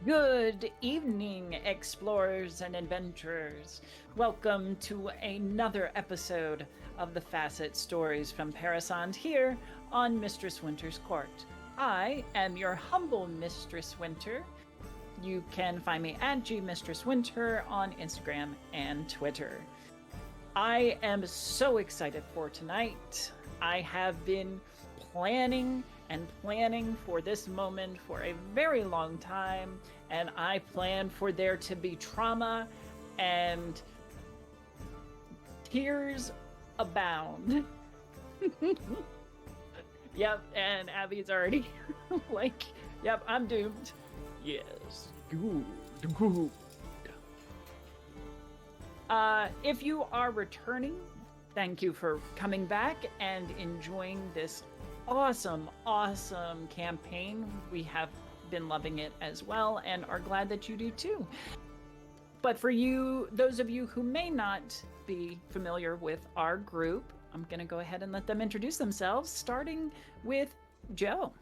Good evening, explorers and adventurers. Welcome to another episode of the Facite Stories from Parasande here on Mistress Winter's Court. I am your humble Mistress Winter. You can find me at gmistresswinter on Instagram and Twitter. I am so excited for tonight. I have been planning and planning for this moment for a very long time, and I plan for there to be trauma and tears abound. Yep, and Abby's already like, yep, I'm doomed. Yes, good. If you are returning, thank you for coming back and enjoying this awesome campaign. We have been loving it as well and are glad that you do too. But for you, those of you who may not be familiar with our group, I'm going to go ahead and let them introduce themselves, starting with Joe.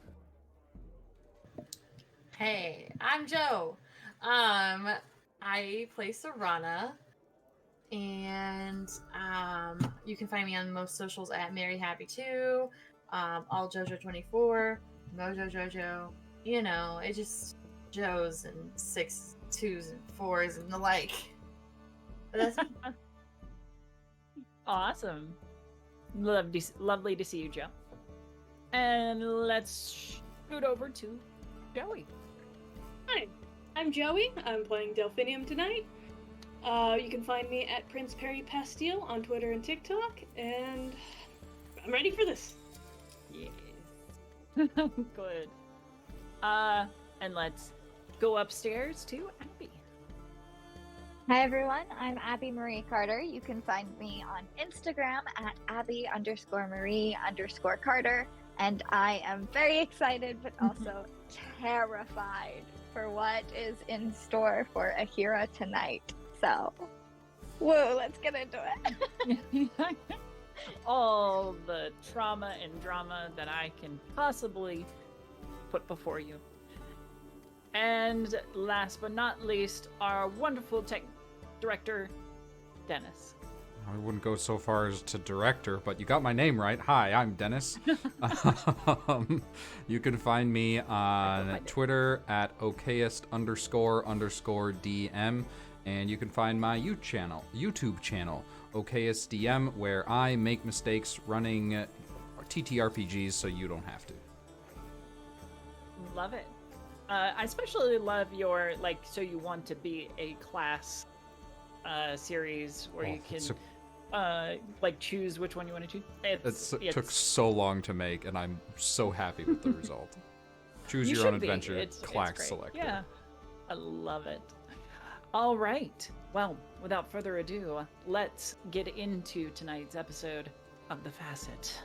Hey, I'm Joe. I play Serana, and you can find me on most socials at MaryHappy2, all JoJo24, Mojo Jojo. You know, it just Joes and 6, 2s, and 4s and the like. But that's Awesome. Lovely to see you, Joe. And let's scoot over to Joey. Hi, I'm Joey. I'm playing Delphinium tonight. You can find me at Prince Perry Pastille on Twitter and TikTok, and I'm ready for this. Yes. Good. And let's go upstairs to Abby. Hi everyone, I'm Abby Marie Carter. You can find me on Instagram at Abby_Marie_Carter. And I am very excited, but also terrified for what is in store for Aheerah tonight. So, whoa, let's get into it. All the trauma and drama that I can possibly put before you. And last but not least, our wonderful tech director, Dennis. I wouldn't go so far as to director, but you got my name right. Hi, I'm Dennis. You can find me on Twitter at okayest__DM, and you can find my YouTube channel, OkayestDM, where I make mistakes running TTRPGs so you don't have to. Love it. I especially love your, so you want to be a class series where you can choose which one you want to choose. It took so long to make, and I'm so happy with the result. Choose your own adventure, class selector. Yeah, I love it. All right. Well, without further ado, let's get into tonight's episode of The Facite.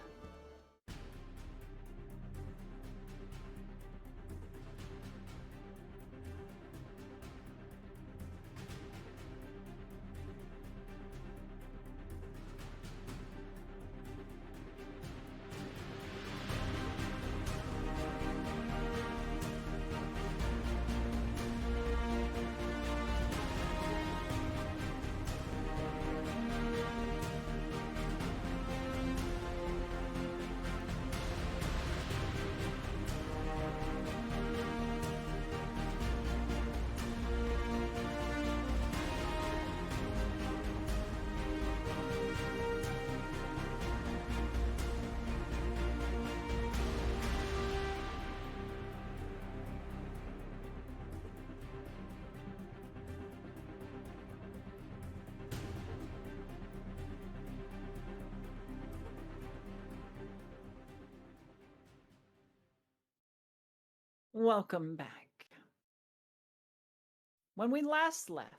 Welcome back. When we last left,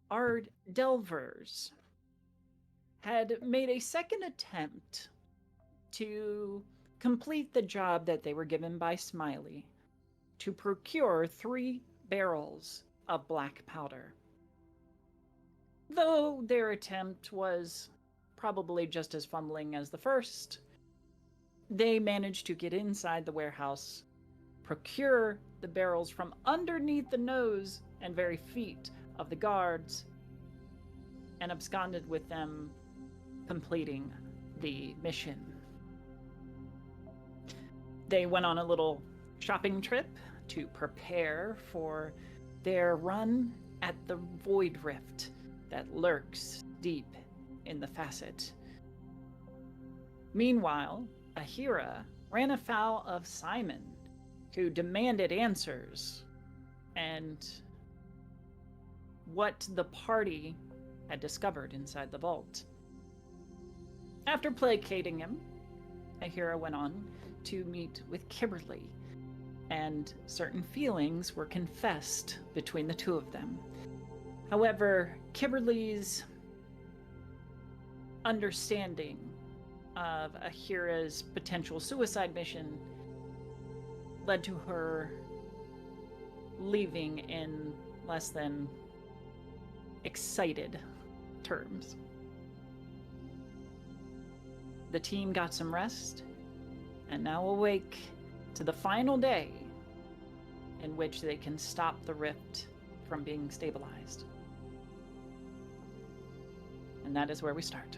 our delvers had made a second attempt to complete the job that they were given by Smiley to procure 3 barrels of black powder. Though their attempt was probably just as fumbling as the first, they managed to get inside the warehouse procure the barrels from underneath the nose and very feet of the guards, and absconded with them, completing the mission. They went on a little shopping trip to prepare for their run at the Void Rift that lurks deep in the Facite. Meanwhile, Aheerah ran afoul of Simon, who demanded answers and what the party had discovered inside the vault. After placating him, Aheerah went on to meet with Kimberly, and certain feelings were confessed between the two of them. However, Kimberly's understanding of Aheerah's potential suicide mission led to her leaving in less than excited terms. The team got some rest, and now awake to the final day in which they can stop the rift from being stabilized. And that is where we start.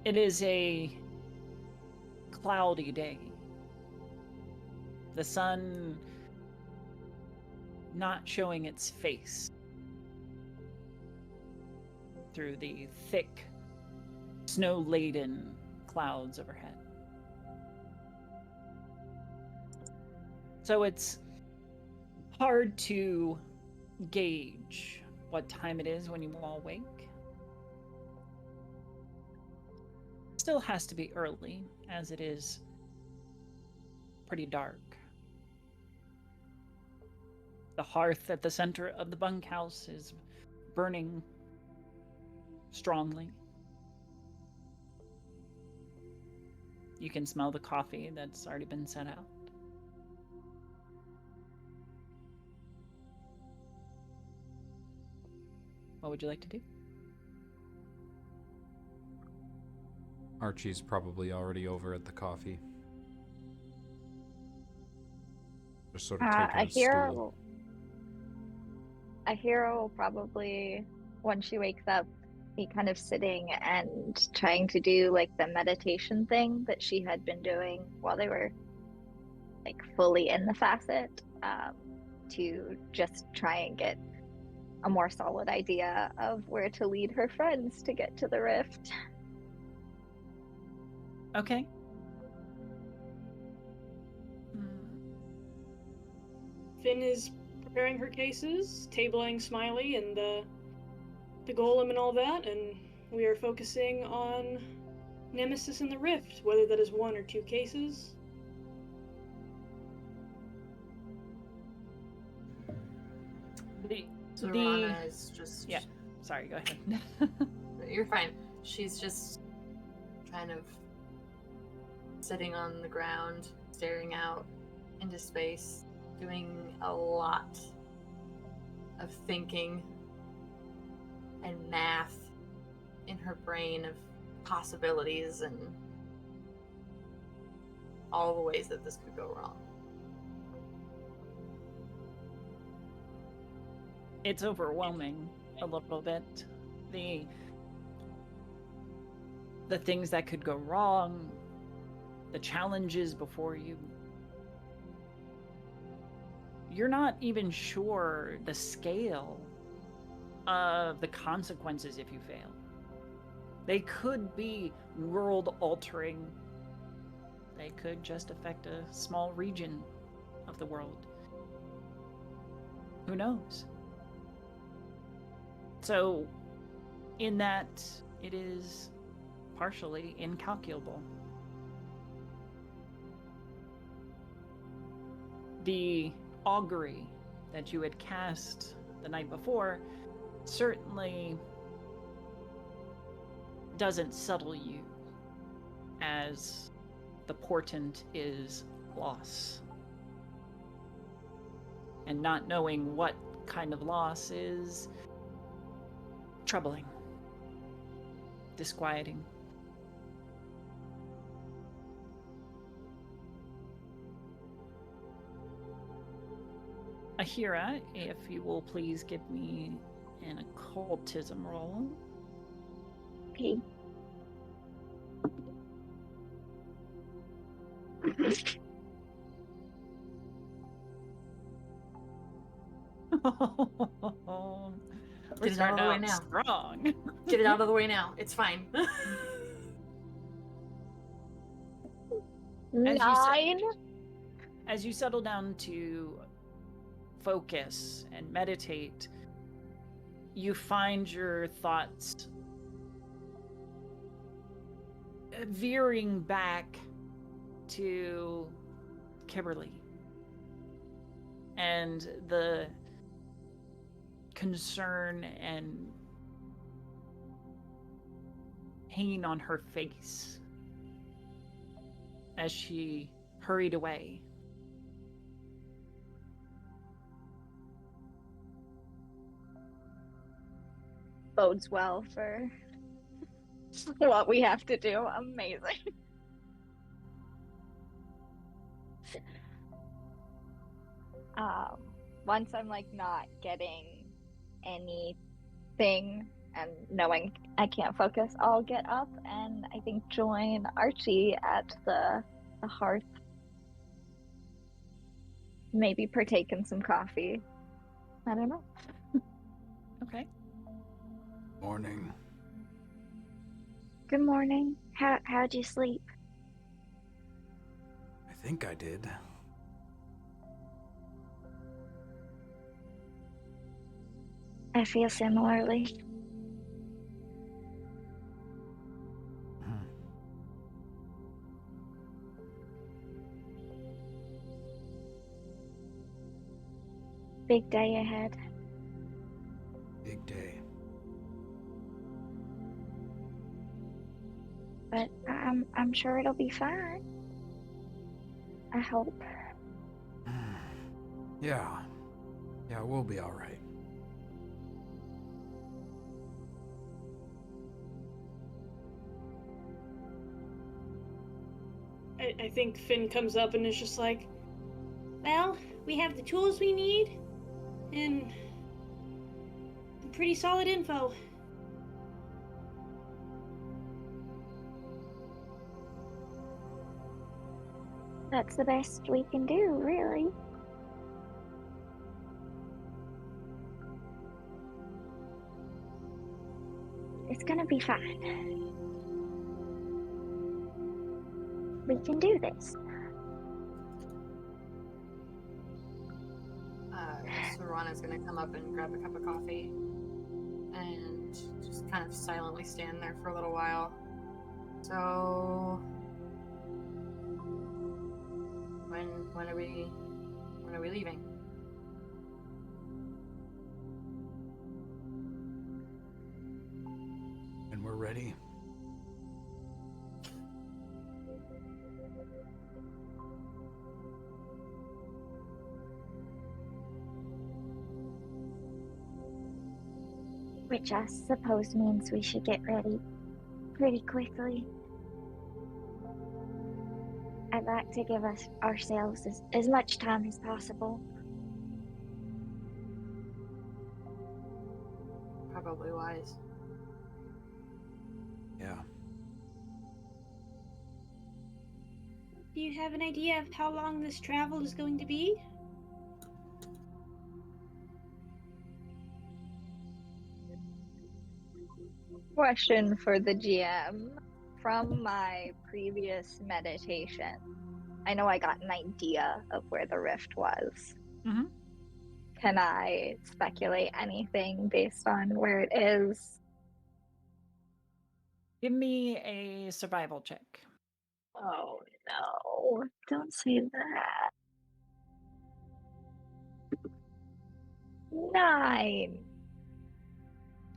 It is a cloudy day. The sun not showing its face through the thick, snow-laden clouds overhead. So it's hard to gauge what time it is when you all wake. Still has to be early, as it is pretty dark. The hearth at the center of the bunkhouse is burning strongly. You can smell the coffee that's already been set out. What would you like to do? Archie's probably already over at the coffee. Just sort of taking a stool. Aheerah will probably, when she wakes up, be kind of sitting and trying to do like the meditation thing that she had been doing while they were like fully in the Facite, to just try and get a more solid idea of where to lead her friends to get to the rift. Okay. Finn is preparing her cases, tabling Smiley and the golem and all that, and we are focusing on Nemesis and the Rift, whether that is 1 or 2 cases. So Rana is just... Yeah, sorry, go ahead. You're fine. She's just kind of sitting on the ground, staring out into space, doing a lot of thinking and math in her brain of possibilities and all the ways that this could go wrong. It's overwhelming a little bit. The things that could go wrong, the challenges before you. You're not even sure the scale of the consequences if you fail. They could be world-altering. They could just affect a small region of the world. Who knows? So, in that, it is partially incalculable. The augury that you had cast the night before certainly doesn't settle you, as the portent is loss. And not knowing what kind of loss is troubling, disquieting. Aheerah, if you will please give me an occultism roll. Okay. We're Get it out of starting the way out now. strong. Get it out of the way now. It's fine. As you said- 9. As you settle down to focus and meditate, you find your thoughts veering back to Kimberly and the concern and hanging on her face as she hurried away. Bodes well for what we have to do. Amazing. Once I'm like not getting anything and knowing I can't focus, I'll get up and I think join Archie at the hearth. Maybe partake in some coffee. I don't know. Okay. Morning. Good morning. How'd you sleep? I think I did. I feel similarly. Big day ahead. Big day. But I'm sure it'll be fine. I hope. Yeah. Yeah, we'll be all right. I think Finn comes up and is just like, well, we have the tools we need, and pretty solid info. That's the best we can do, really. It's gonna be fine. We can do this. Sarana's gonna come up and grab a cup of coffee and just kind of silently stand there for a little while. So when are we leaving? And we're ready. Which I suppose means we should get ready pretty quickly. I'd like to give ourselves as much time as possible. Probably wise. Yeah. Do you have an idea of how long this travel is going to be? Question for the GM. From my previous meditation, I know I got an idea of where the rift was. Mhm. Can I speculate anything based on where it is? Give me a survival check. Oh no, don't say that. 9.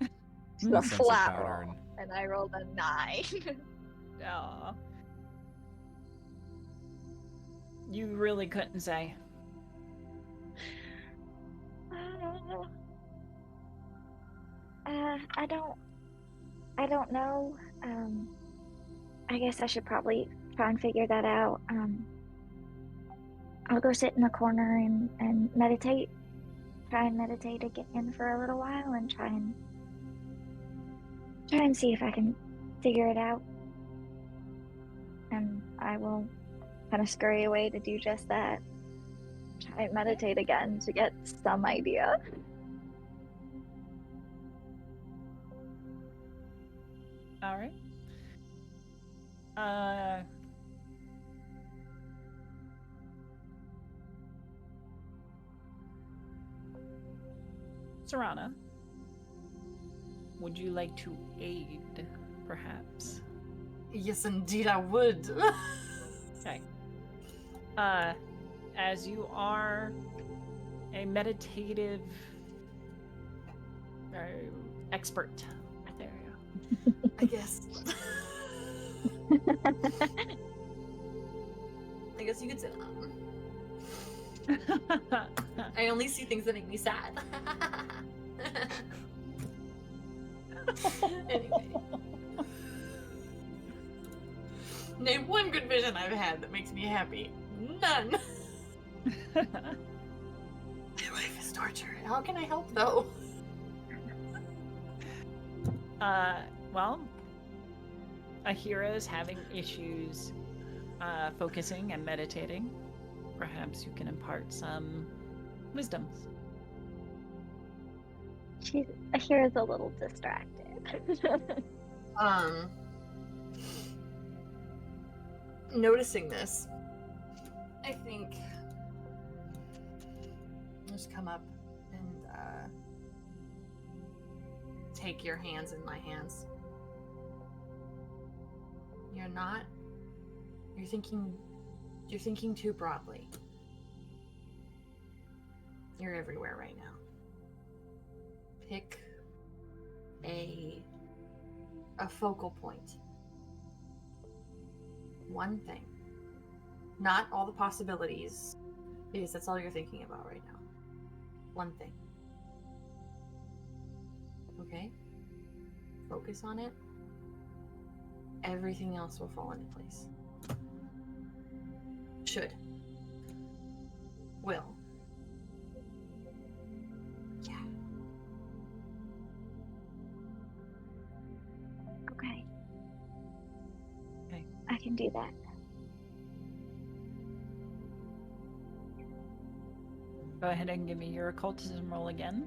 No The sense of flat pattern. roll, and I rolled a 9. Aw. You really couldn't say. I don't know. I guess I should probably try and figure that out. I'll go sit in the corner and meditate. try and meditate again for a little while and try and see if I can figure it out. And I will kind of scurry away to do just that. Try and meditate again to get some idea. All right. Serana, would you like to aid, perhaps? Yes, indeed, I would. Okay. As you are a meditative expert. There you go. I guess. I guess you could say that. I only see things that make me sad. Anyway. Name one good vision I've had that makes me happy. None. My life is torture. How can I help, though? Well, Aheerah is having issues focusing and meditating. Perhaps you can impart some wisdoms. Aheerah's a little distracted. Noticing this, I think I'll just come up and take your hands in my hands. You're thinking too broadly. You're everywhere right now. Pick a focal point. One thing. Not all the possibilities, because that's all you're thinking about right now. One thing. Okay? Focus on it. Everything else will fall into place. Should. Will. Yeah. Okay. Okay. I can do that. Go ahead and give me your occultism roll again.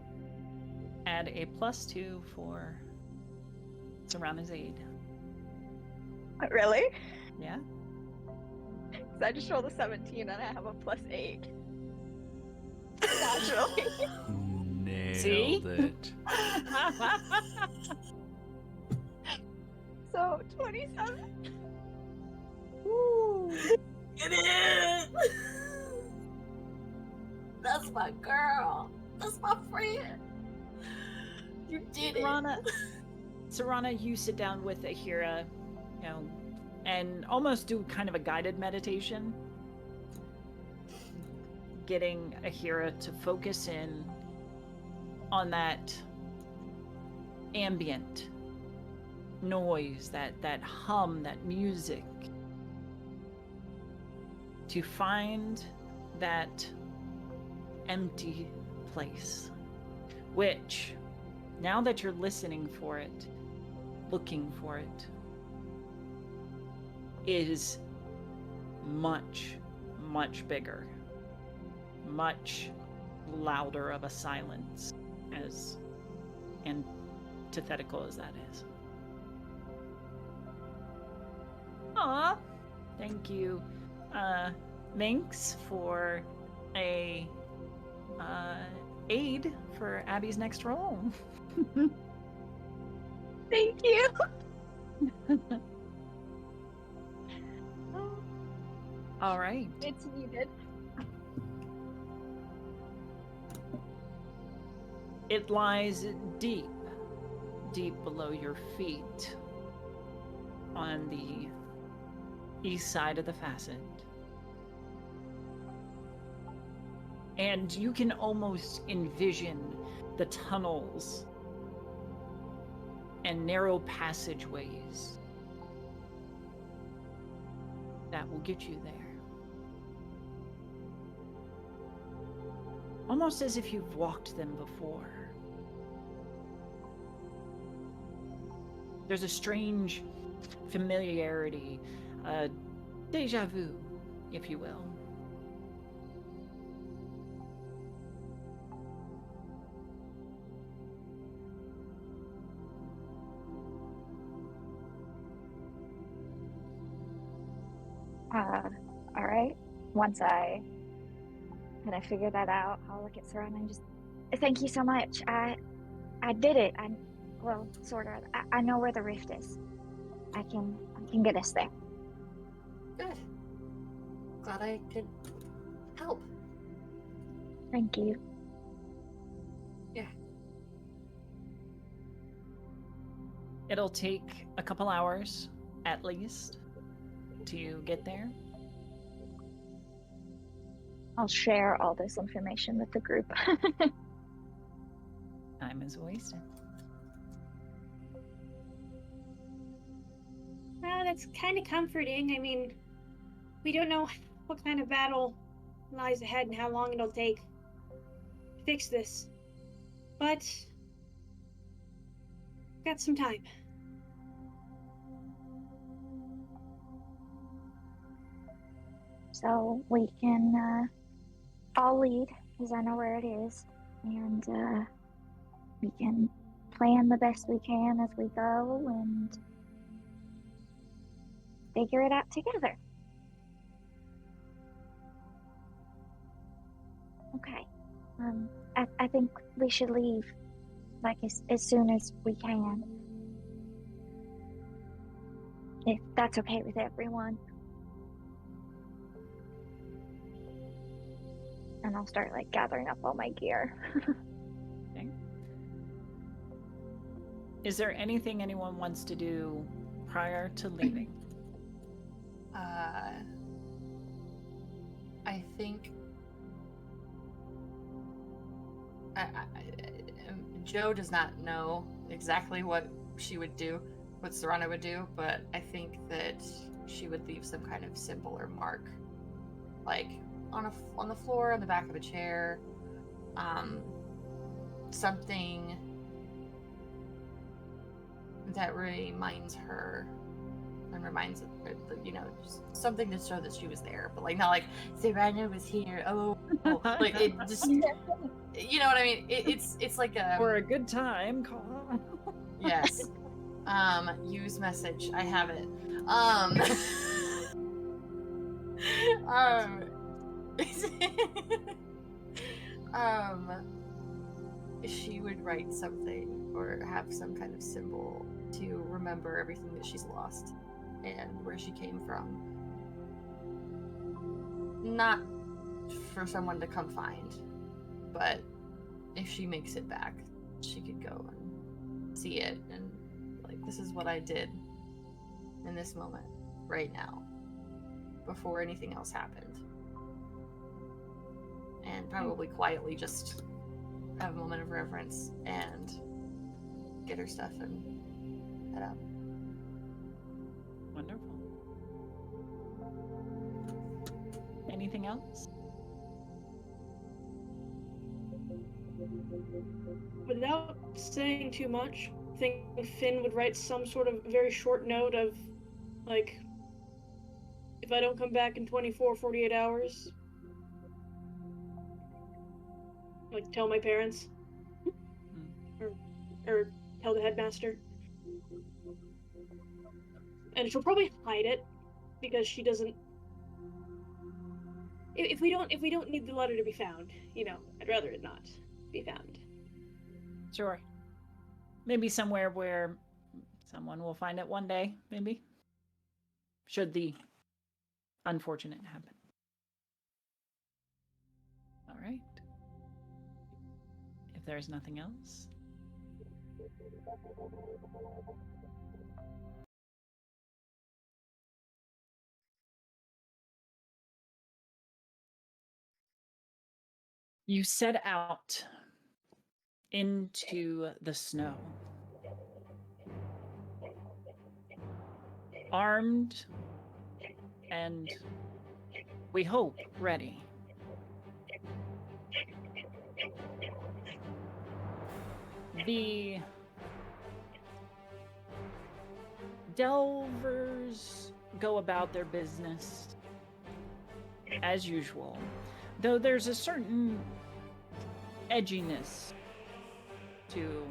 Add a +2 for Serana's aid. Really? Yeah? Because I just rolled a 17 and I have a +8. Naturally. Nailed See? it. So, 27. Woo! It is! That's my girl. That's my friend. You did it. Serana, you sit down with Aheerah, and almost do kind of a guided meditation, getting Aheerah to focus in on that ambient noise, that hum, that music, to find that empty place, which, now that you're listening for it, looking for it, is much, much bigger, much louder of a silence, as antithetical as that is. Aw, thank you, Minx, for a aid for Abby's next roll. Thank you. All right. It's needed. It lies deep, deep below your feet on the east side of the Facite. And you can almost envision the tunnels and narrow passageways that will get you there. almost as if you've walked them before. There's a strange familiarity, a deja vu, if you will. All right. Once I kind of figure that out, I'll look at Saran and just thank you so much. I did it. Well, sort of. I know where the rift is. I can get us there. Good. Glad I could help. Thank you. Yeah. It'll take a couple hours, at least, to get there. I'll share all this information with the group. Time is wasted. Well, that's kind of comforting. I mean, we don't know what kind of battle lies ahead and how long it'll take to fix this. But got some time. So we can, I'll lead, because I know where it is, and we can plan the best we can as we go and figure it out together. Okay. I think we should leave, like, as soon as we can. If that's okay with everyone. And I'll start, like, gathering up all my gear. Okay. Is there anything anyone wants to do prior to leaving? I think Joe does not know exactly what she would do, what Serana would do, but I think that she would leave some kind of symbol or mark, like on the floor, on the back of a chair, something that reminds her and reminds her, you know, just something to show that she was there, but like not like Serana was here. Oh, like it just, you know what I mean? It's like a For a good time, call. yes. Use message. I have it. She would write something or have some kind of symbol to remember everything that she's lost and where she came from. Not for someone to come find, but if she makes it back, she could go and see it and like, this is what I did in this moment right now before anything else happened. And probably quietly just have a moment of reverence and get her stuff and head out. Wonderful. Anything else? Without saying too much, I think Finn would write some sort of very short note of, like, if I don't come back in 24, 48 hours, like, tell my parents. Or tell the headmaster. And she'll probably hide it, because she doesn't... If we don't need the letter to be found, you know, I'd rather it not be found. Sure. Maybe somewhere where someone will find it one day, maybe. Should the unfortunate happen. All right. If there's nothing else. You set out into the snow. Armed and, we hope, ready. The Delvers go about their business as usual, though there's a certain edginess to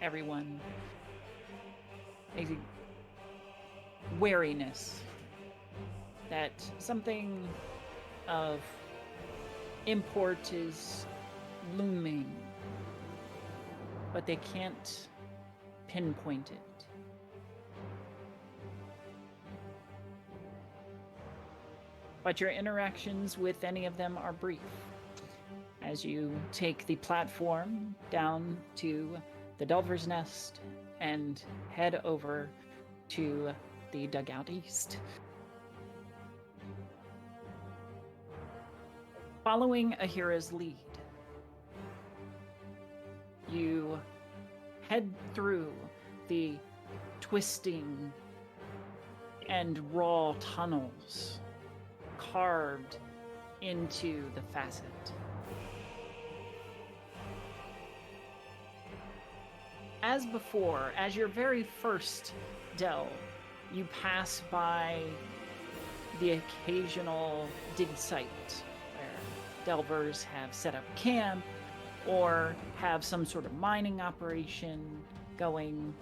everyone, a wariness that something of import is looming, but they can't pinpoint it. But your interactions with any of them are brief, as you take the platform down to the Delver's Nest and head over to the Dugout East. Following Aheerah's lead, you head through the twisting and raw tunnels carved into the Facite. As before, as your very first delve, you pass by the occasional dig site where delvers have set up camp or have some sort of mining operation going.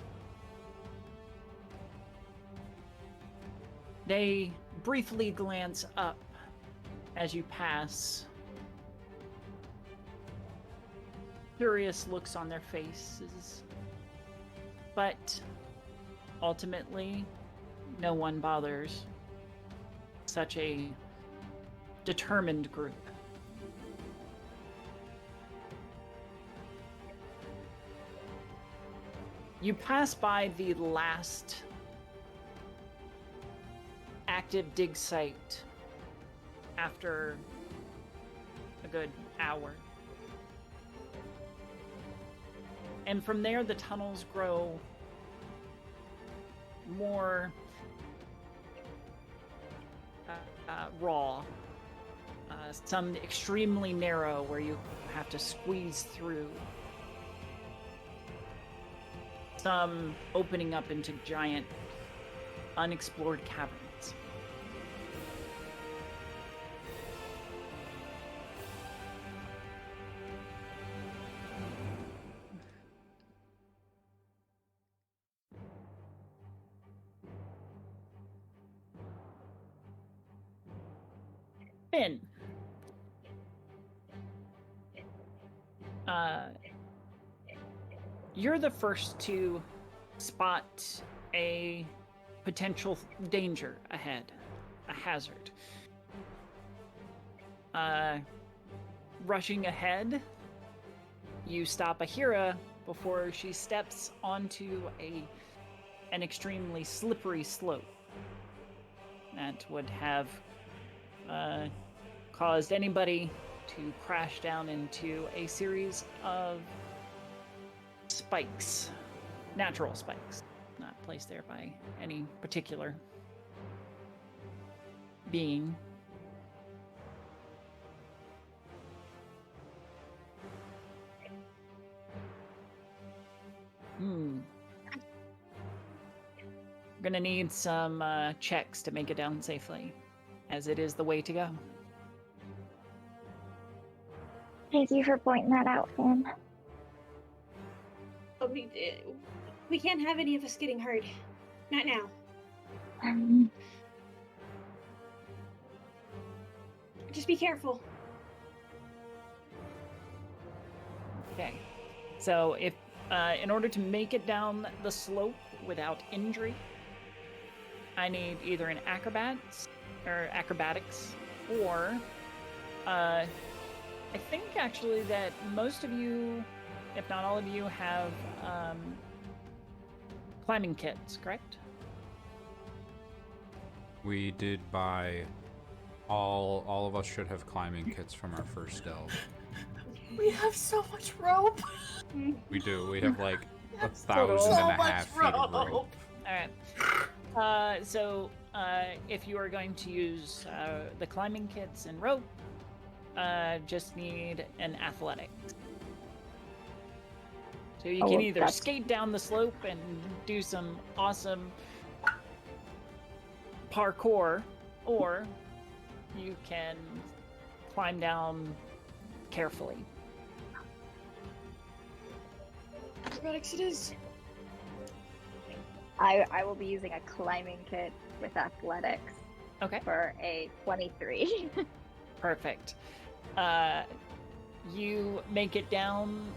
They briefly glance up as you pass. Curious looks on their faces. But ultimately, no one bothers such a determined group. You pass by the last active dig site after a good hour. And from there, the tunnels grow more raw. Some extremely narrow where you have to squeeze through. Some opening up into giant, unexplored caverns. Finn. You're the first to spot a potential danger ahead, a hazard. Rushing ahead, you stop Aheerah before she steps onto an extremely slippery slope that would have caused anybody to crash down into a series of spikes, natural spikes, not placed there by any particular being. Gonna need some checks to make it down safely, as it is the way to go. Thank you for pointing that out, Finn. Oh, we can't have any of us getting hurt. Not now. Just be careful. Okay. So if, in order to make it down the slope without injury, I need either an acrobatics, or I think actually that most of you, if not all of you, have climbing kits, correct? We did buy all of us should have climbing kits from our first delve. We have so much rope. We do. We have like That's 1,500 so feet much of rope. rope. All right. So if you are going to use the climbing kits and rope, just need an athletics. So you Oh, can well, either that's- skate down the slope and do some awesome parkour, or you can climb down carefully. Acrobatics it is. I will be using a climbing kit with athletics Okay, for a 23. perfect. You make it down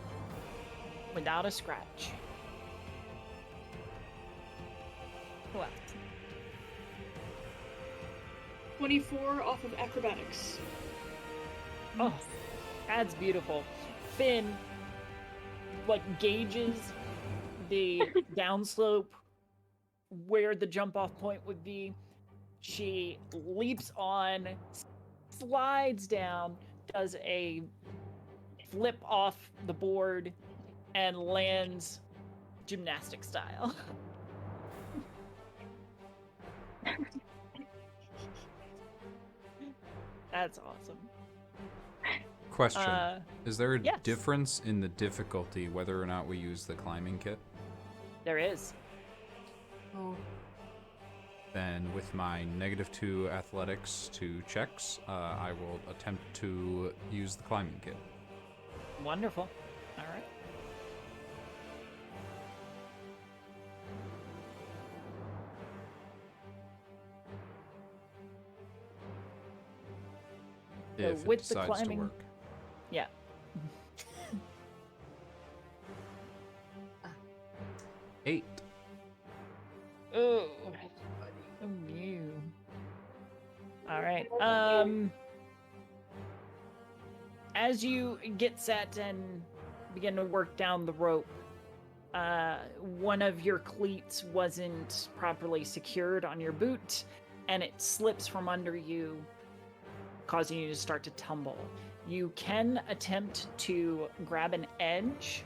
without a scratch. Who else? 24 off of acrobatics. Oh, that's beautiful. Finn, gauges the downslope where the jump off point would be. She leaps on, slides down, does a flip off the board, and lands gymnastic style. That's awesome. Question. Is there a yes. difference in the difficulty whether or not we use the climbing kit? There is. Oh. Then with my -2 athletics to checks, I will attempt to use the climbing kit. Wonderful. All right. So If it with the decides climbing- to work. Yeah. 8. Oh. Oh, no. All right. As you get set and begin to work down the rope, one of your cleats wasn't properly secured on your boot, and it slips from under you, causing you to start to tumble. You can attempt to grab an edge,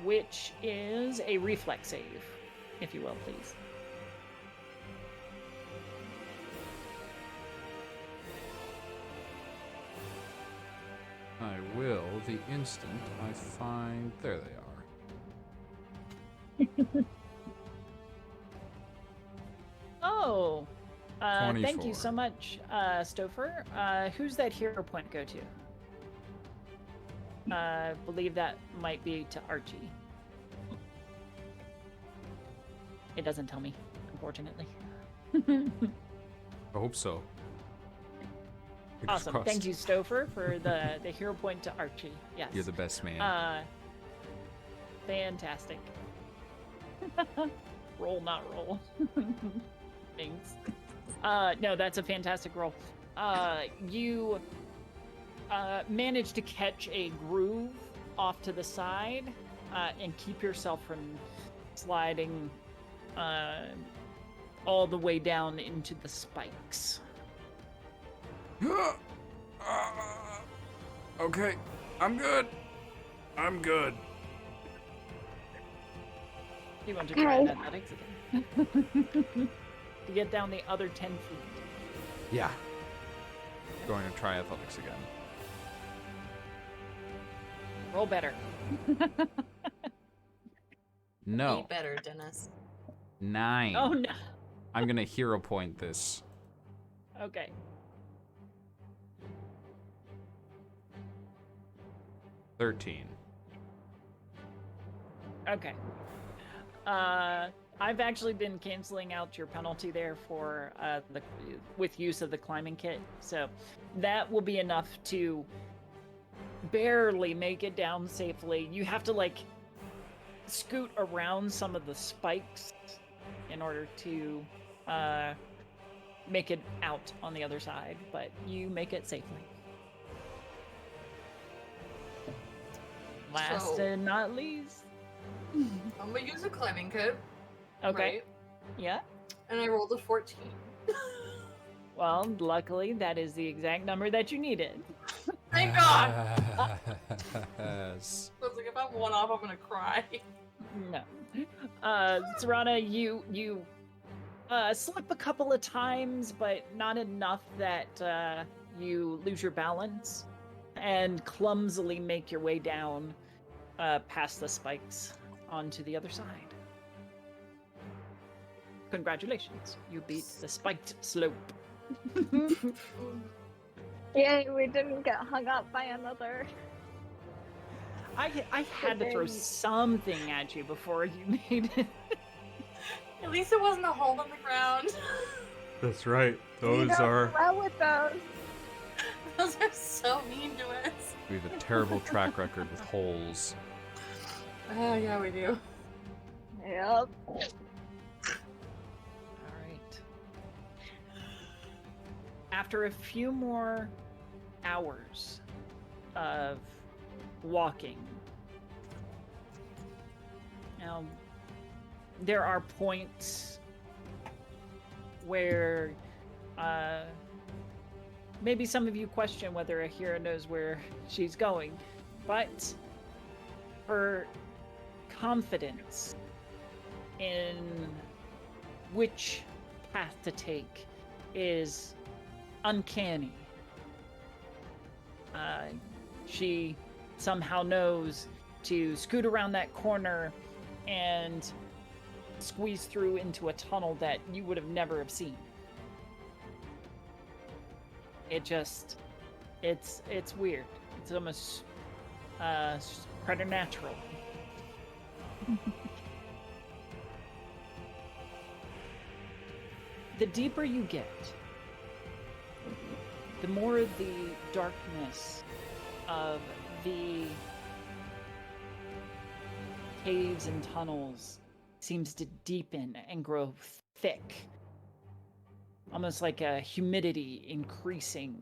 which is a reflex save, if you will, please. I will the instant I find... There they are. Oh, thank you 24. so much, Stouffer. Who's that hero point go to? Believe that might be to Archie. It doesn't tell me, unfortunately. I hope so. Fingers Awesome. crossed. Thank you, Stouffer, for the hero point to Archie. Yes. You're the best man. Fantastic. Roll, not roll. Thanks. No, that's a fantastic roll. You managed to catch a groove off to the side and keep yourself from sliding all the way down into the spikes. Okay, I'm good. I'm good. You want to try an athletics again? To get down the other 10 feet. Yeah. Going to try athletics again. Roll better. No. Be better, Dennis. 9. Oh, no. I'm gonna hero point this. Okay. 13. Okay. I've actually been canceling out your penalty there for with use of the climbing kit, so that will be enough to barely make it down safely. You have to scoot around some of the spikes in order to make it out on the other side, but you make it safely. Last So- and not least. I'm gonna use a climbing kit. Okay. Right? Yeah. And I rolled a 14. Well, luckily, that is the exact number that you needed. Thank God! Yes. I was like, if I'm one off, I'm gonna cry. No. Serana, you slip a couple of times, but not enough that you lose your balance, and clumsily make your way down past the spikes onto the other side. Congratulations, you beat the spiked slope. Yay, we didn't get hung up by another. I had to throw thing. something at you before you made it. At least it wasn't a hole in the ground. That's right. We Those don't are. do well with those. Those are so mean to us. We have a terrible track record with holes. Oh, yeah, we do. Yep. All right. After a few more hours of walking, now there are points where maybe some of you question whether Aheerah knows where she's going, but her confidence in which path to take is uncanny. She somehow knows to scoot around that corner and squeeze through into a tunnel that you would have never have seen. It's weird. It's almost preternatural. The deeper you get, the more the darkness of the caves and tunnels seems to deepen and grow thick. Almost like a humidity increasing.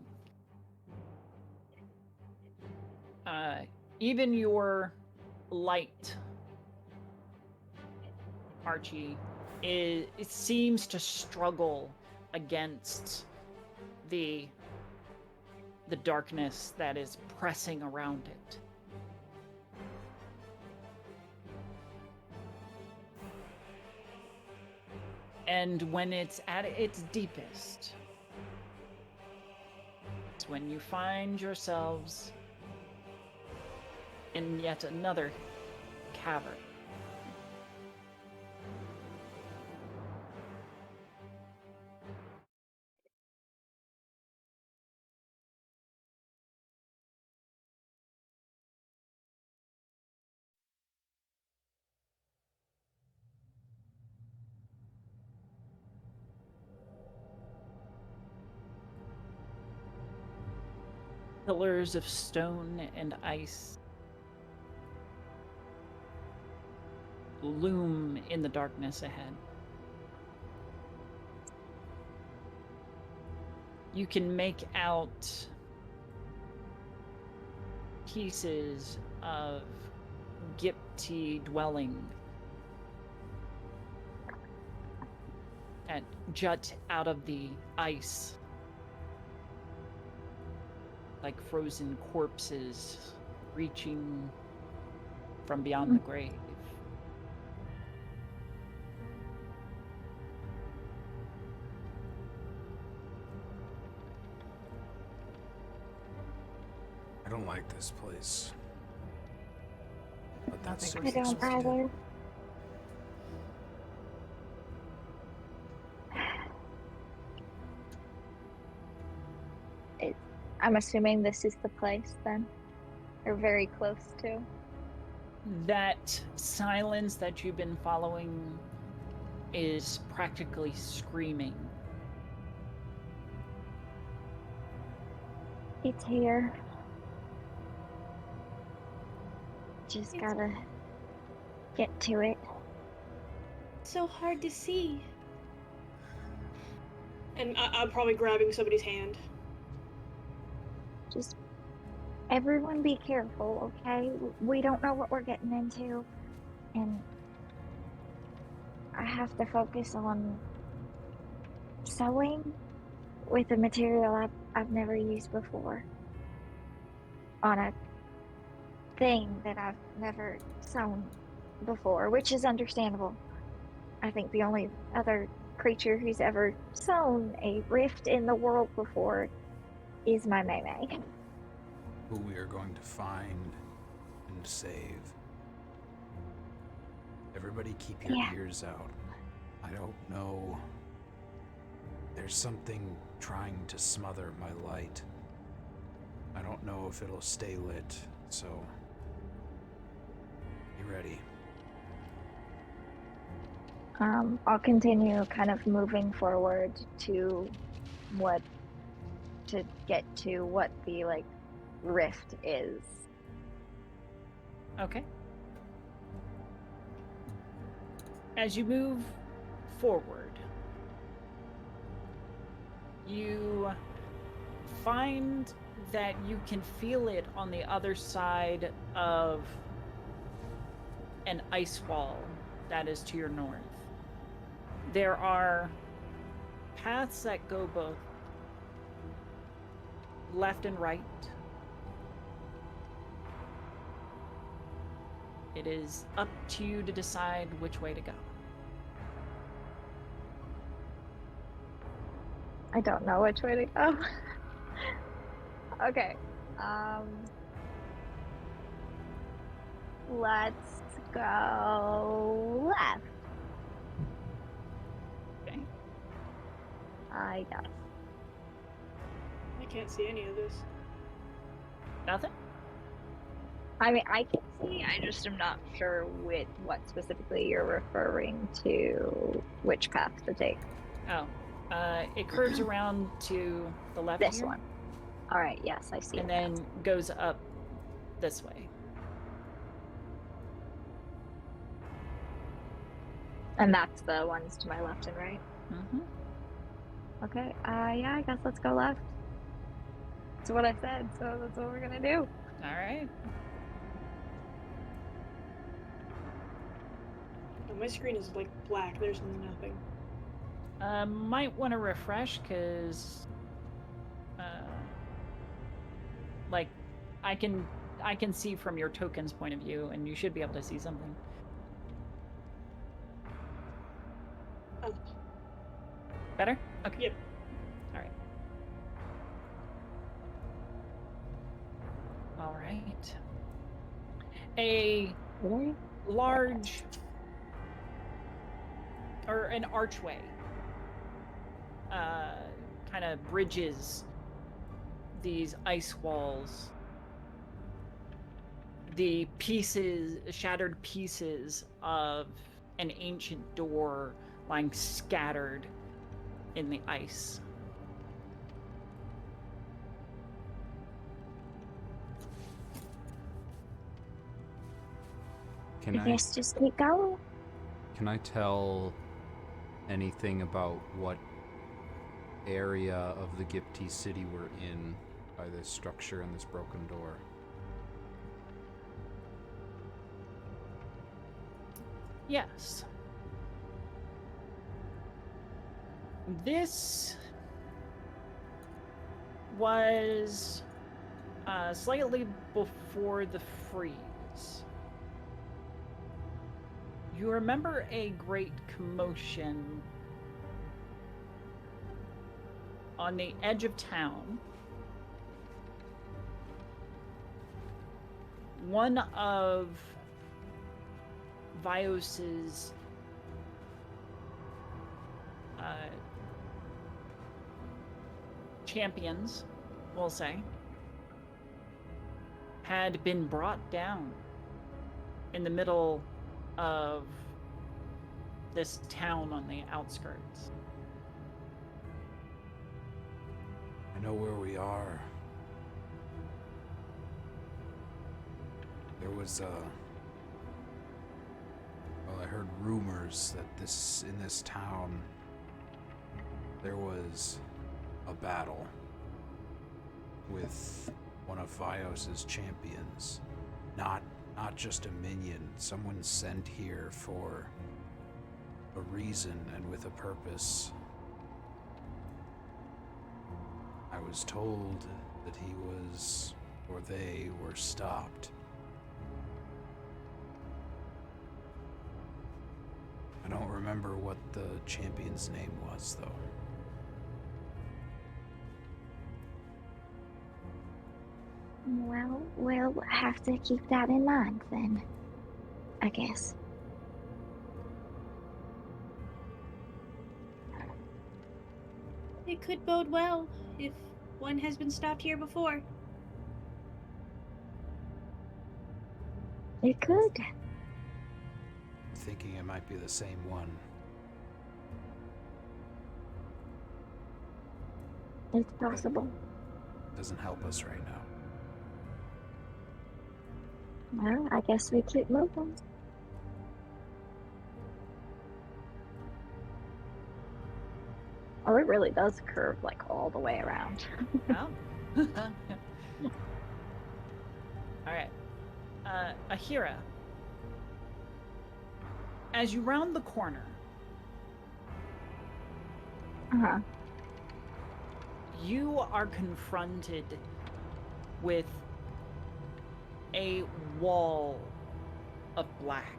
Even your light, Archie, it seems to struggle against the darkness that is pressing around it. And when it's at its deepest, it's when you find yourselves in yet another cavern. Pillars of stone and ice loom in the darkness ahead. You can make out pieces of Ghelfi dwelling that jut out of the ice like frozen corpses reaching from beyond the grave. I don't like this place. But that's Nothing I don't supposed to. either. I'm assuming this is the place then. Or very close to. That silence that you've been following is practically screaming. It's here. Just gotta get to it. So hard to see. And I'm probably grabbing somebody's hand. Just everyone be careful, okay? We don't know what we're getting into. And I have to focus on sewing with a material I've never used before. On a thing that I've never sewn before, which is understandable. I think the only other creature who's ever sown a rift in the world before is my May. Who we are going to find and save. Everybody keep your ears out. I don't know. There's something trying to smother my light. I don't know if it'll stay lit, so be ready. I'll continue kind of moving forward to get to what the like rift is. Okay. As you move forward, you find that you can feel it on the other side of an ice wall that is to your north. There are paths that go both left and right. It is up to you to decide which way to go. I don't know which way to go. Okay. Let's go left. Okay. I guess. I can't see any of this. Nothing? I mean, I can see. I just am not sure what specifically you're referring to, which path to take. Oh. It curves around to the left This here, one. All right. Yes, I see. and it then now. goes up this way. And that's the ones to my left and right. Mm-hmm. Okay. Yeah. I guess let's go left. That's what I said. So that's what we're gonna do. All right. Oh, my screen is like black. There's nothing. Might want to refresh because, like, I can see from your token's point of view, and you should be able to see something. Oh, Better? Okay. Yep. All right. All right. A Really? large, or an archway, kind of bridges these ice walls. The shattered pieces of an ancient door lying scattered in the ice. I guess just keep going. Can I tell anything about what area of the Ghelfi city we're in by this structure and this broken door? Yes. This was slightly before the freeze. You remember a great commotion on the edge of town. One of Vios's champions, we'll say, had been brought down in the middle of this town on the outskirts. I know where we are. There was I heard rumors that in this town there was a battle with one of Vios's champions. Not just a minion, someone sent here for a reason and with a purpose. I was told that he was, or they were stopped. I I don't remember what the champion's name was, though. Well, we'll have to keep that in mind then, I guess. It could bode well if one has been stopped here before. It could. Thinking it might be the same one. It's possible. Doesn't help us right now. Well, I guess we keep moving. Oh, it really does curve like all the way around. Oh. All right. Aheerah, as you round the corner, Uh-huh. you are confronted with a wall of black.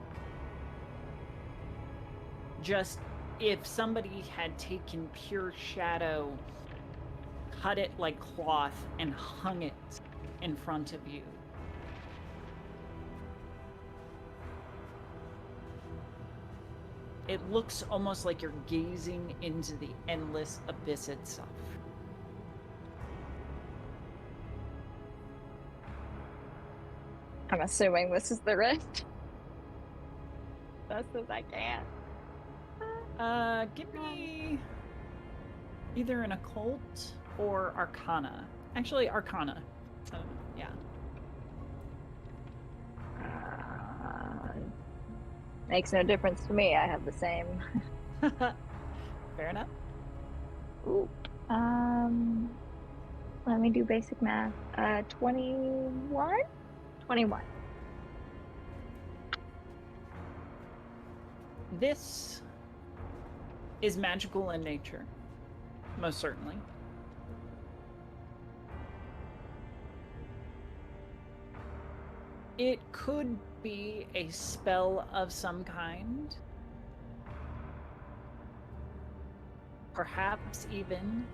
Just if somebody had taken pure shadow, cut it like cloth, and hung it in front of you. It looks almost like you're gazing into the endless abyss itself. I'm assuming this is the rift. Best as I can. Give me either an occult or arcana. Actually, arcana. Yeah. Makes no difference to me. I have the same. Fair enough. Ooh. Let me do basic math. 21? 21. This is magical in nature, most certainly. It could be a spell of some kind. Perhaps even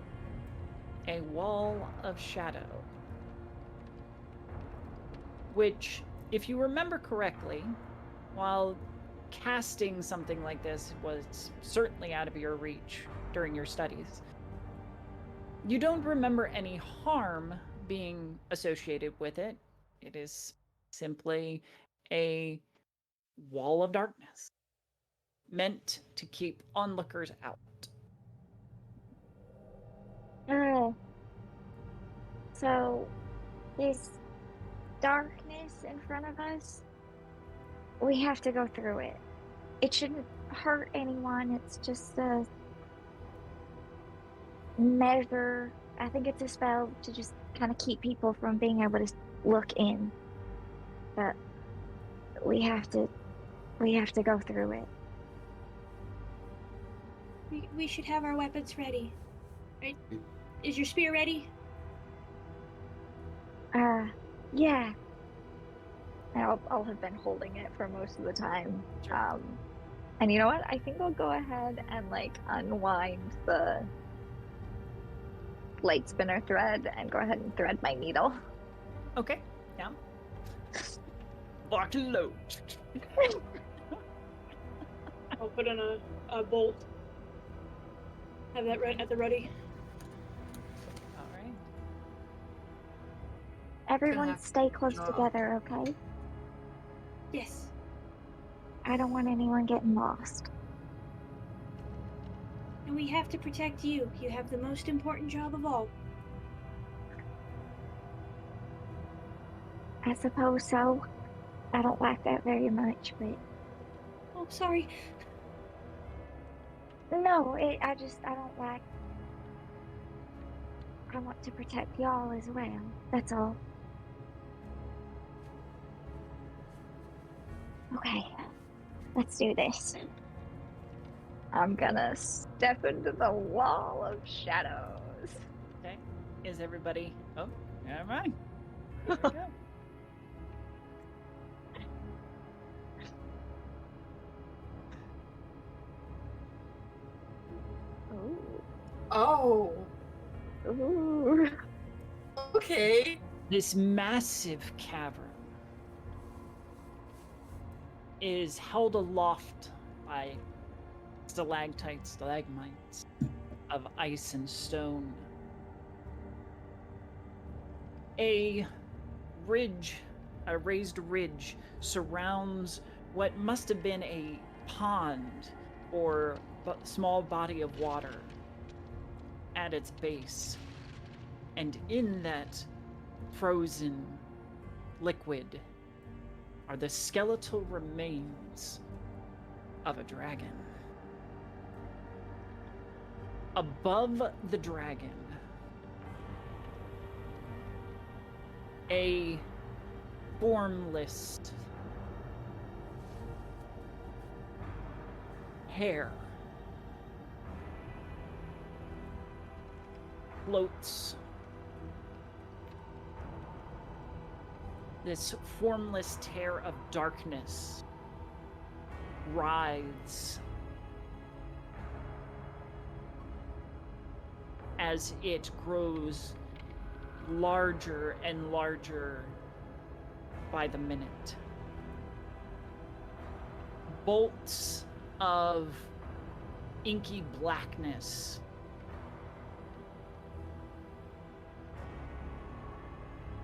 a wall of shadow. Which, if you remember correctly, while casting something like this was certainly out of your reach during your studies, you don't remember any harm being associated with it. It is simply a wall of darkness meant to keep onlookers out. So, this darkness in front of us, we have to go through it. It shouldn't hurt anyone. It's just a measure. I think it's a spell to just kind of keep people from being able to look in. But we have to go through it. We should have our weapons ready. Right? Is your spear ready? Yeah. I'll have been holding it for most of the time. Sure. And you know what? I think I'll go ahead and like unwind the light spinner thread and go ahead and thread my needle. Okay, yeah. Lock and load. I'll put in a bolt. Have that right at the ready. All right. Everyone have stay close job. together, okay? Yes. I don't want anyone getting lost. And we have to protect you. You have the most important job of all. I suppose so. I don't like that very much, but Oh, sorry. no, I don't like. I want to protect y'all as well. That's all. Okay, let's do this. I'm gonna step into the wall of shadows. Okay. Is everybody? Oh, all right. Here we go. Oh. Ooh. Okay. This massive cavern is held aloft by stalactites, stalagmites of ice and stone. A raised ridge surrounds what must have been a pond or small body of water at its base. And in that frozen liquid are the skeletal remains of a dragon. Above the dragon, a formless hair floats. This formless tear of darkness writhes as it grows larger and larger by the minute. Bolts of inky blackness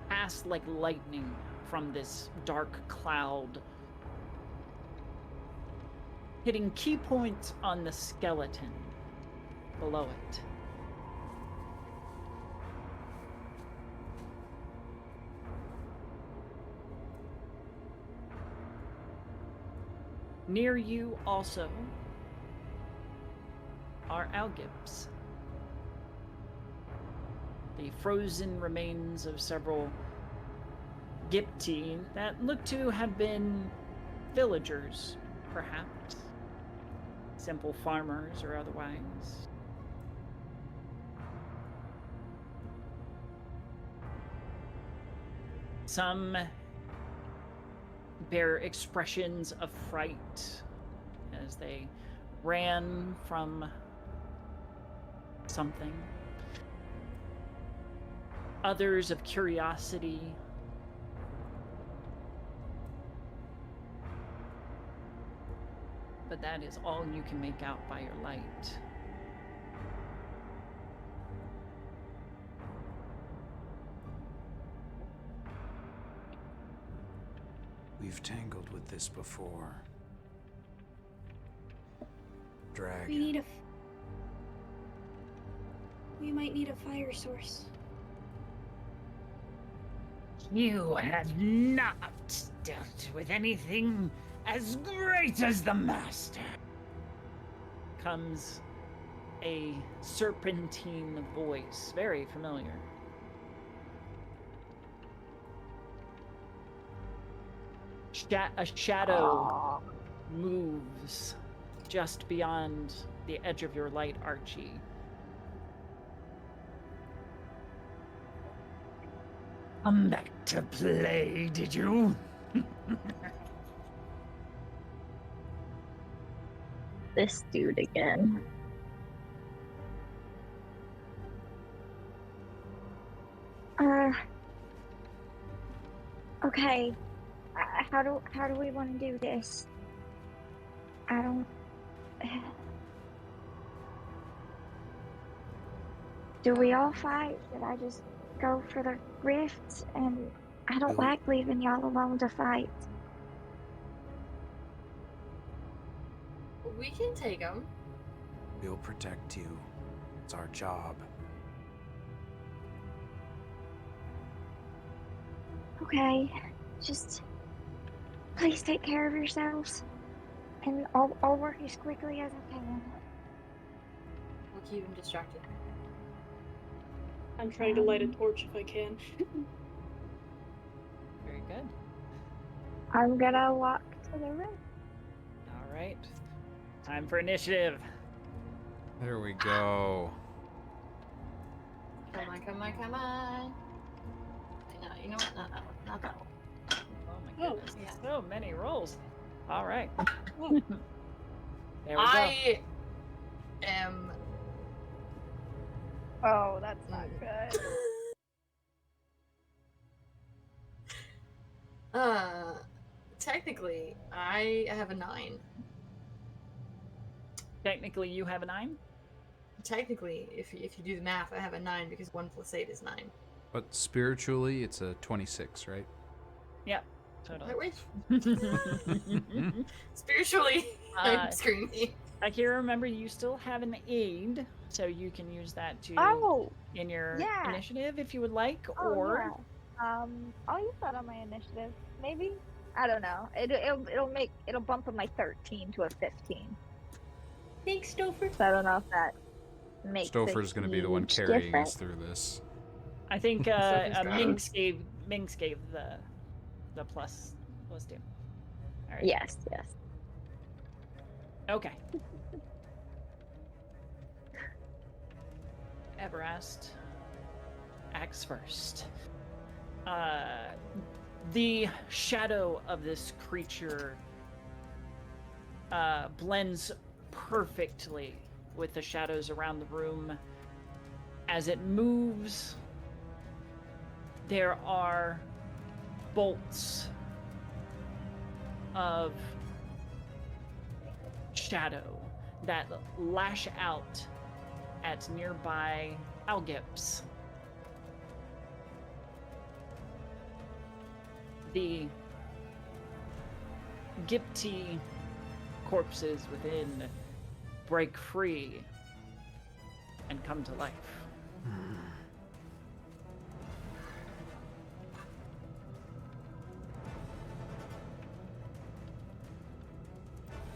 pass like lightning from this dark cloud, hitting key points on the skeleton below it. Near you also are algips, the frozen remains of several Gipti that look to have been villagers, perhaps. Simple farmers or otherwise. Some bear expressions of fright as they ran from something. Others of curiosity. But that is all you can make out by your light. We've tangled with this before. Dragon. We might need a fire source. You have not dealt with anything as great as the Master. Comes a serpentine voice, very familiar. A shadow moves just beyond the edge of your light, Archie. Come back to play, did you? This dude again. Okay. How do we want to do this? I don't. Do we all fight? Should I just go for the rifts? And I don't like leaving y'all alone to fight. We can take them. We'll protect you. It's our job. Okay, just please take care of yourselves, and I'll work as quickly as I can. We'll keep him distracted. I'm trying to light a torch if I can. Very good. I'm gonna walk to the right. All right. Time for initiative. There we go. Come on, come on, come on. No, you know what? Not that one. Not that one. Oh my Oh, goodness. yeah. So many rolls. All right. Oh. There we go. I am Oh, that's not good. Technically, I have a 9. Technically, you have a 9. Technically, if you do the math, I have a 9 because 1 + 8 is 9. But spiritually, it's a 26, right? Yep, I totally. wish. Spiritually, I'm screaming. Aheerah, remember, you still have an aid, so you can use that to in your yeah. initiative if you would like, Oh, or yeah. I'll use that on my initiative. Maybe. I don't know. It'll bump up my 13 to a 15. Thanks, Stouffer. So I don't know if that makes Stouffer's a going to be the one huge carrying difference. us through this. I think Minx Minx gave the plus 2. All right. Yes. Okay. Everast acts first. The shadow of this creature blends perfectly with the shadows around the room. As it moves, there are bolts of shadow that lash out at nearby algips. The Gipti corpses within break free and come to life.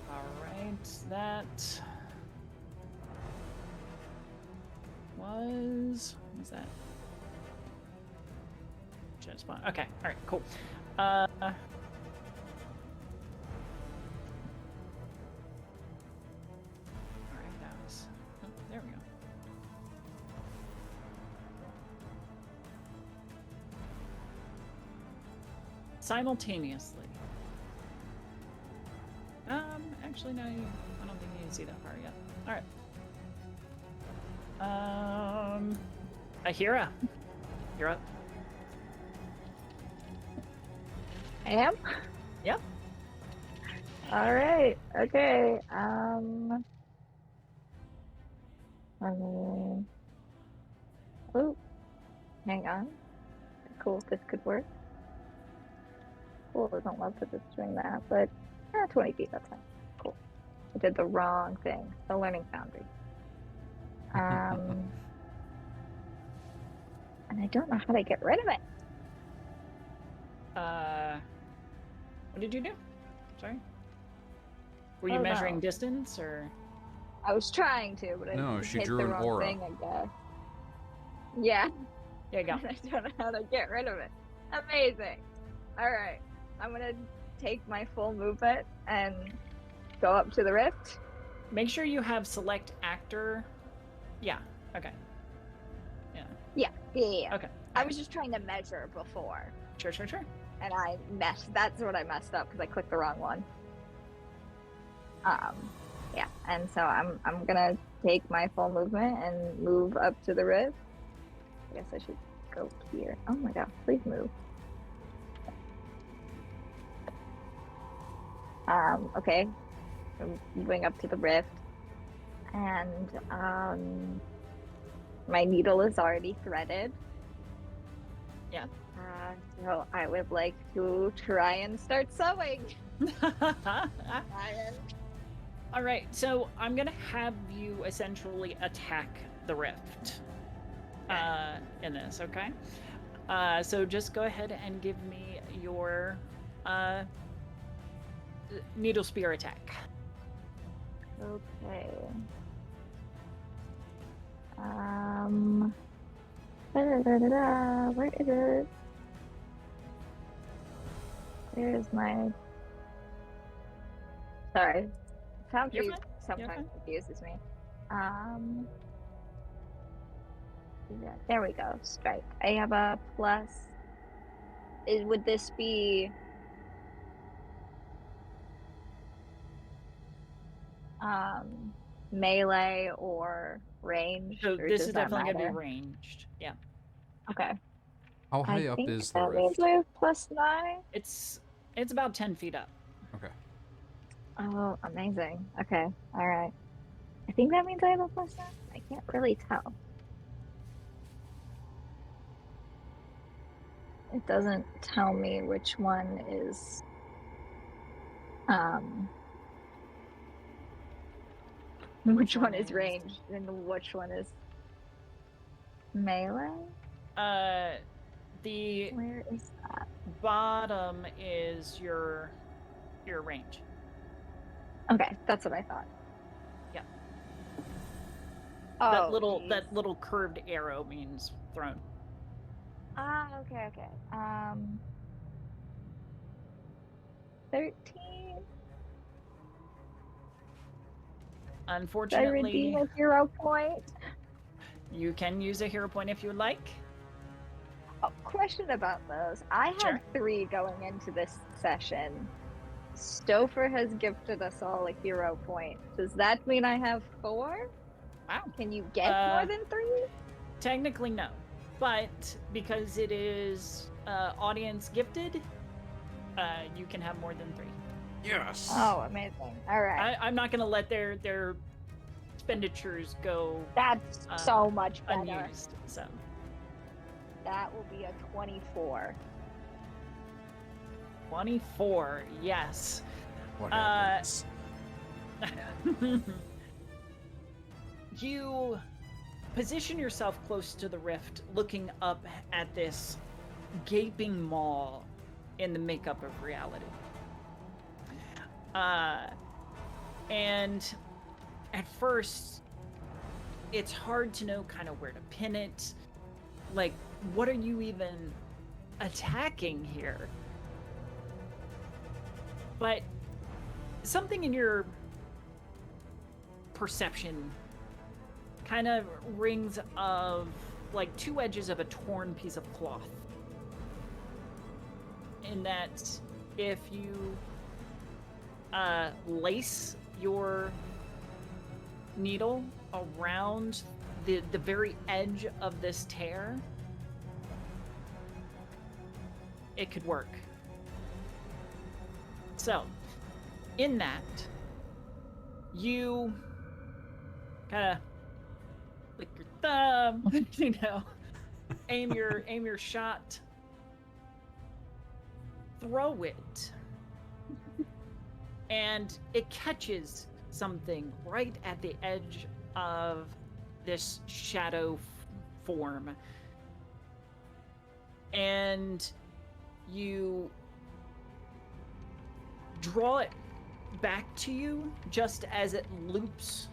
Alright, that was that? Just fine. Okay, alright, cool. Alright, that was. Oh, there we go. Simultaneously. Actually, no, I don't think you can see that far yet. Alright. Aheerah, you're up. I am? Yep. Alright, okay. Oh, hang on. Cool, this could work. Cool, I don't love that it's doing that, but 20 feet, that's fine. Cool. I did the wrong thing. The learning foundry. And I don't know how to get rid of it. What did you do? Sorry? Were you Oh, measuring no. distance, or? I was trying to, but No, I she hit drew the an wrong aura. thing, I guess. Yeah. There you go. I don't know how to get rid of it. Amazing. Alright. I'm gonna take my full movement and go up to the rift. Make sure you have select actor. Yeah, okay. Yeah. Okay. I was just trying to measure before. Sure. And I messed. That's what I messed up because I clicked the wrong one. Yeah, and so I'm gonna take my full movement and move up to the rift. I guess I should go here. Oh my god, please move. Okay. I'm moving up to the rift, and my needle is already threaded. Yeah. So I would like to try and start sewing. All right, so I'm gonna have you essentially attack the rift in this, okay? So just go ahead and give me your needle spear attack. Okay. Where is it? Where's my? Sorry, Foundry You're fine. sometimes confuses me. Yeah, there we go. Strike. I have a plus. Would this be? melee or ranged? So or this does is that definitely going to be matter? ranged. Yeah. Okay. How I high up think is the that means rift? I have +9. It's about 10 feet up. Okay. Oh, amazing. Okay. All right. I think that means I have a +9. I can't really tell. It doesn't tell me which one is which one is ranged and which one is melee. The Where is that? bottom is your range. Okay, that's what I thought. Yeah. Oh, that geez. little curved arrow means thrown. Ah, okay. 13. Did I Unfortunately, redeem a hero point? you can use a hero point if you would like. Oh, question about those. I Sure. had 3 going into this session. Stouffer has gifted us all a hero point. Does that mean I have 4? Wow. Can you get more than 3? Technically, no. But because it is audience gifted, you can have more than 3. Yes. Oh, amazing. All right. I'm not going to let their expenditures go That's so much better. unused. So That will be a 24. 24, yes. What happens? You position yourself close to the rift, looking up at this gaping maw in the makeup of reality. And at first, it's hard to know kind of where to pin it. Like, what are you even attacking here? But something in your perception kind of rings of like 2 edges of a torn piece of cloth. In that if you lace your needle around the very edge of this tear, it could work. So, in that, you kind of lick your thumb, aim your shot, throw it, and it catches something right at the edge of this shadow form. And you draw it back to you just as it loops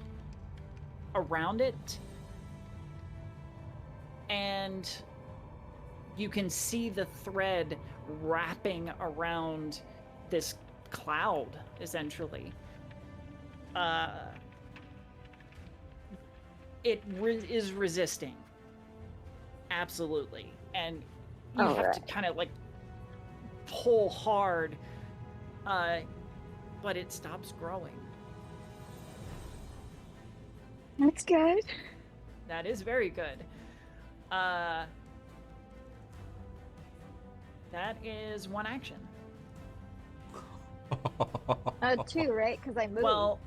around it. And you can see the thread wrapping around this cloud, essentially. It is resisting. Absolutely. And you have to kind of like pull hard, but it stops growing. That's good. That is very good. That is 1 action. 2, right? Because I moved. Well,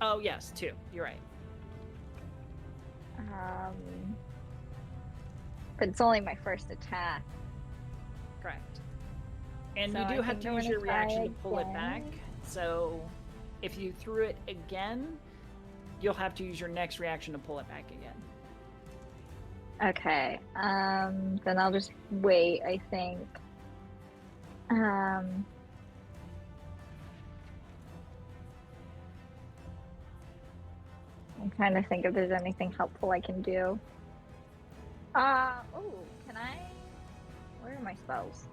oh yes, 2. You're right. But it's only my first attack. Correct. And So you I do have think to I'm use gonna your reaction to try pull it back. again. So if you threw it again, you'll have to use your next reaction to pull it back again. Okay. Then I'll just wait, I think. I'm trying to think if there's anything helpful I can do. Can I? Where are my spells?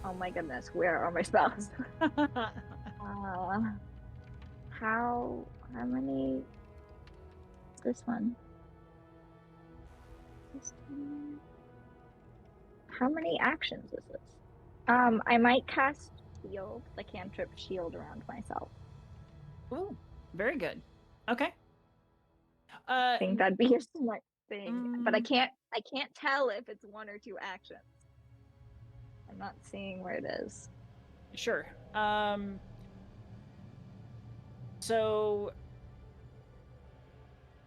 Oh my goodness, where are my spells? How many? This one. How many actions is this? I might cast shield, the cantrip shield around myself. Ooh, Very good. Okay. I think that'd be your smart thing. But I Mm. can't tell if it's 1 or 2 actions. I'm not seeing where it is. Sure. So.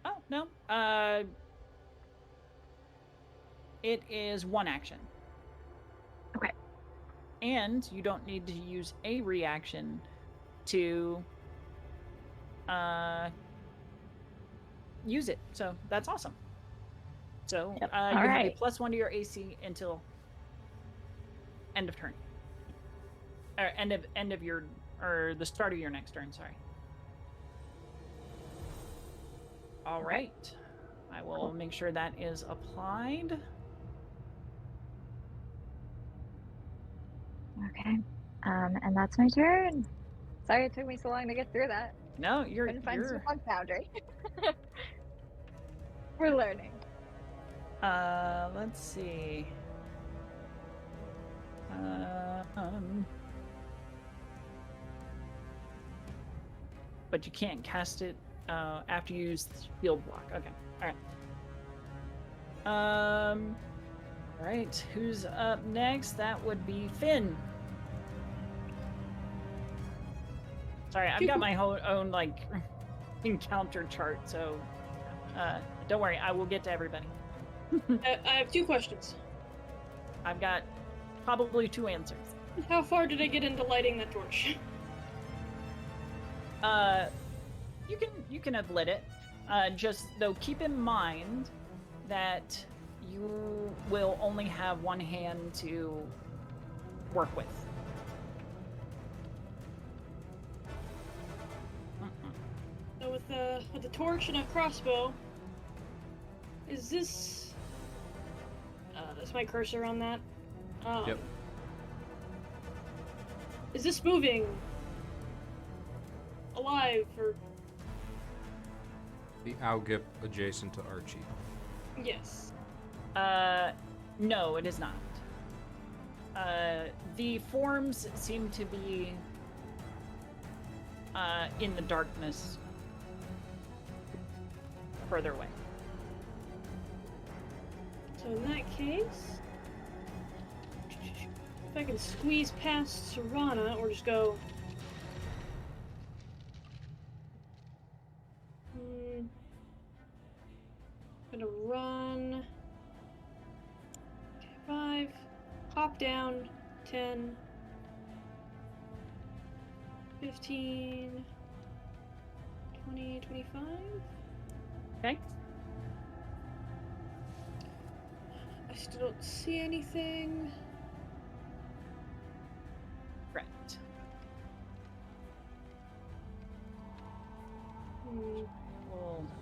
Oh no. It is 1 action. Okay. And you don't need to use a reaction to use it. So that's awesome. So Yep. you All have a right. +1 to your AC until end of turn. Or end of your, or the start of your next turn, sorry. All right. I will make sure that is applied. Okay. And that's my turn. Sorry it took me so long to get through that. No, Couldn't find stuff on Foundry. We're learning. Let's see. But you can't cast it after you use the shield block. Okay. All right. Who's up next? That would be Finn. Sorry, I've got my own like encounter chart, so don't worry, I will get to everybody. I have 2 questions. I've got probably 2 answers. How far did I get into lighting that torch? You can have lit it. Just though, keep in mind that you will only have 1 hand to work with. So with the torch and a crossbow, is this? Is my cursor on that? Yep. Is this moving? Alive or? The Augip adjacent to Archie. Yes. No, it is not. The forms seem to be in the darkness further away. So in that case, if I can squeeze past Serana or just go. I'm gonna run. 5, hop down, 10, 15, 20, 25. Okay. I still don't see anything. Right. We'll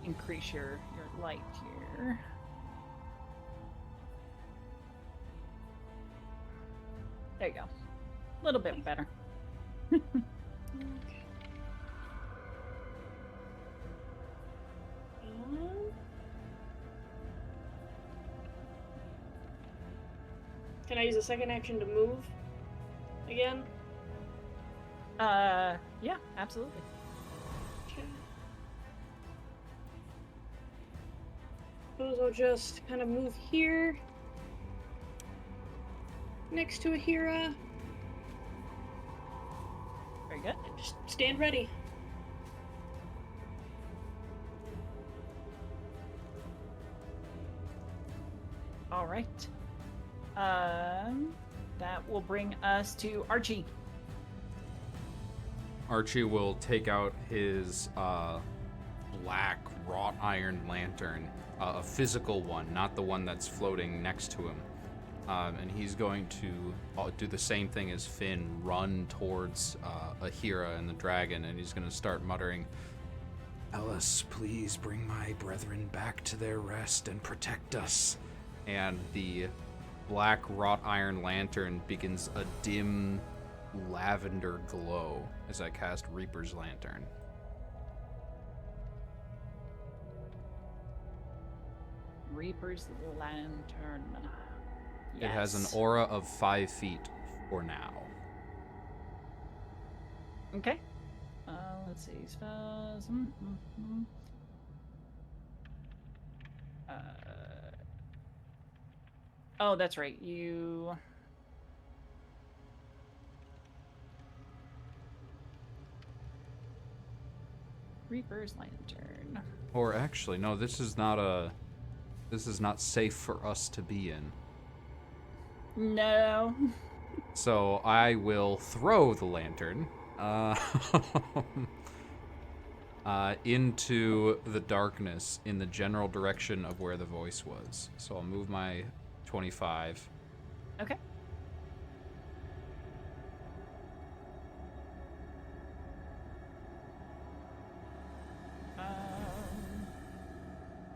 increase your light here. There you go. A little bit better. Okay. Can I use a second action to move again? Yeah, absolutely. Okay. Suppose I'll just kind of move here. Next to Aheerah. Very good. Just stand ready. All right. That will bring us to Archie. Archie will take out his black wrought iron lantern, a physical one, not the one that's floating next to him. And he's going to do the same thing as Finn, run towards Aheerah and the dragon, and he's going to start muttering, Ellis, please bring my brethren back to their rest and protect us. and the black wrought iron lantern begins a dim lavender glow as I cast Reaper's Lantern. Reaper's Lantern. Yes. It has an aura of 5 feet for now. Okay. let's see. Spells. Oh, that's right. You. Reaper's Lantern. Or actually, no, this is not safe for us to be in. No. So I will throw the lantern into the darkness in the general direction of where the voice was. So I'll move my 25. Okay.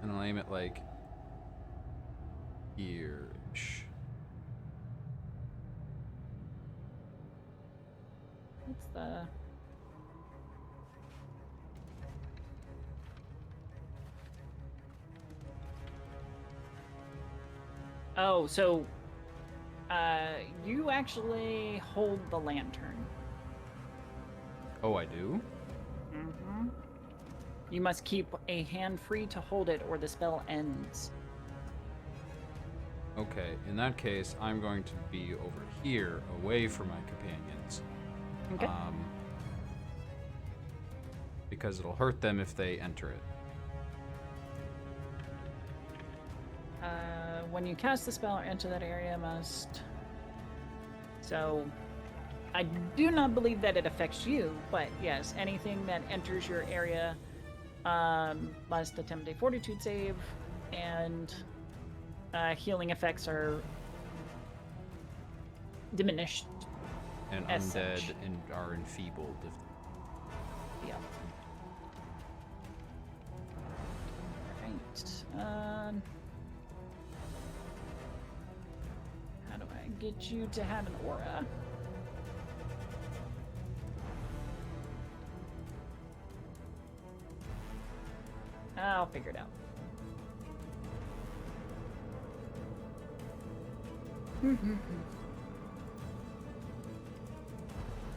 And I'll aim it like here-ish. What's the... Oh, so you actually hold the lantern. Oh, I do? Mm-hmm. You must keep a hand free to hold it or the spell ends. Okay, in that case, I'm going to be over here, away from my companions. Okay. Because it'll hurt them if they enter it. When you cast the spell or enter that area, must... So, I do not believe that it affects you, but yes, anything that enters your area must attempt a fortitude save, and healing effects are diminished. And as undead such. are enfeebled. Yeah. Alright. How do I get you to have an aura? I'll figure it out.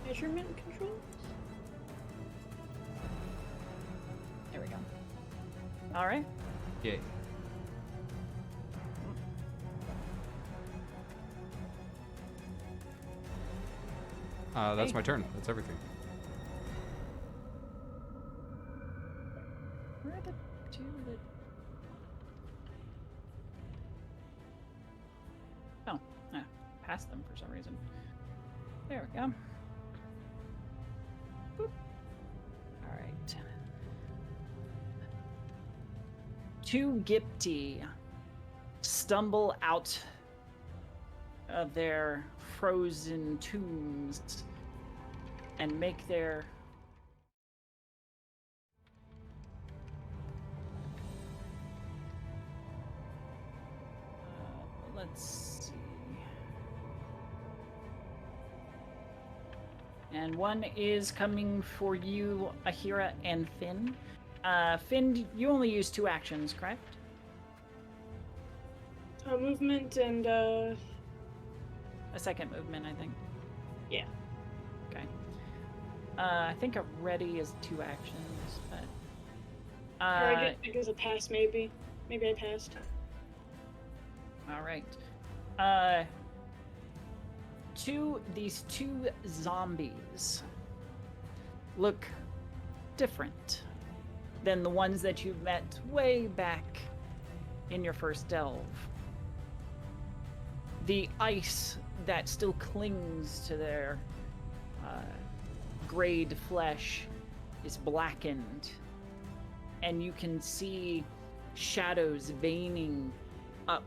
Measurement controls? There we go. Alright. Yay. That's Hey. my turn. That's everything. Where are the two that... Oh, past them for some reason. There we go. Boop. Alright. Two Gipti stumble out of their frozen tombs and make their let's see. And one is coming for you, Aheerah and Finn. Finn, you only use 2 actions, correct? Movement and, A second movement, I think. yeah. Okay. I think a ready is 2 actions, but... Or I guess a pass, maybe. Maybe I passed. Alright. These two zombies look different than the ones that you met way back in your first delve. The ice that still clings to their grayed flesh is blackened, and you can see shadows veining up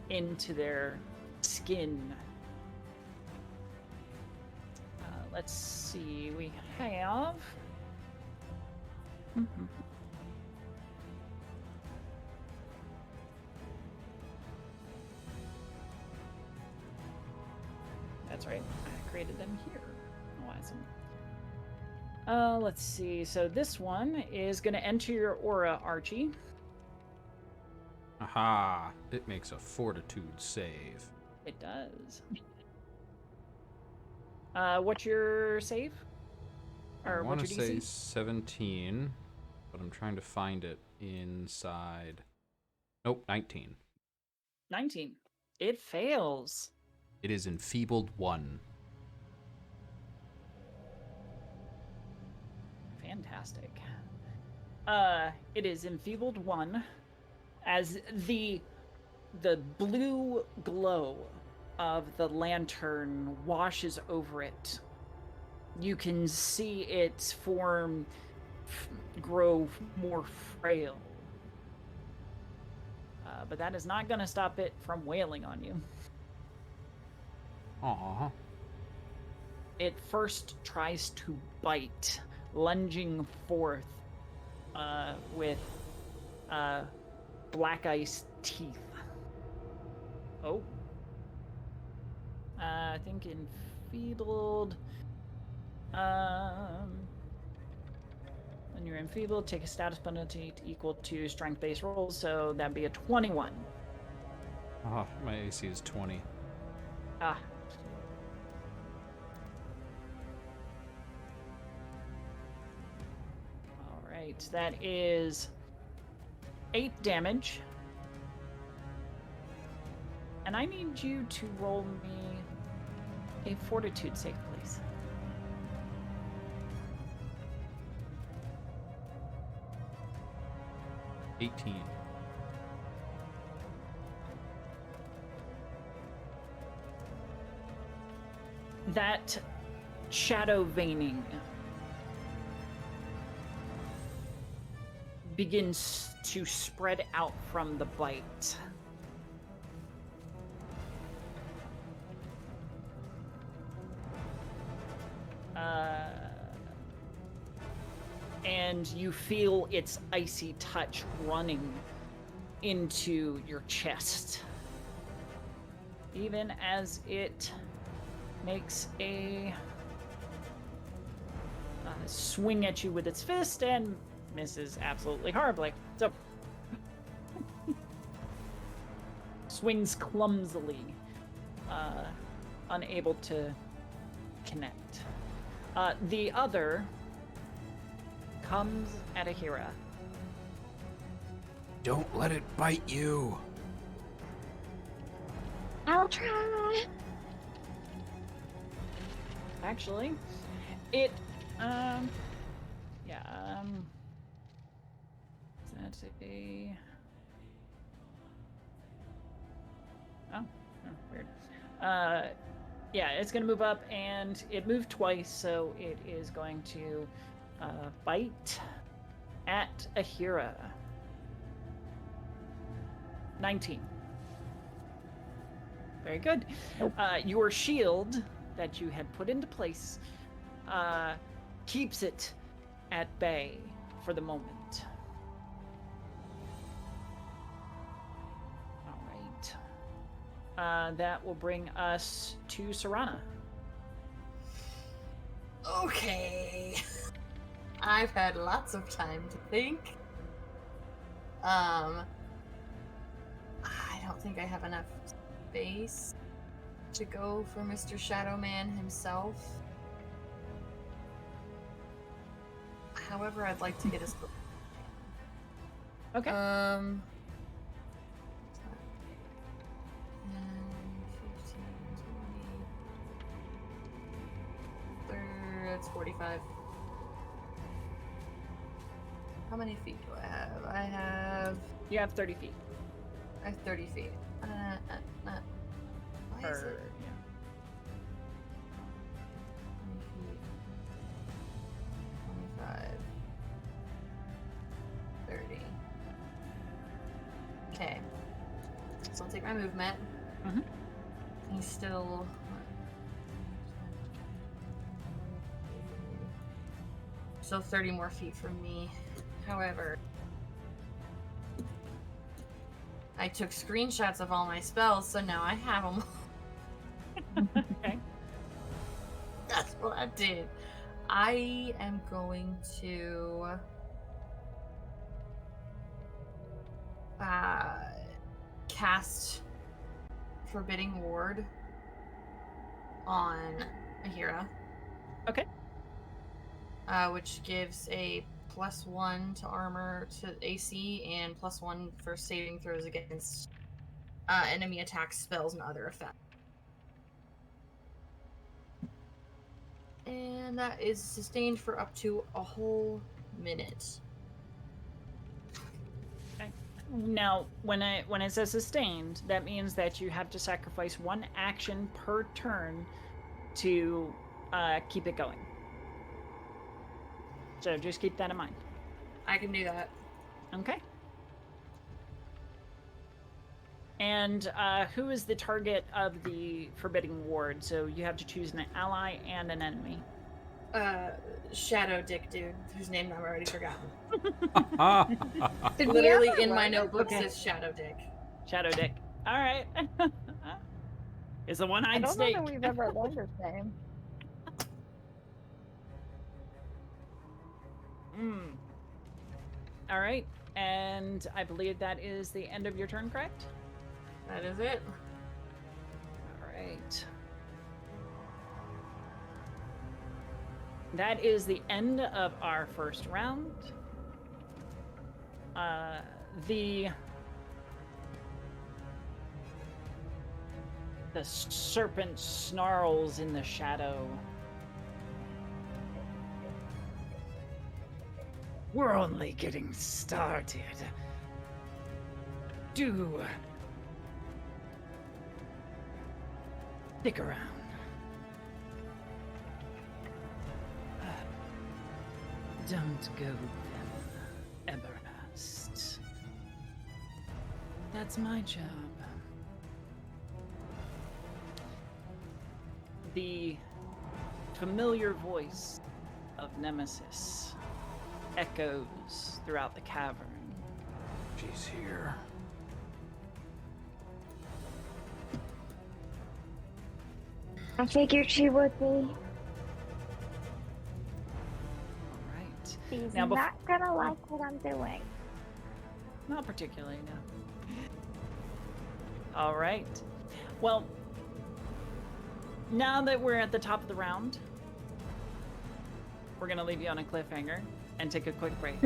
into their skin. Let's see, we have... That's right, I created them here. Awesome. Let's see, so this one is going to enter your aura, Archie. Aha! It makes a fortitude save. It does. What's your save? I Or want what's to your say DC? 17, but I'm trying to find it inside. Nope, 19. 19. It fails. It is enfeebled 1. Fantastic. It is enfeebled 1 as the blue glow of the lantern washes over it. You can see its form grow more frail. But that is not going to stop it from wailing on you. Aww. It first tries to bite, lunging forth with black ice teeth. Oh. I think enfeebled. When you're enfeebled, take a status penalty equal to strength-based rolls, so that'd be a 21. Oh, my AC is 20. Ah. Alright, that is 8 damage. And I need you to roll me a fortitude save, please. $18. That shadow veining begins to spread out from the bite. And you feel its icy touch running into your chest. Even as it makes a swing at you with its fist and misses absolutely horribly. So, swings clumsily, unable to connect. The other comes at Aheerah. Don't let it bite you. I'll try. Actually, it, that's a, weird. Yeah, it's gonna move up, and it moved twice, so it is going to, bite at Aheerah. 19. Very good. Your shield that you had put into place keeps it at bay for the moment. All right. That will bring us to Serana. Okay. I've had lots of time to think. I don't think I have enough space to go for Mr. Shadowman himself. However, I'd like to get his book. Okay. 10, 15, 20, 30, that's 45. How many feet do I have? You have 30 feet. I have 30 feet. Why is it? Yeah. 20 feet. 25. 30. Okay. So I'll take my movement. Mhm. He's still... Still 30 more feet from me. However, I took screenshots of all my spells, so now I have them. Okay. That's what I did. I am going to cast Forbidding Ward on Aheerah. Okay. which gives a +1 to armor to AC and +1 for saving throws against enemy attacks, spells, and other effects. And that is sustained for up to a whole minute. Now, when it says sustained, that means that you have to sacrifice 1 action per turn to keep it going. So just keep that in mind. I can do that. Okay. And who is the target of the Forbidding Ward? So you have to choose an ally and an enemy. Shadow Dick dude, whose name I've already forgotten. Did we Literally ever in my learn notebook Okay. says Shadow Dick. Shadow Dick. All right. It's the I one-eyed don't snake. know that we've ever learned his name. All right. And I believe that is the end of your turn, correct? That is it. All right. That is the end of our first round. The serpent snarls in the shadow. We're only getting started. Do stick around. Don't go then, Eberhast. That's my job. The familiar voice of Nemesis echoes throughout the cavern. She's here. I figured she would be. All right. She's Now, not gonna like what I'm doing. Not particularly, no. All right. Well, now that we're at the top of the round, we're going to leave you on a cliffhanger and take a quick break.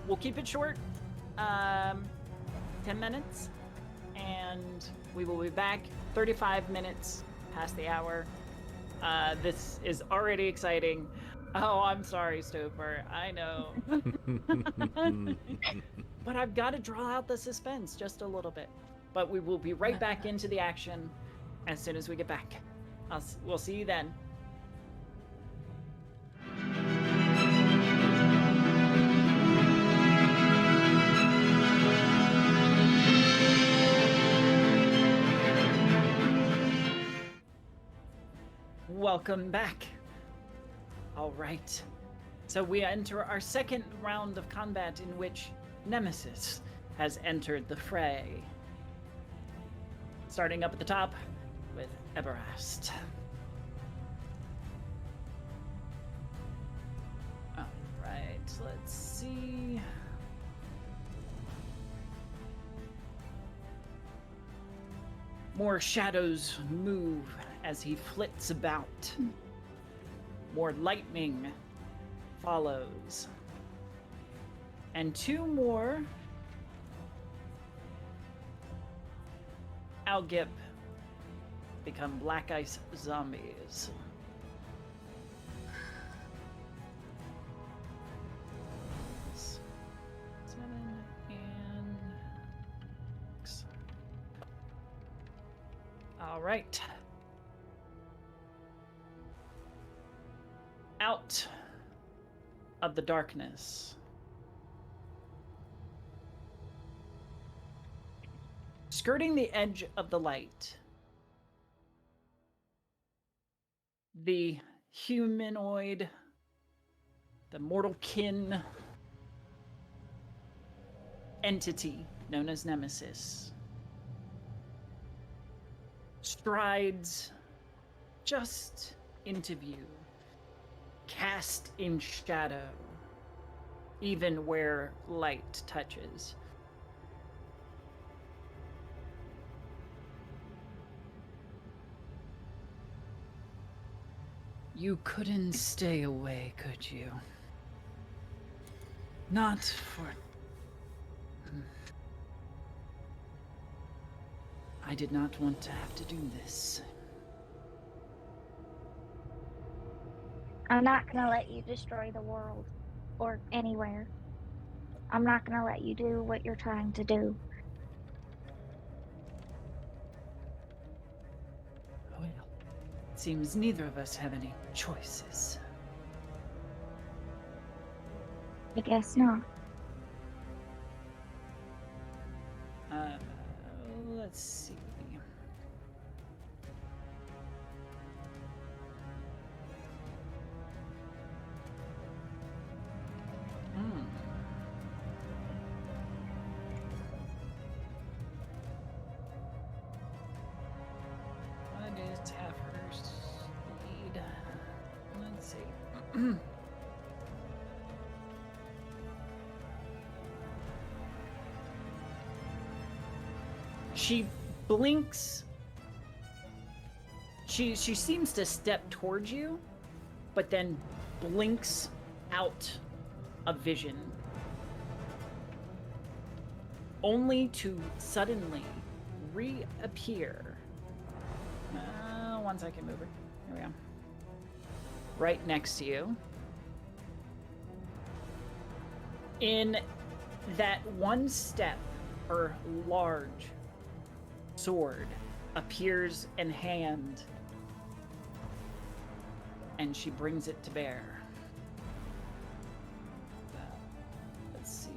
We'll keep it short, 10 minutes, and we will be back 35 minutes past the hour. This is already exciting. Oh, I'm sorry, Stouffer. I know. But I've got to draw out the suspense just a little bit. But we will be right back into the action as soon as we get back. We'll see you then. Welcome back. All right. So we enter our second round of combat in which Nemesis has entered the fray. Starting up at the top with Eberhast. All right, let's see. More shadows move as he flits about. More lightning follows. And 2 more Algip become black ice zombies. Seven and 6. All right. Out of the darkness. Skirting the edge of the light. The humanoid, the mortal kin entity known as Nemesis strides just into view, cast in shadow, even where light touches. You couldn't stay away, could you? Not for... I did not want to have to do this. I'm not gonna let you destroy the world or anywhere. I'm not gonna let you do what you're trying to do. Well, it seems neither of us have any choices. I guess not. Let's see. What is half her speed? Let's see. She blinks. She seems to step towards you, but then blinks out of vision, only to suddenly reappear. Once I can move her. Here we go. Right next to you. In that one step, her large sword appears in hand, and she brings it to bear. Let's see.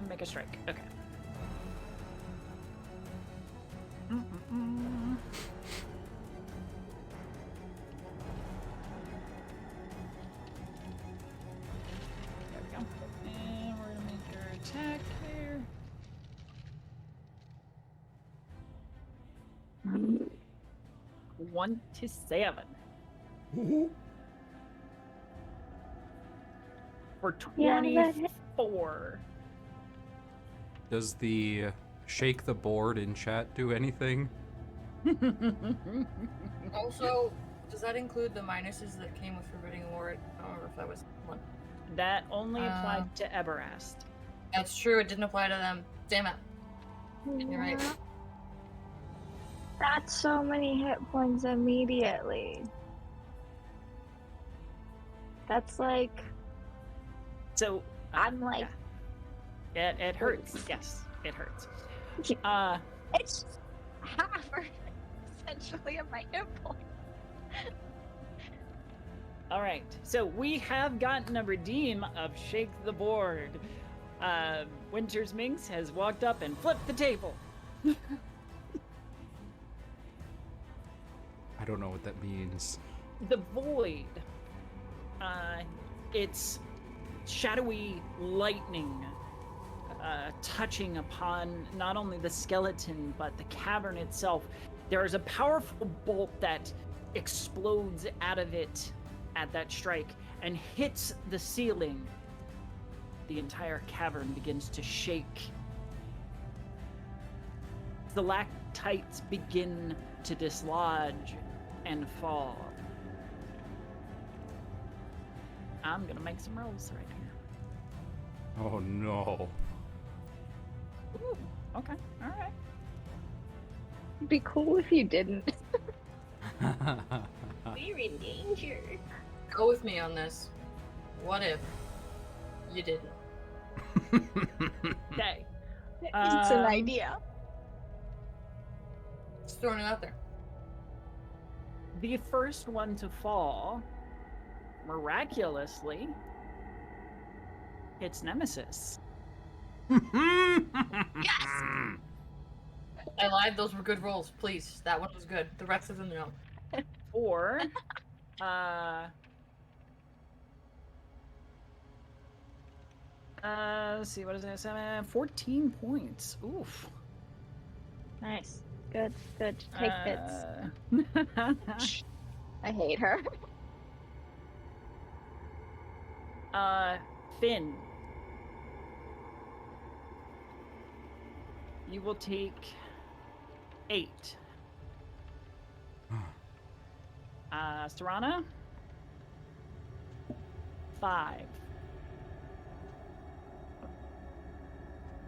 Make a strike. Okay. There we go. And we're gonna make her attack here. 1 to 7. For 24. Does the shake the board in chat do anything? Also, does that include the minuses that came with Forbidding Ward? I don't remember if that was one. That only applied to Eberast. That's true, it didn't apply to them. Damn it. You're right. That's so many hit points immediately. That's like... So I'm like... Yeah. It hurts. Yes, it hurts. It's half or essentially of my hit points. All right. So we have gotten a redeem of Shake the Board. Winter's Minx has walked up and flipped the table. I don't know what that means. The void. It's shadowy lightning touching upon not only the skeleton but the cavern itself. There is a powerful bolt that explodes out of it at that strike and hits the ceiling. The entire cavern begins to shake. Stalactites begin to dislodge and fall. I'm gonna make some rolls right here. Oh no. Ooh, okay, all right. It'd be cool if you didn't. We're in danger. Go with me on this. What if you didn't? Okay. It's an idea. Just throwing it out there. The first one to fall, miraculously, it's Nemesis. Yes! I lied, those were good rolls, please. That one was good. The rest of them, no. Or, let's see, what is that? 14 points. Oof. Nice. Good. Take bits. I hate her. Finn. You will take 8. Serana? 5.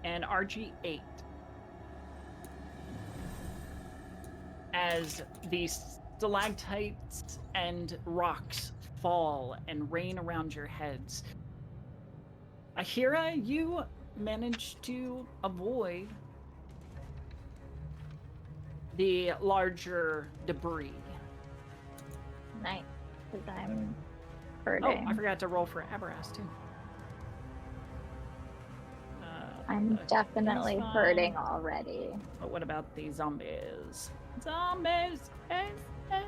And Archie 8. As these stalactites and rocks fall and rain around your heads. Aheerah, you managed to avoid the larger debris. Nice, because I'm Oh, hurting. I forgot to roll for Aberas too. I'm definitely that's fine. hurting already. But what about the zombies? Zombies! Yes, yes.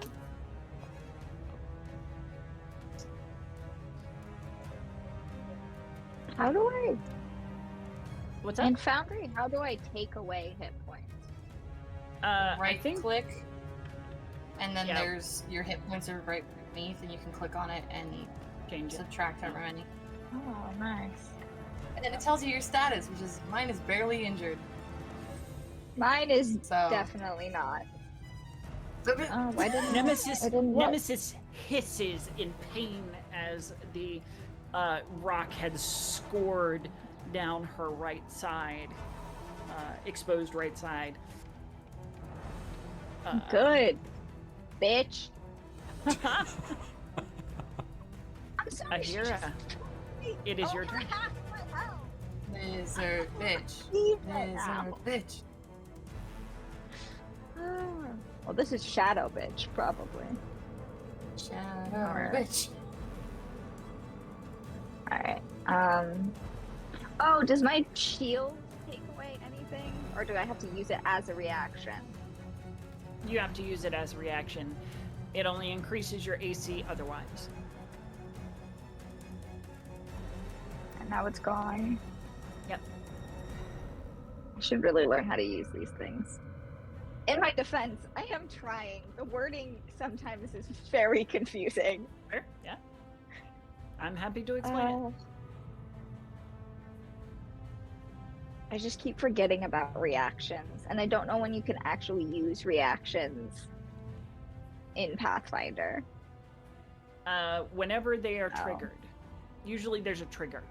How do I, What's up? in Foundry, how do I take away hit points? I Right think click, and then Yeah. there's your hit points are right beneath, and you can click on it and change it. subtract however many. Oh, nice. And then it tells you your status, which is mine is barely injured. Mine is So definitely not. Oh, Oh, why didn't Nemesis I didn't look. Nemesis hisses in pain as the rock had scored down her right side, exposed right side. Good, bitch. I'm sorry. Aheerah, it is your Over turn. half my health. Lizard bitch. Leave it Lizard now. bitch. Well, this is Shadow Bitch, probably. Shadow Alright. bitch. Alright. Oh, does my shield take away anything? Or do I have to use it as a reaction? You have to use it as a reaction. It only increases your AC otherwise. And now it's gone. Yep. I should really learn how to use these things. In my defense, I am trying. The wording sometimes is very confusing. Sure, yeah. I'm happy to explain it. I just keep forgetting about reactions, and I don't know when you can actually use reactions in Pathfinder. Whenever they are Oh. triggered. Usually there's a trigger.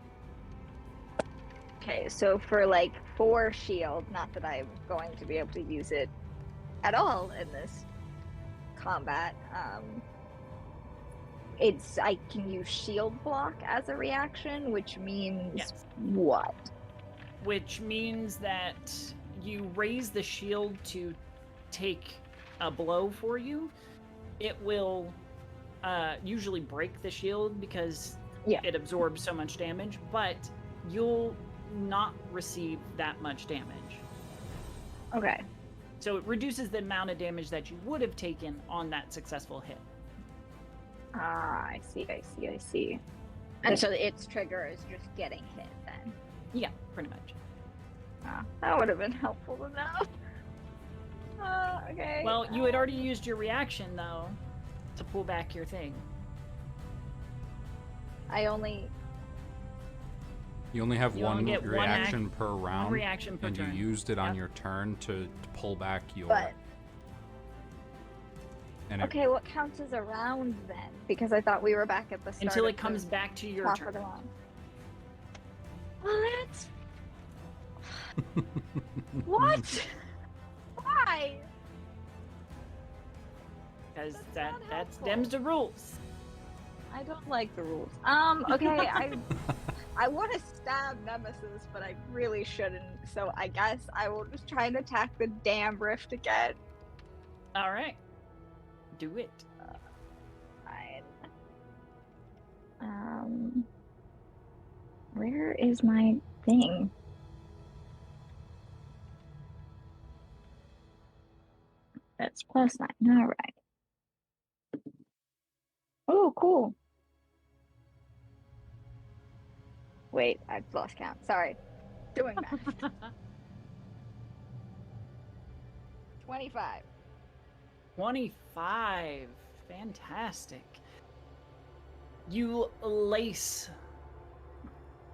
Okay, so for like 4 shield, not that I'm going to be able to use it at all in this combat, I can use shield block as a reaction, which means Yes. what? Which means that you raise the shield to take a blow for you. It will usually break the shield because Yeah. it absorbs so much damage, but you'll not receive that much damage. Okay. So it reduces the amount of damage that you would have taken on that successful hit. Ah, I see. And so its trigger is just getting hit then. Yeah, pretty much. Ah, that would have been helpful to know. Okay. Well, you had already used your reaction, though, to pull back your thing. You only have You only one get one reaction per round, One reaction per and turn. you used it on Yep. your turn to pull back your. But and it, okay, what counts as a round then? Because I thought we were back at the start Until of it comes the back to your top of turn. the round. Well, that's what? Why? Because That's not that's helpful. them's the rules. I don't like the rules. Okay, I want to stab Nemesis, but I really shouldn't. So I guess I will just try and attack the damn rift again. All right. Do it. Fine. Where is my thing? That's +9. All right. Oh, cool. Wait, I've lost count. Sorry. Doing math. 25. 25. Fantastic. You lace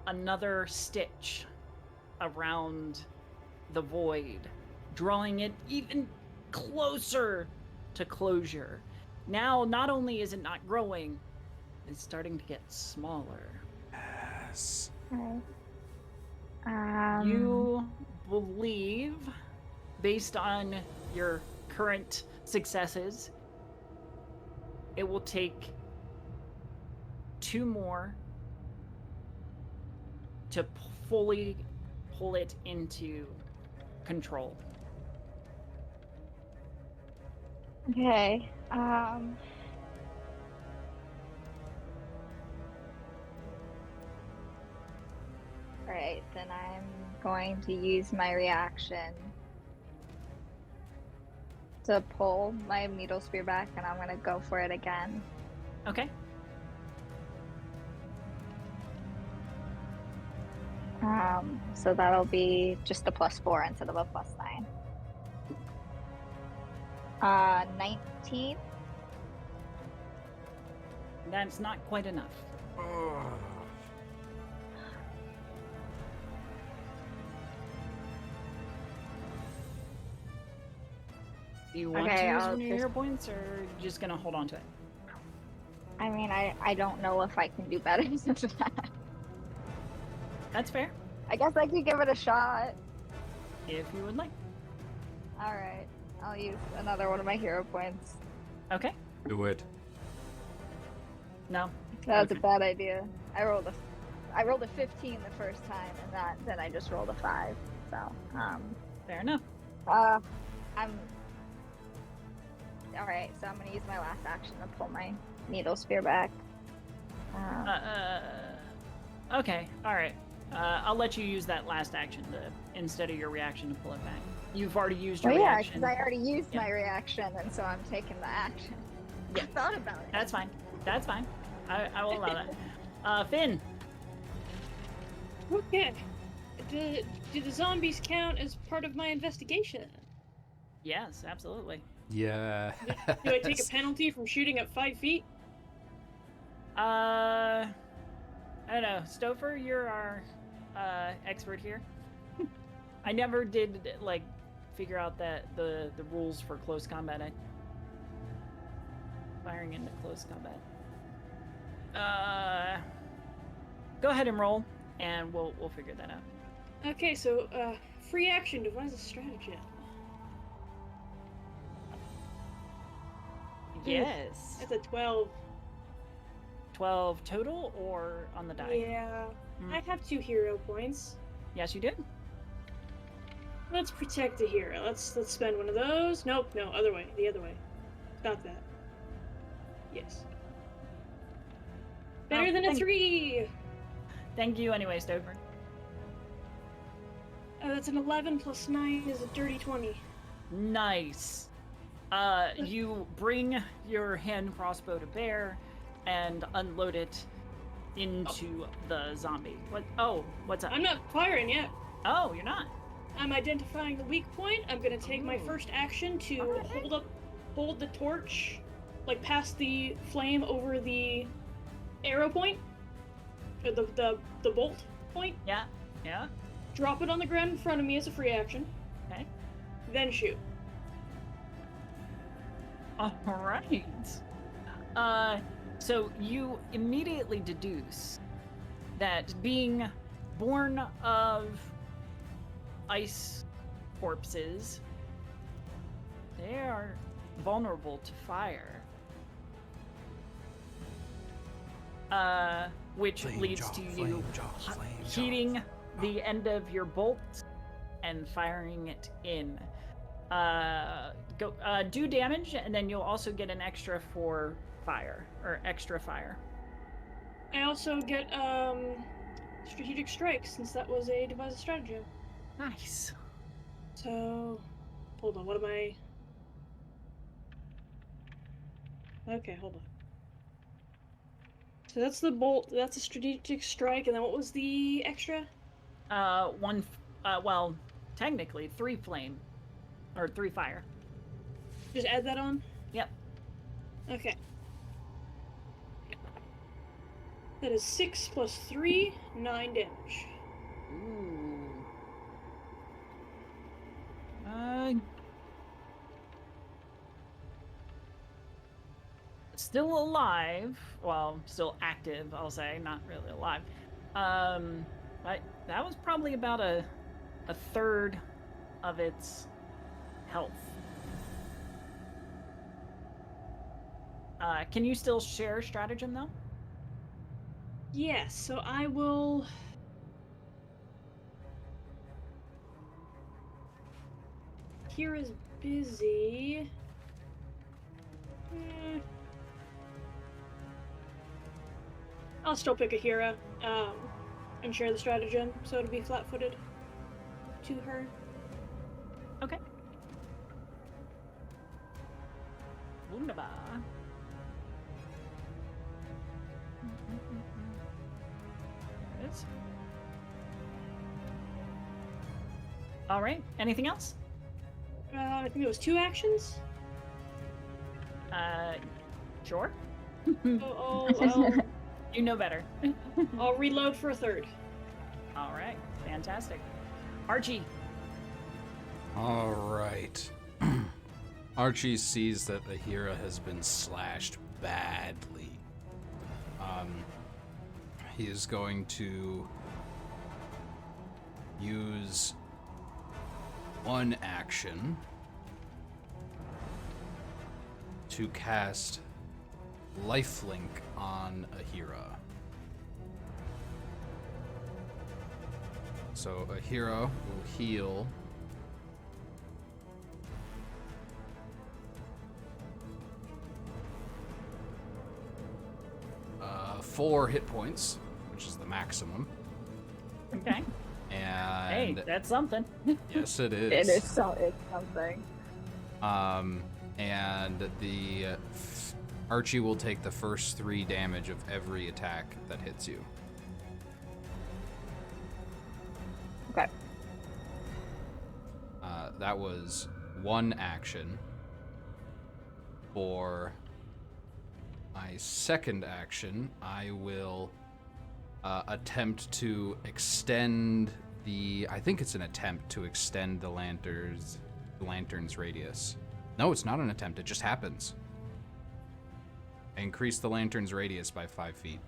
another stitch around the void, drawing it even closer to closure. Now, not only is it not growing, it's starting to get smaller. Yes. Okay. You believe, based on your current successes, it will take 2 more to fully pull it into control. Okay. Alright, then I'm going to use my reaction to pull my needle spear back, and I'm gonna go for it again. Okay. So that'll be just a +4 instead of a +9. 19. That's not quite enough. Do you want Okay, to use I'll one of your just- hero points, or are you just gonna hold on to it? I mean, I don't know if I can do better than that. That's fair, I guess I could give it a shot. if you would like. Alright, I'll use another one of my hero points. Okay. Do it. No. That was Okay. a bad idea. I rolled a 15 the first time, and then I just rolled a 5. So, Fair enough. I'm alright. So I'm gonna use my last action to pull my needle spear back. Okay. All right. I'll let you use that last action instead of your reaction to pull it back. You've already used your Well, yeah, reaction. because I already used Yeah. my reaction, and so I'm taking the action. Yeah. I thought about it. That's fine. That's fine. I will allow that. Finn. Okay. Do the zombies count as part of my investigation? Yes, absolutely. Yeah. Do I take a penalty from shooting at 5 feet? I don't know. Stouffer, you're our expert here. I never did figure out that the rules for close combat. Firing into close combat. Go ahead and roll, and we'll figure that out. Okay, so free action, devise a stratagem. Yes. That's a 12. 12 total or on the die? Yeah. Hmm. I have 2 hero points. Yes, you did. Let's protect a hero. Let's spend one of those. Nope, no, other way. The other way. Got that. Yes. Better Oh, than a thank- 3! Thank you anyway, Stouffer. That's an 11 plus 9 is a dirty 20. Nice. You bring your hand crossbow to bear and unload it into the zombie. What? Oh, what's up? I'm not firing yet. Oh, you're not. I'm identifying the weak point. I'm gonna take my Ooh. first action to Alright. hold the torch, like past the flame over the arrow point, or the bolt point. Yeah. Yeah. Drop it on the ground in front of me as a free action. Okay. Then shoot. All right. So you immediately deduce that being born of ice corpses, they are vulnerable to fire. Which Flame leads jaw, to you flame jaw, flame jaw. heating the end of your bolt and firing it in. Do damage, and then you'll also get an extra for fire, or extra fire. I also get strategic strike since that was a devise a stratagem. Nice. So, hold on. What am I? Okay, hold on. So that's the bolt. That's a strategic strike, and then what was the extra? Well, technically 3 flame, or 3 fire. Just add that on. Yep. Okay. That is 6 plus 3, 9 damage. Ooh. still alive. Well, still active, I'll say, not really alive. But that was probably about a third of its health. Can you still share stratagem, though? Yes, so I will... Kira's busy. I'll still pick Aheerah, and share the stratagem, so it'll be flat-footed to her. Okay. Wunderbar. There it is. All right. Anything else? I think it was 2 actions. Sure. I'll You know better. I'll reload for a 3rd. All right. Fantastic. Archie. All right. Archie sees that Aheerah has been slashed badly. He is going to use one action to cast Lifelink on Aheerah. So Aheerah will heal 4 hit points, which is the maximum. Okay. And Hey, that's something. yes, it is. It's something. And the Archie will take the first 3 damage of every attack that hits you. Okay. That was one action. For my second action, I will attempt to extend the... I think it's an attempt to extend the lantern's radius. No, it's not an attempt. It just happens. I increase the lantern's radius by 5 feet.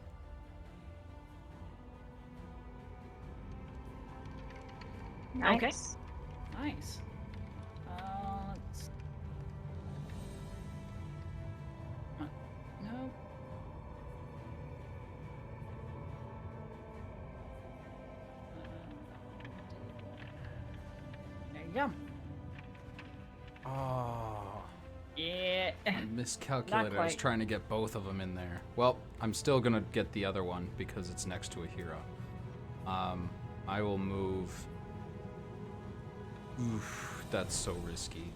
Nice. Okay. Nice. Let's... No. There you go. Oh, Yeah. I miscalculated. I was quite. trying to get both of them in there. Well, I'm still going to get the other one because it's next to Aheerah. I will move... Oof, that's so risky.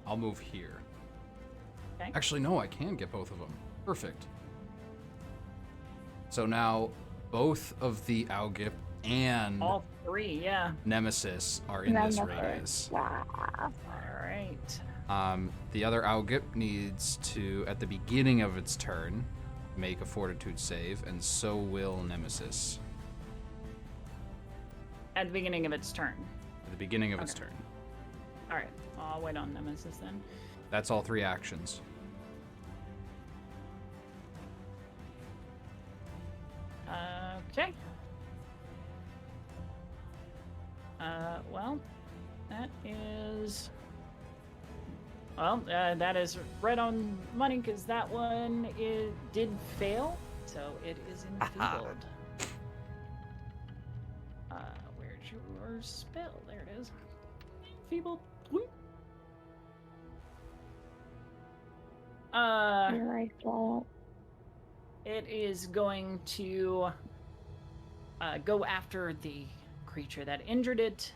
I'll move here. Okay. Actually, no, I can get both of them. Perfect. So now, both of the Augip and All 3, yeah. Nemesis are in this radius. Wow. All right. The other Augip needs to, at the beginning of its turn, make a Fortitude save, and so will Nemesis. At the beginning of its turn. At the beginning of its Okay. turn. All right. I'll wait on Nemesis then. That's all 3 actions. Okay. Well, that is... Well, that is right on money because that one did fail, so it is enfeebled. Where's your spell? There it is. Enfeebled. Whoop. Your fault. It is going to go after the creature that injured it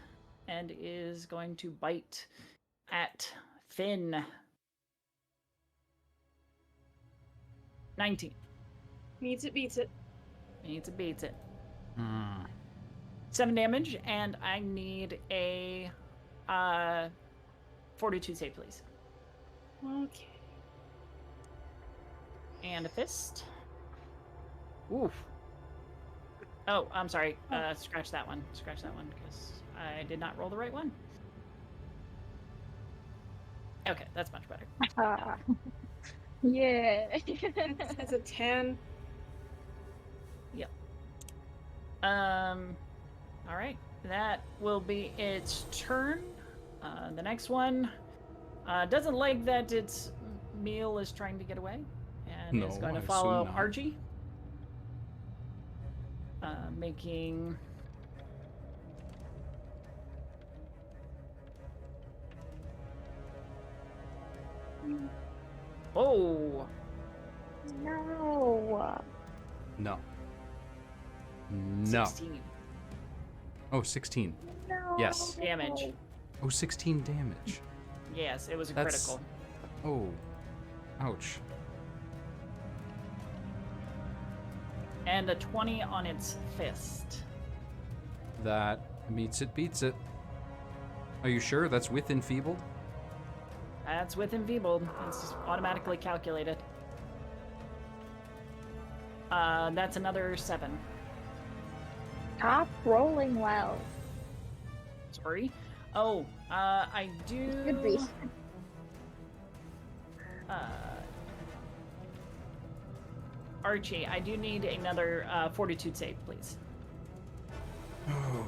and is going to bite at Finn. 19. Needs it, beats it. Needs it, beats it. 7 damage, and I need a Fortitude save, please. Okay. And a fist. Oof. Oh, I'm sorry. Scratch that one. Scratch that one, because I did not roll the right one. Okay, that's much better. Yeah. That's a 10. All right. That will be its turn. The next one doesn't like that its meal is trying to get away and is No, going to I follow assume not. Archie. Making... Oh! No. No. No. 16 Oh, 16. No. Yes. damage. Oh, 16 damage. Yes, it was a That's- critical. Oh. Ouch. And a 20 on its fist. That meets it, beats it. Are you sure that's with enfeebled? That's with enfeebled. It's automatically calculated. That's another 7. Stop rolling well. Sorry. Oh, I do... Could be. Archie, I do need another fortitude save, please.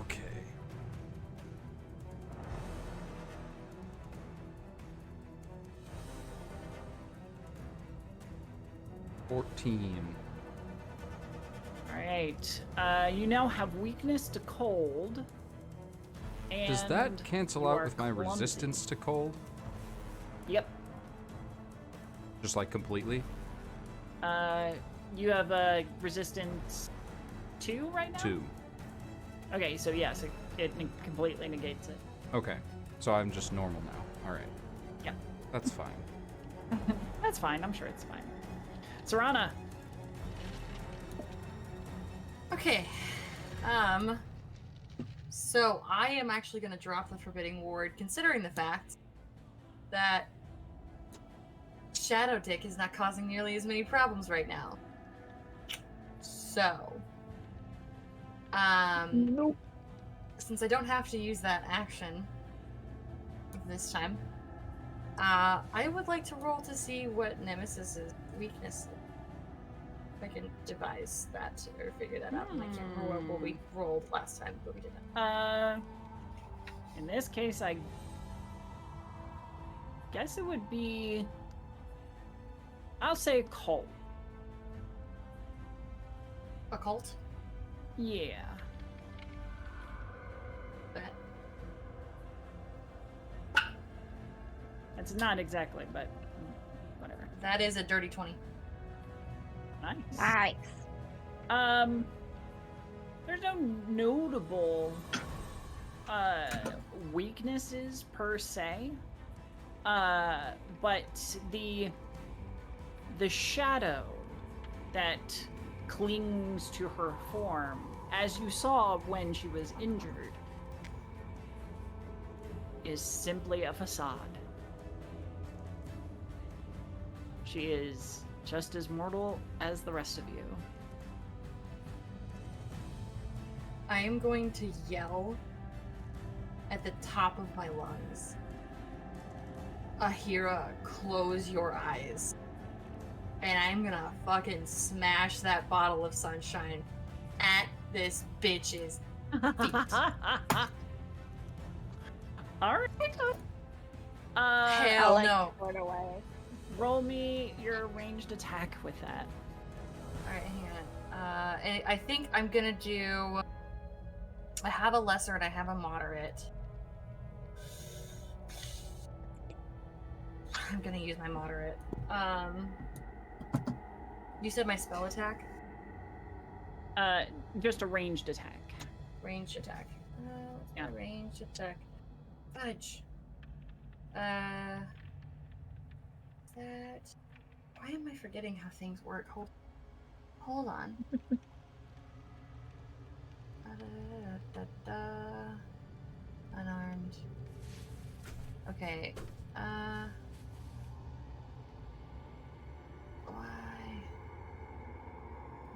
Okay. $14. Alright. You now have weakness to cold. And Does that cancel you out are with my clumsy. resistance to cold? Yep. Just like completely? You have a resistance 2 right now? 2. Okay, so yes, it completely negates it. Okay. So I'm just normal now. Alright. Yep. That's fine. That's fine, I'm sure it's fine. Serana. Okay. So I am actually going to drop the Forbidding Ward, considering the fact that Shadow Dick is not causing nearly as many problems right now. So, Nope. since I don't have to use that action this time, I would like to roll to see what Nemesis's weakness is. If I can devise that or figure that out. And I can't remember what we rolled last time, but we did that. In this case, I guess it would be... I'll say cult. Occult? Yeah. But It's not exactly, but whatever. that is a dirty 20. Nice. Nice. There's no notable weaknesses per se. But the shadow that clings to her form, as you saw when she was injured, is simply a facade. She is just as mortal as the rest of you. I am going to yell at the top of my lungs. Aheerah, close your eyes. And I'm gonna fucking smash that bottle of sunshine at this bitch's feet. Alright. Hell I'll, no. throw it away. Roll me your ranged attack with that. Alright, hang on. And I think I'm gonna do... I have a lesser and I have a moderate. I'm gonna use my moderate. You said my spell attack? Just a ranged attack. Ranged attack. What's my Yeah. ranged attack? Fudge. That... Why am I forgetting how things work? Hold on. Unarmed. Okay. Why?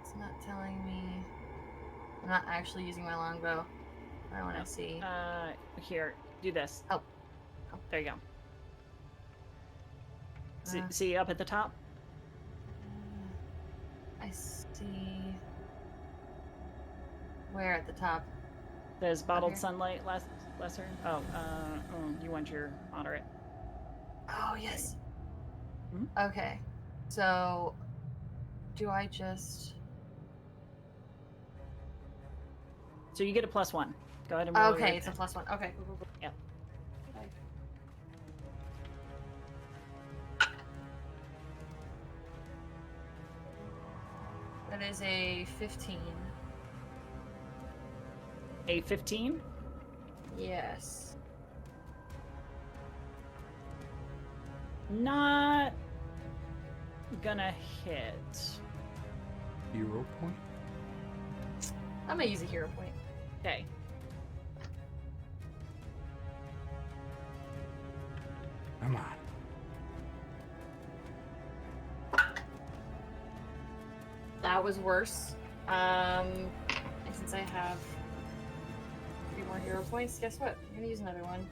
It's not telling me. I'm not actually using my longbow. I want to see. Here, do this. Oh. There you go. See up at the top? I see. Where at the top? There's bottled here. sunlight lesser. Oh, you want your moderate. Oh, yes. Mhm. Okay. So, do I just... So you get a +1. Go ahead and roll. Okay, it's a +1. Okay, cool. Yeah. Okay. That is a 15. A 15? Yes. Not gonna hit. Hero point? I'm gonna use a hero point. Okay. Come on. That was worse. Since I have 3 more hero points, guess what? I'm gonna use another one.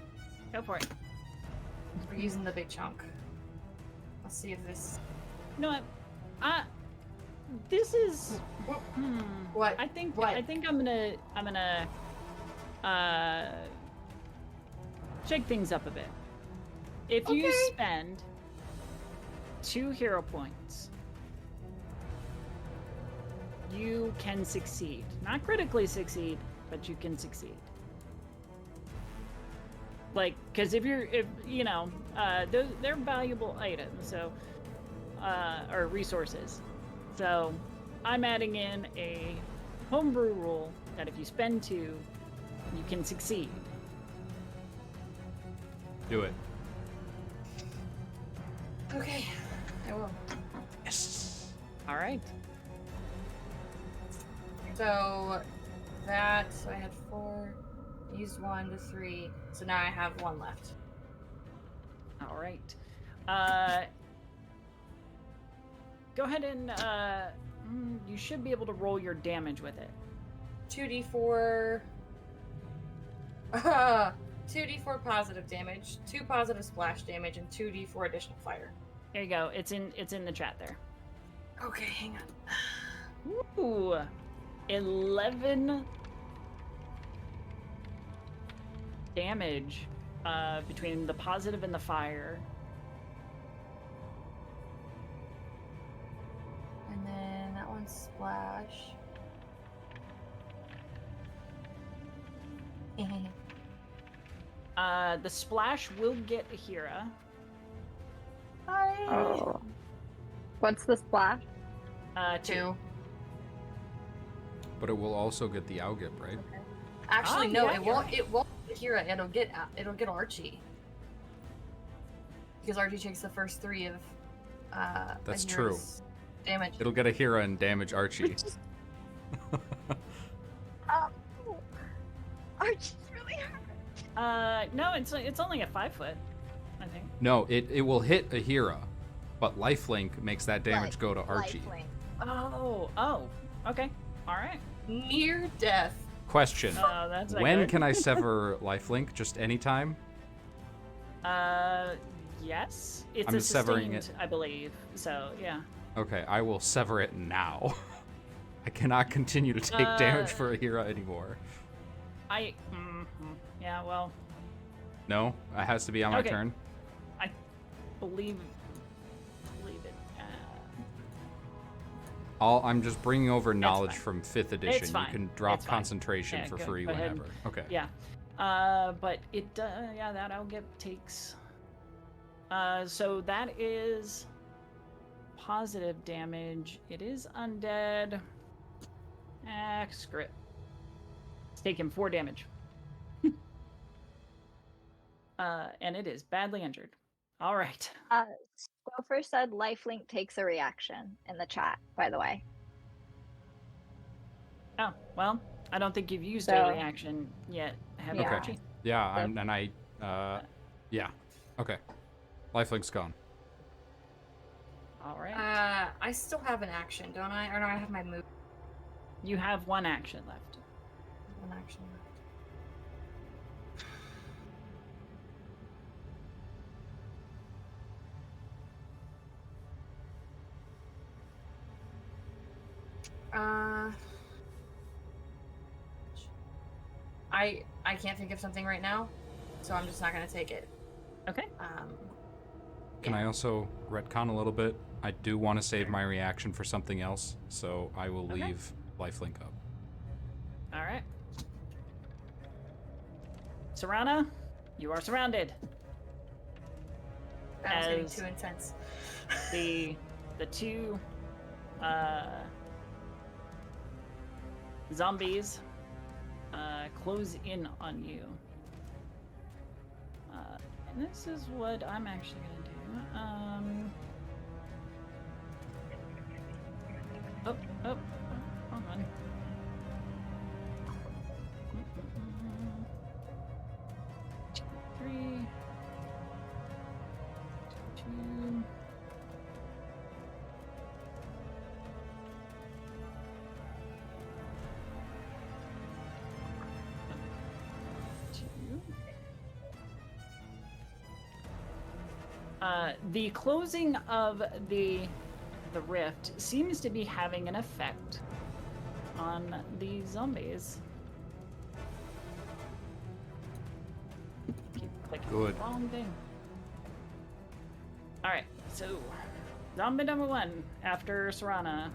Go for it. We're using the big chunk. Let's see if this... You know what? This is. What? I think. What? I think I'm gonna. Shake things up a bit. If you Okay. spend 2 hero points, you can succeed. Not critically succeed, but you can succeed. Like, because if you know, they're valuable items, so, or resources. So, I'm adding in a homebrew rule that if you spend 2, you can succeed. Do it. Okay, I will. Yes. All right. So I had 4, I used 1 to 3, so now I have 1 left. All right. Go ahead and you should be able to roll your damage with it. 2d4. 2d4 positive damage, 2 positive splash damage, and 2d4 additional fire. There you go. It's in the chat there. Okay, hang on. Ooh, 11 damage between the positive and the fire. And then that one's splash. The splash will get Aheerah. Hi. Oh. What's the splash? 2. But it will also get the Augip, right? Actually, Oh, no, yeah, it you're won't. right. It won't get Aheerah. It'll get Archie. Because Archie takes the first 3 of. That's Aheerah's damage. It'll get Aheerah and damage Archie. Oh, Archie's really hurt. No, it's only a 5 foot, I think. No, it will hit Aheerah, but lifelink makes that damage go to Archie. Lifelink. Oh, okay, all right. Near death. Question. That's not When good. can I sever lifelink? Just anytime? Yes, it's I'm a severing sustained, I believe. So yeah. Okay, I will sever it now. I cannot continue to take damage for Aheerah anymore. Yeah, well, No? It has to be on my Okay. turn? I believe it. I'm just bringing over knowledge fine. from 5th edition. It's fine. You can drop It's fine. concentration Yeah, for go free ahead. whenever. Okay. Yeah. But it, that Augip takes. So that is positive damage. It is undead. Screw it. It's taking 4 damage. And it is badly injured. All right. Gopher said lifelink takes a reaction in the chat, by the way. Oh, well, I don't think you've used So- a reaction yet, have you, Yeah. Archie? Yeah, yeah. Okay. Lifelink's gone. All right. I still have an action, don't I? Or no, I have my move. You have 1 action left. One action left. I can't think of something right now, so I'm just not gonna take it. Okay. Can I also retcon a little bit? I do want to save my reaction for something else, so I will leave lifelink up. All right. Serana, you are surrounded. That was getting As too intense. the two zombies close in on you. And this is what I'm actually gonna do. Oh, hold on. Two, three. Two. The closing of the rift seems to be having an effect on the zombies. Keep clicking Good. the wrong thing. All right, so zombie number 1 after Serana.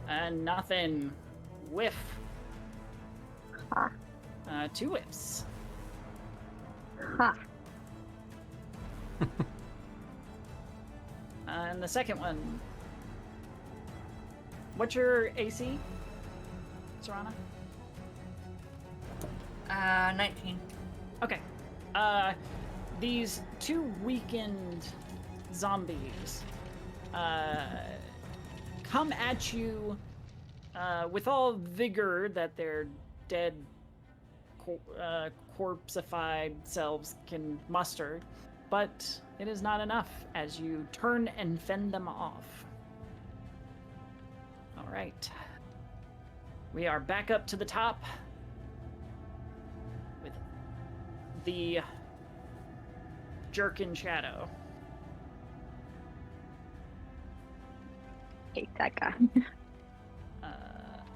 And nothing. Whiff. Ha. 2 whiffs. Ha. And the second one. What's your AC, Serana? 19. Okay. These 2 weakened zombies come at you with all vigor that their dead corpseified selves can muster, but it is not enough as you turn and fend them off. All right. We are back up to the top with the jerk in shadow. Hate that guy. All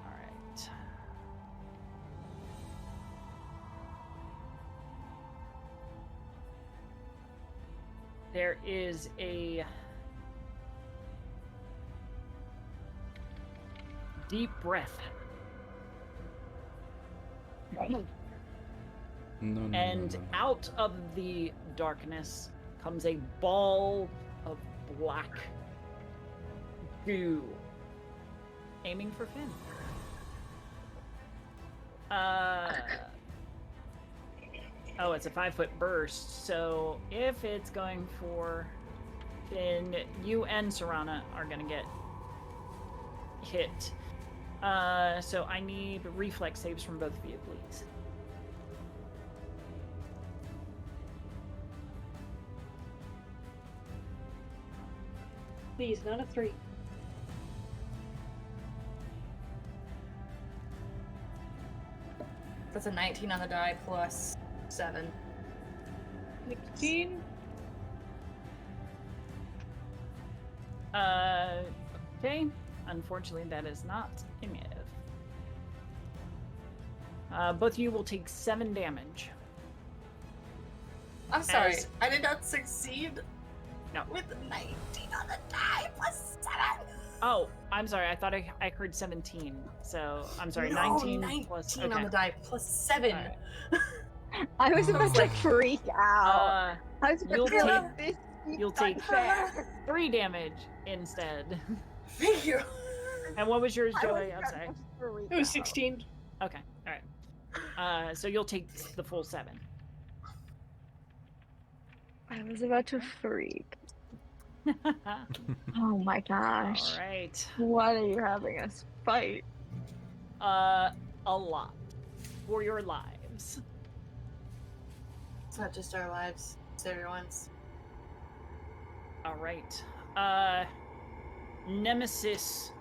right. There is a deep breath, No, and out of the darkness comes a ball of black goo, aiming for Finn. Oh, it's a 5-foot burst, so if it's going for Finn, you and Serana are gonna get hit. So I need reflex saves from both of you, please. Please, not a 3. That's a 19 on the die plus 7. 16. Okay. Unfortunately, that is not a miss. Both of you will take 7 damage. I'm sorry, As- I did not succeed. No. With 19 on the die plus 7. Oh, I'm sorry. I thought I heard 17. So I'm sorry. No, 19 plus. Okay. on the die plus 7. All right. I was about to freak out. I was you'll about to take- this. You'll take 3 damage instead. Thank you. And what was yours, Joey? I'm sorry. It was 16. Okay. All right. So you'll take the full 7. I was about to freak. Oh my gosh. All right. Why are you having us fight? A lot for your lives. It's not just our lives, it's everyone's. All right. Nemesis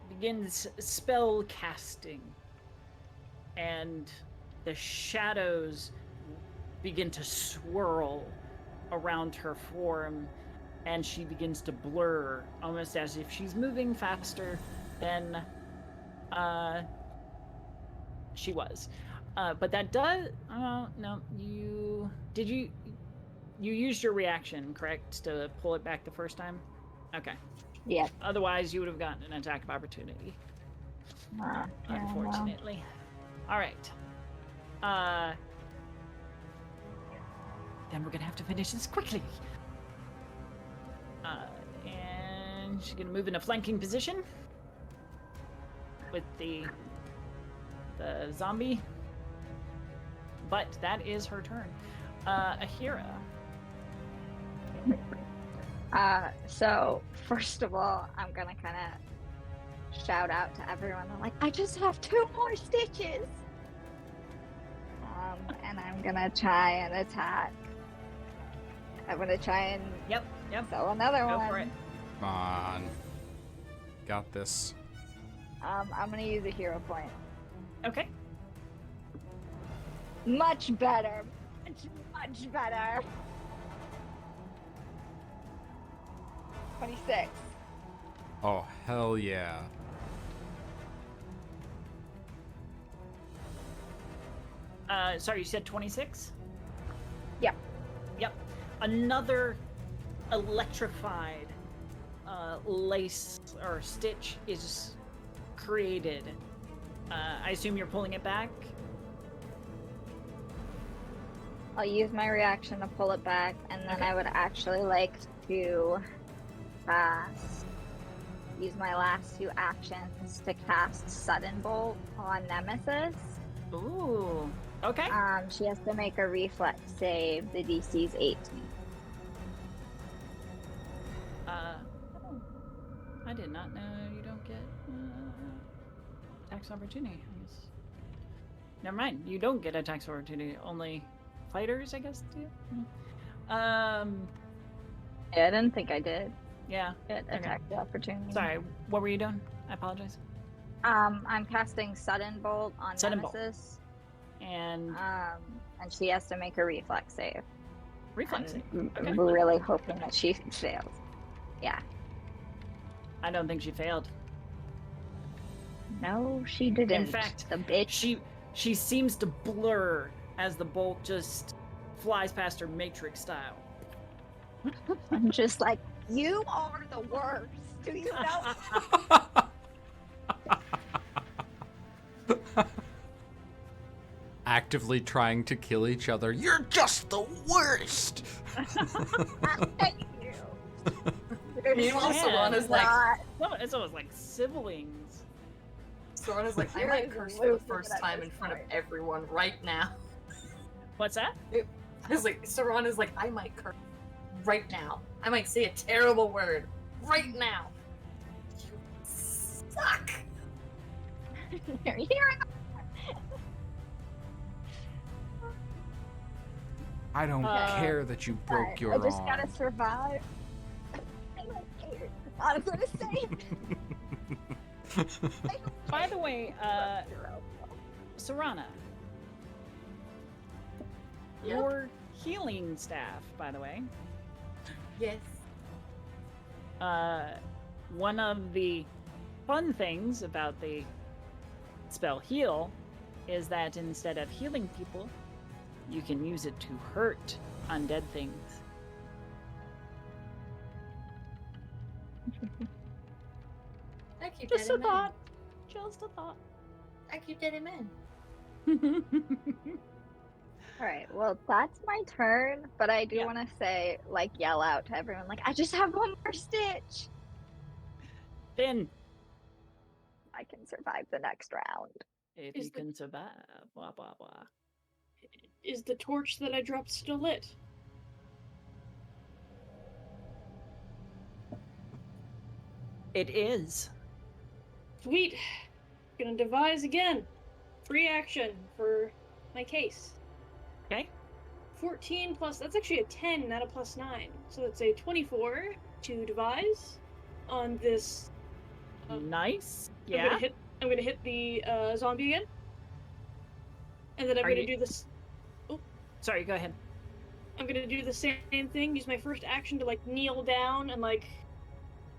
begins spell casting, and the shadows begin to swirl around her form, and she begins to blur, almost as if she's moving faster than she was. But that does... no, you used your reaction, correct, to pull it back the first time? Okay. Yeah. Otherwise, you would have gotten an attack of opportunity. Yeah, Unfortunately. All right. Then we're gonna have to finish this quickly. And she's gonna move in a flanking position with the zombie. But that is her turn. Aheerah. So first of all, I'm gonna kind of shout out to everyone. I'm like, I just have 2 more stitches. And I'm gonna try and attack. I'm gonna try and Yep. throw another Go one. for it. Come on. Got this. I'm gonna use a hero point. Okay. Much better. Much better. 26. Oh, hell yeah. Sorry, you said 26? Yep. Yep. Another electrified lace or stitch is created. I assume you're pulling it back? I'll use my reaction to pull it back, and then I would actually like to use my last 2 actions to cast Sudden Bolt on Nemesis. Ooh. Okay. She has to make a reflex save. The DC's 18. I did not know you don't get tax opportunity. I guess. Never mind. You don't get a tax opportunity. Only fighters, I guess, do. Yeah, I didn't think I did Yeah. get attack the opportunity. Sorry. What were you doing? I apologize. I'm casting Sudden Bolt on Sudden Bolt. Nemesis. And And she has to make a reflex save. reflex. I'm really hoping that she fails. Yeah. I don't think she failed. No, she didn't. In fact, the bitch. she seems to blur as the bolt just flies past her Matrix style. I'm just like, you are the worst. Do you know? Actively trying to kill each other. You're just the worst! Thank you. Meanwhile, Yeah, Serana's like, It's almost like siblings. Serana's like, I might curse for the first time in front of everyone right now. What's that? I was like, Serana's like, I might curse right now. I might say a terrible word right now. You suck. You're here. I don't care that you broke your I just arm. gotta survive. I don't care. I'm gonna say. By the way, Serana, Yeah. your healing staff, by the way, Yes. one of the fun things about the spell heal is that instead of healing people, you can use it to hurt undead things. I keep Just that a in mind. thought. Just a thought. I keep that in mind. All right. Well, that's my turn, but I do Yeah. want to say, like, yell out to everyone, like, I just have 1 more stitch. Then, I can survive the next round. if Is you the- can survive, blah blah blah. Is the torch that I dropped still lit? It is. Sweet. Gonna devise again. Free action for my case. Okay. 14 plus, that's actually a 10, not a plus 9. So that's a 24 to devise on this. Nice. I'm Yeah. gonna hit the zombie again. And then I'm Are gonna you- do this. Sorry, go ahead. I'm gonna do the same thing. Use my first action to like kneel down and like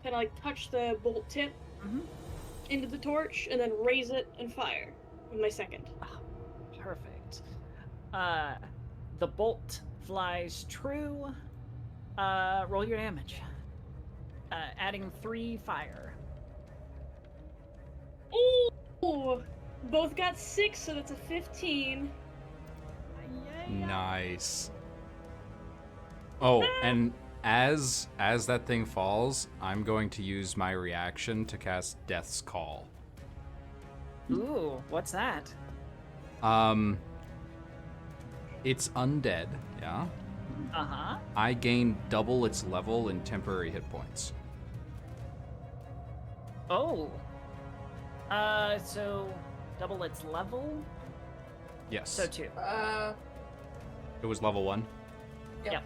kind of like touch the bolt tip into the torch, and then raise it and fire with my second. Oh, perfect. The bolt flies true. Roll your damage. Adding 3 fire. Ooh, both got 6, so that's a 15. Yay. Nice. Oh, and as that thing falls, I'm going to use my reaction to cast Death's Call. Ooh, what's that? It's undead, yeah? Uh-huh. I gain double its level in temporary hit points. Oh. So double its level? Yes. So 2. It was level 1? Yep.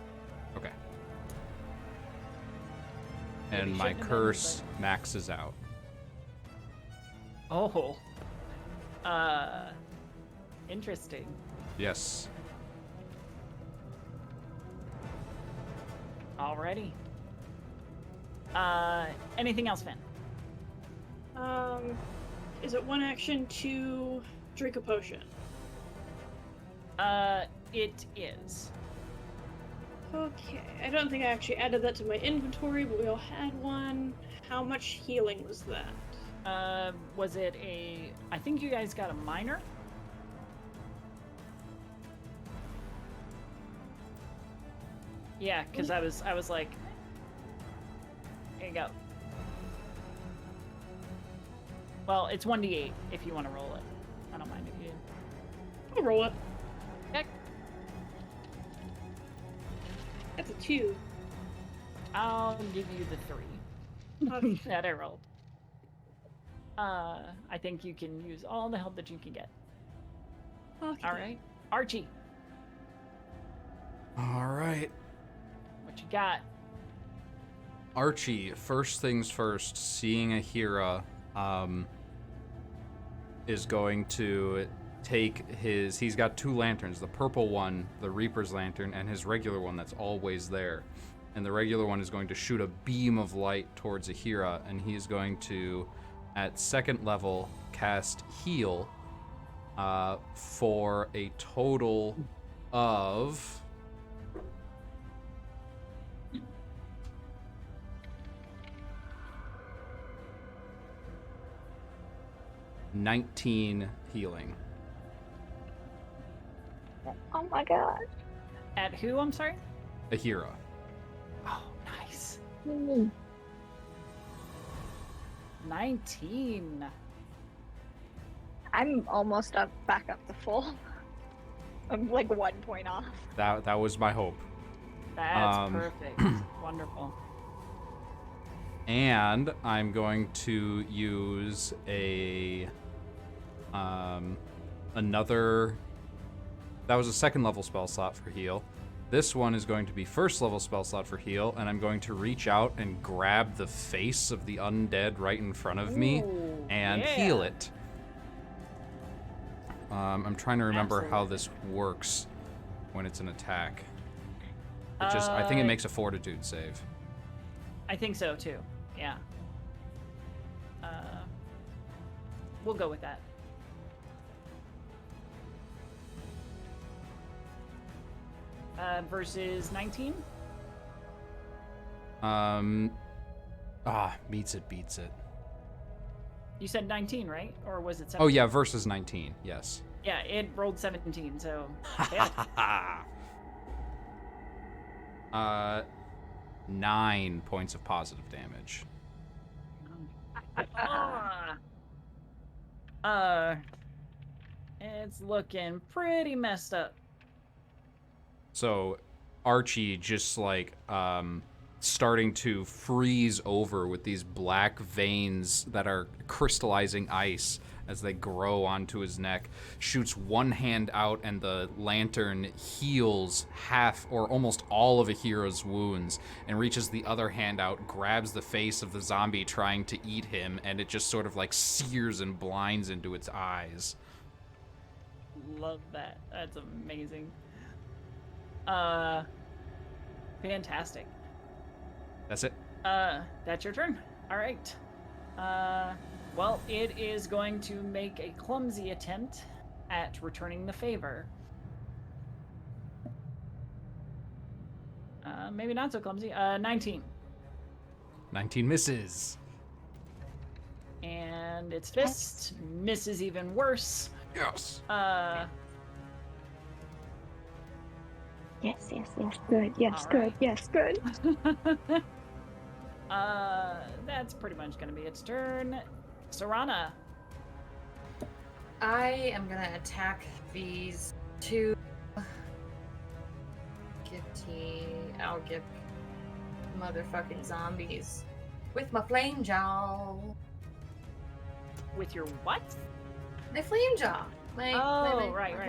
Okay. Maybe And my shouldn't have been, curse maxes out. Oh. Interesting. Yes. Alrighty. Anything else, Finn? Is it one action to drink a potion? It is. Okay, I don't think I actually added that to my inventory, but we all had one. How much healing was that? Was it I think you guys got a minor? Yeah, because I was like, here you go. Well, it's 1d8 if you want to roll it. I don't mind if you. I'll roll it. Heck, That's a 2. I'll give you the 3 Okay. that I rolled. I think you can use all the help that you can get. Okay. All right, Archie, All right. what you got? Archie, first things first, seeing Aheerah, is going to take he's got 2 lanterns, the purple one, the Reaper's lantern, and his regular one that's always there. And the regular one is going to shoot a beam of light towards Aheerah, and he's going to, at 2nd level, cast Heal for a total of 19 healing. Oh my god. At who? I'm sorry. Aheerah. Oh, nice. Mm. 19. I'm almost back up to full. I'm like 1 point off. That was my hope. That's perfect. Wonderful. And I'm going to use another. That was a 2nd level spell slot for heal. This one is going to be 1st level spell slot for heal, and I'm going to reach out and grab the face of the undead right in front of me Ooh, and yeah. heal it. I'm trying to remember how Absolutely. this works when it's an attack. I think it makes a fortitude save. I think so too. Yeah. We'll go with that. Versus 19. Beats it. You said 19, right? Or was it 17? Oh yeah, versus 19. Yes. Yeah, it rolled 17, so. 9 points of positive damage. It's looking pretty messed up. So Archie just like starting to freeze over with these black veins that are crystallizing ice as they grow onto his neck, shoots one hand out and the lantern heals half or almost all of Aheerah's wounds, and reaches the other hand out, grabs the face of the zombie trying to eat him, and it just sort of like sears and blinds into its eyes. Love that. That's amazing. Fantastic. That's it. That's your turn. All right. Well, it is going to make a clumsy attempt at returning the favor. Maybe not so clumsy. 19. 19 misses. And its fist misses even worse. Yes. Yes, good, yes, All good, right. yes, good. That's pretty much gonna be its turn. Serana. I am gonna attack these two Algip motherfucking zombies with my flame jaw. With your what? My flame jaw. My right.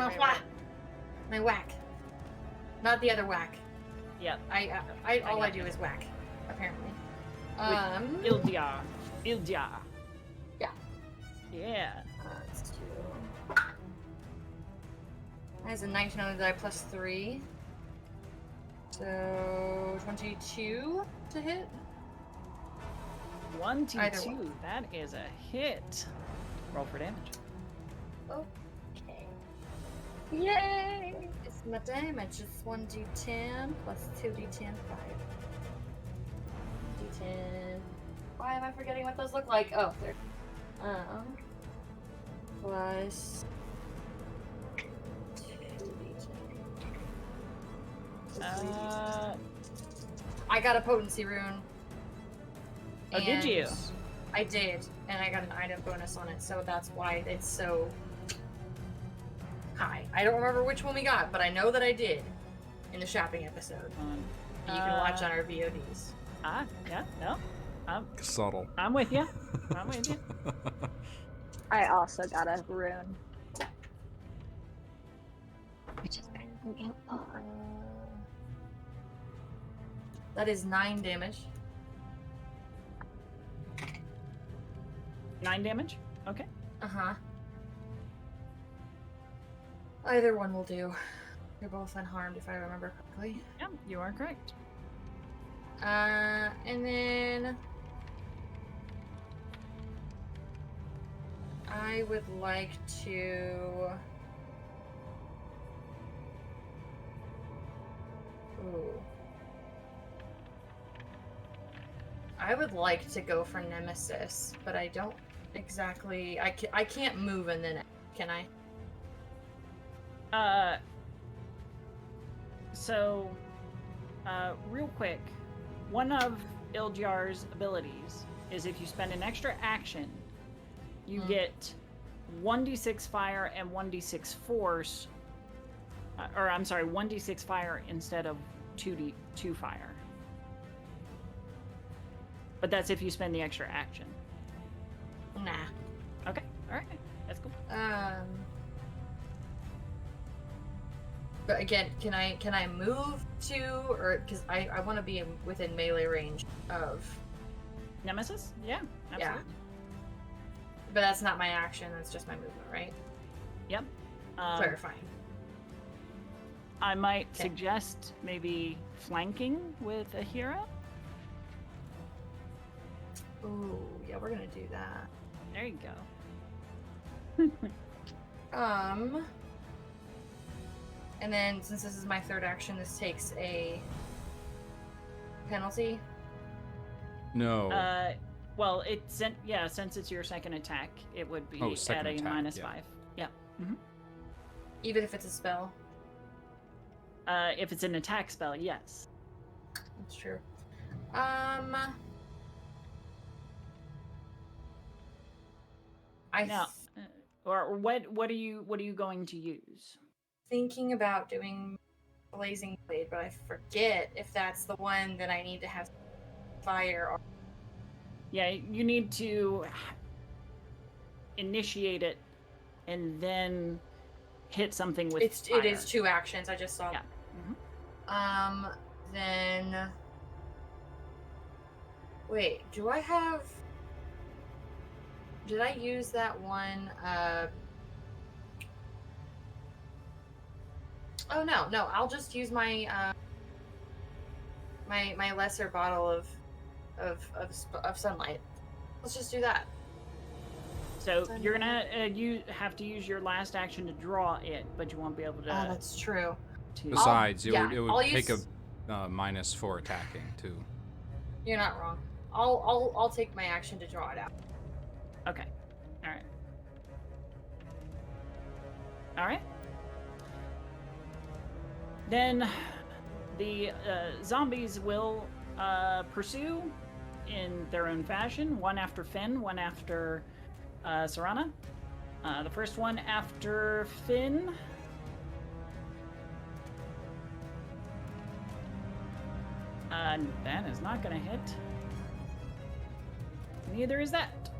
My whack. Not the other whack. Yep. All I do is whack, apparently. Ildia. Yeah. Yeah. That's 2. That is a 19 on the die plus 3. So 22 to hit. 1 to Either 2. one. That is a hit. Roll for damage. Okay. Yay! It's my damage. It's 1d10 plus 2d10 5. D10. Why am I forgetting what those look like? Oh, there. Plus 2d10. I got a potency rune. Oh, did you? I did, and I got an item bonus on it, so that's why it's so high. I don't remember which one we got, but I know that I did in the shopping episode. You can watch on our VODs. Yeah, no. Subtle. I'm with you. I also got a rune. Which is better than you. That is 9 damage. 9 damage? Okay. Uh-huh. Either one will do. They're both unharmed if I remember correctly. Yeah, you are correct. And then I would like to... Ooh. I would like to go for Nemesis, but I don't exactly... I can't move and then... Can I? Real quick, one of Iljar's abilities is if you spend an extra action, you get 1d6 fire and 1d6 force, 1d6 fire instead of 2 fire. But that's if you spend the extra action. Nah. Okay, alright, that's cool. But again, can I move to, or because I want to be within melee range of Nemesis? Yeah, absolutely. Yeah. But that's not my action. That's just my movement, right? Yep. Clarifying. I might suggest maybe flanking with Aheerah. Ooh, yeah, we're gonna do that. There you go. And then since this is my third action, this takes a penalty. No. Well, since it's your second attack, it would be second at a attack, -5. yeah. Yeah. Mm-hmm. Even if it's a spell. If it's an attack spell, yes. That's true. Or what are you going to use? Thinking about doing Blazing Blade, but I forget if that's the one that I need to have fire. Or... Yeah, you need to initiate it and then hit something with fire. It is 2 actions. I just saw. Yeah. Mm-hmm. Then wait, do I have? Did I use that one? Oh no, I'll just use my my lesser bottle of sunlight. Let's just do that. So you're gonna you have to use your last action to draw it, but you won't be able to. Oh, that's true. Besides, it I'll would take use- a -4 attacking too. You're not wrong. I'll take my action to draw it out. Okay. All right. All right. Then the zombies will pursue in their own fashion, one after Finn, one after Serana. The first one after Finn. That is not going to hit. Neither is that.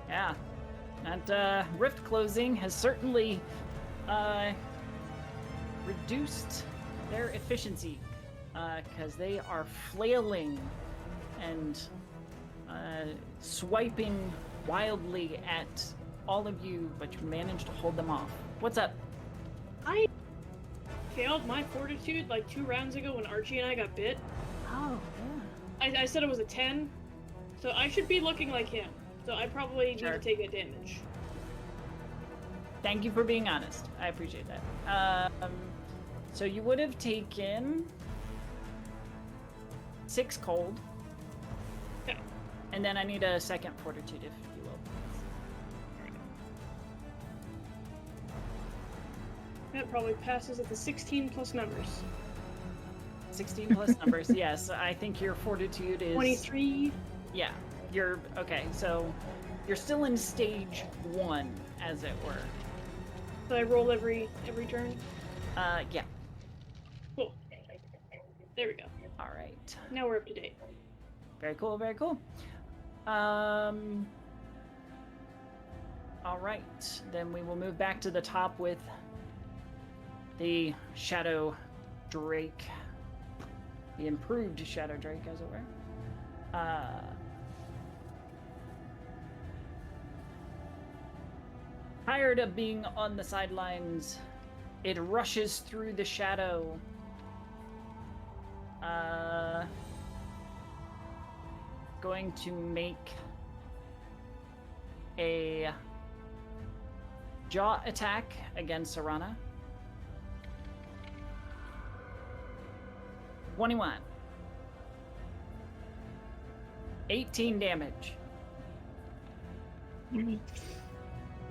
Yeah, that rift closing has certainly reduced their efficiency because they are flailing and swiping wildly at all of you, but you managed to hold them off. What's up? I failed my fortitude like 2 rounds ago when Archie and I got bit. Oh, yeah. I said it was a 10, so I should be looking like him. So I probably need Sure. to take that damage. Thank you for being honest. I appreciate that. So you would have taken 6 cold. Okay. And then I need a second fortitude, if you will. That probably passes at the 16 plus numbers. 16 plus numbers, yes. I think your fortitude is... 23. Yeah. You're... Okay, so you're still in stage 1, as it were. So I roll every turn. Yeah. Cool. There we go. All right. Now we're up to date. Very cool, very cool. All right, then we will move back to the top with the Shadow Drake. The improved Shadow Drake, as it were. Tired of being on the sidelines, it rushes through the shadow. Going to make a jaw attack against Serana. 21. 18 damage.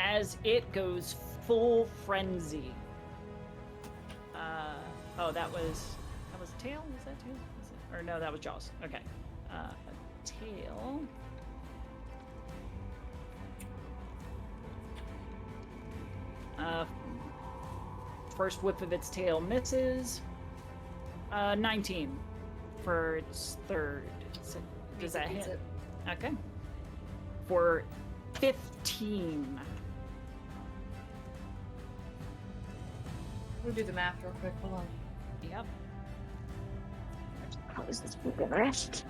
As it goes full frenzy. Oh, that was tail? Was that tail? Or no, that was jaws. Okay. Tail. First whip of its tail misses. 19 for its third. Does that hit? Okay. For 15. We'll do the math real quick. Hold on. Yep. How is this moving rest?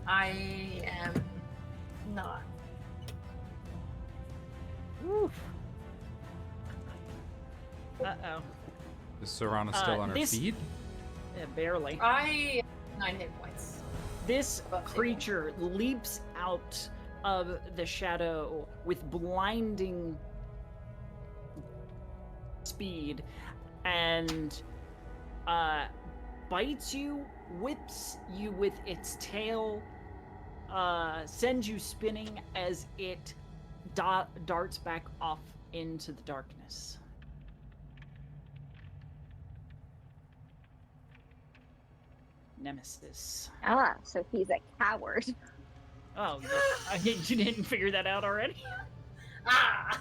I am not. Oof. Uh-oh. Is Serana still on her this- feet? Yeah, barely. I 9 hit points. This Above table. creature leaps out of the shadow with blinding speed and bites you, whips you with its tail, sends you spinning as it darts back off into the darkness. Nemesis. Ah, so he's a coward. Oh, you didn't figure that out already? Ah!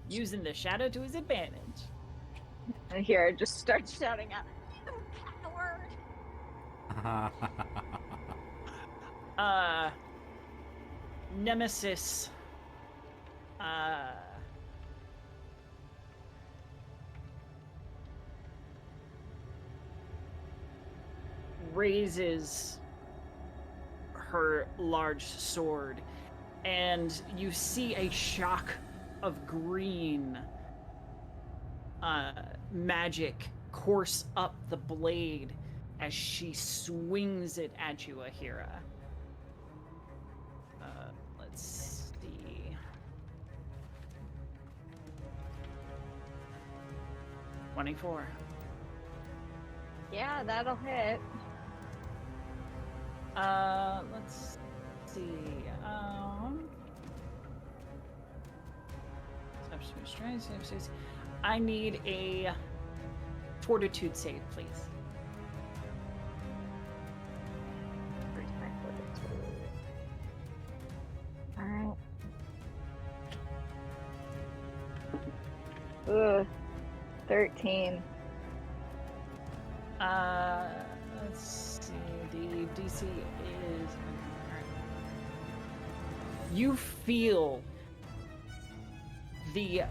Using the shadow to his advantage. And here just starts shouting out, "You coward!" Nemesis. raises her large sword, and you see a shock of green magic course up the blade as she swings it at you, Aheerah. Let's see. 24. Yeah, that'll hit. Let's see. I need a fortitude save, please. Where's my fortitude? Alright. Ugh. 13. Let's see. The DC is. You feel the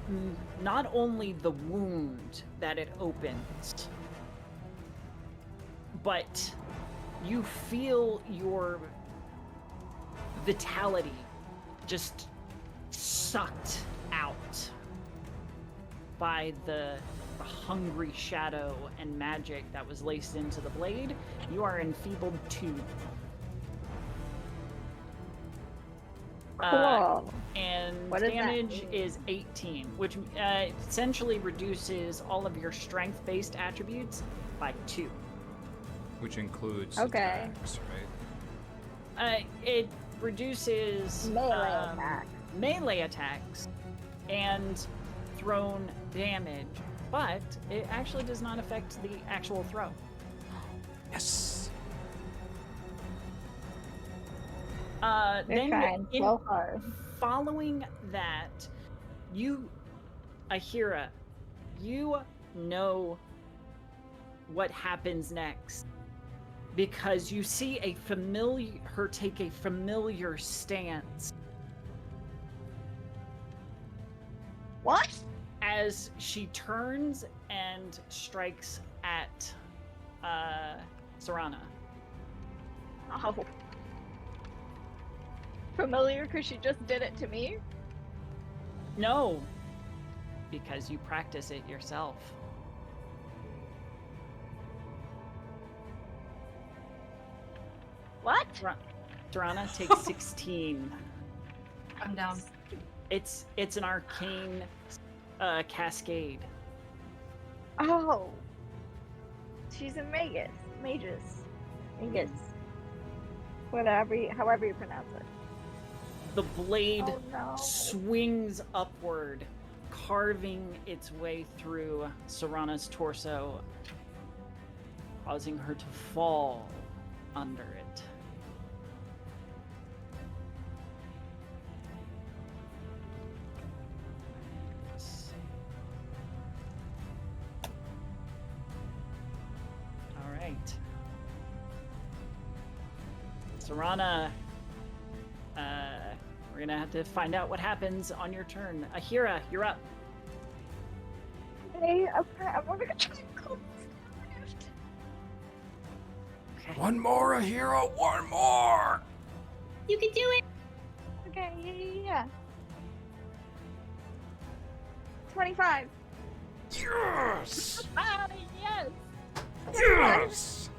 not only the wound that it opens, but you feel your vitality just sucked out by the hungry shadow and magic that was laced into the blade. You are enfeebled 2. Cool. And What does that damage mean? is 18, which essentially reduces all of your strength-based attributes by 2. Which includes Okay. attacks, right? It reduces Melee attacks. melee attacks and thrown damage, but it actually does not affect the actual throw. Yes. They're Then trying so hard. following that, you, Aheerah, you know what happens next because you see her take a familiar stance What? as she turns and strikes at Serana. Oh. Familiar because she just did it to me? No, because you practice it yourself. What? Serana takes 16. I'm down. It's an arcane cascade. Oh. She's a magus. However you pronounce it. The blade Oh no. swings upward, carving its way through Serana's torso, causing her to fall under it. All right. Serana, we're gonna have to find out what happens on your turn. Aheerah, you're up. Hey, I'm gonna try and go. Okay. One more, Aheerah, one more! You can do it! Okay, yeah. 25. Yes! Ah, yes! Yes!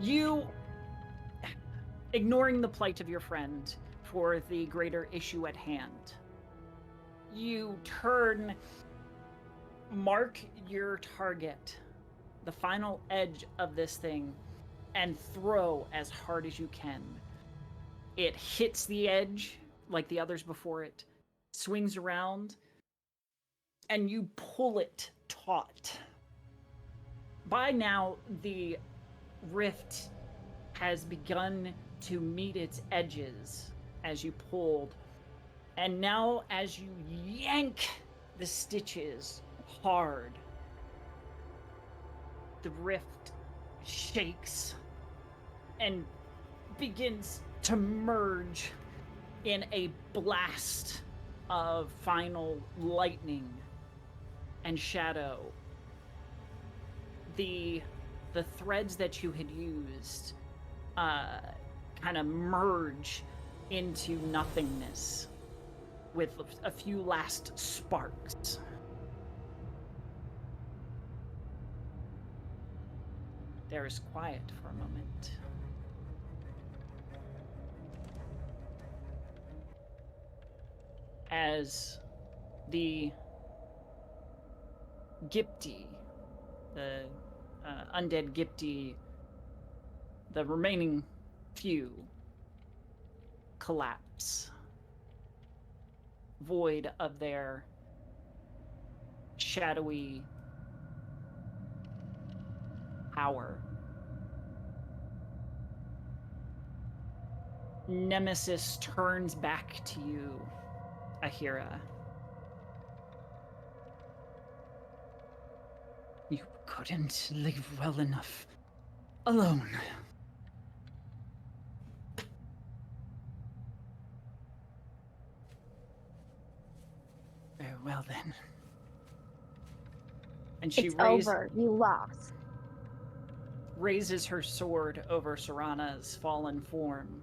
You, ignoring the plight of your friend for the greater issue at hand, you turn, mark your target, the final edge of this thing, and throw as hard as you can. It hits the edge like the others before it, swings around, and you pull it taut. By now, the rift has begun to meet its edges as you pulled. And now as you yank the stitches hard, the rift shakes and begins to merge in a blast of final lightning and shadow. The the threads that you had used kind of merge into nothingness with a few last sparks. There is quiet for a moment. As the Gipti, the undead Gipti, the remaining few, collapse, void of their shadowy power. Nemesis turns back to you, Aheerah. You couldn't leave well enough alone. Very well then. And she It's over. You lost. raises her sword over Serana's fallen form.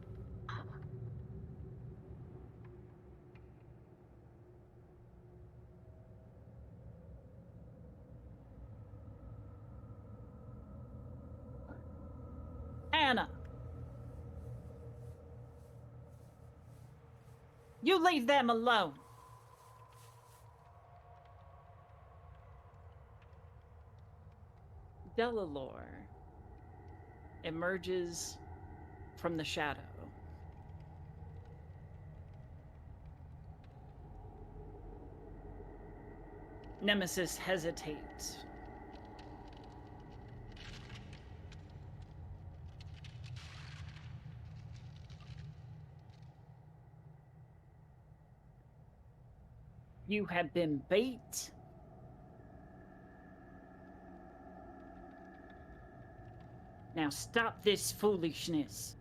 Anna! You leave them alone! Delalore emerges from the shadow. Nemesis hesitates. You have been bait. Now stop this foolishness.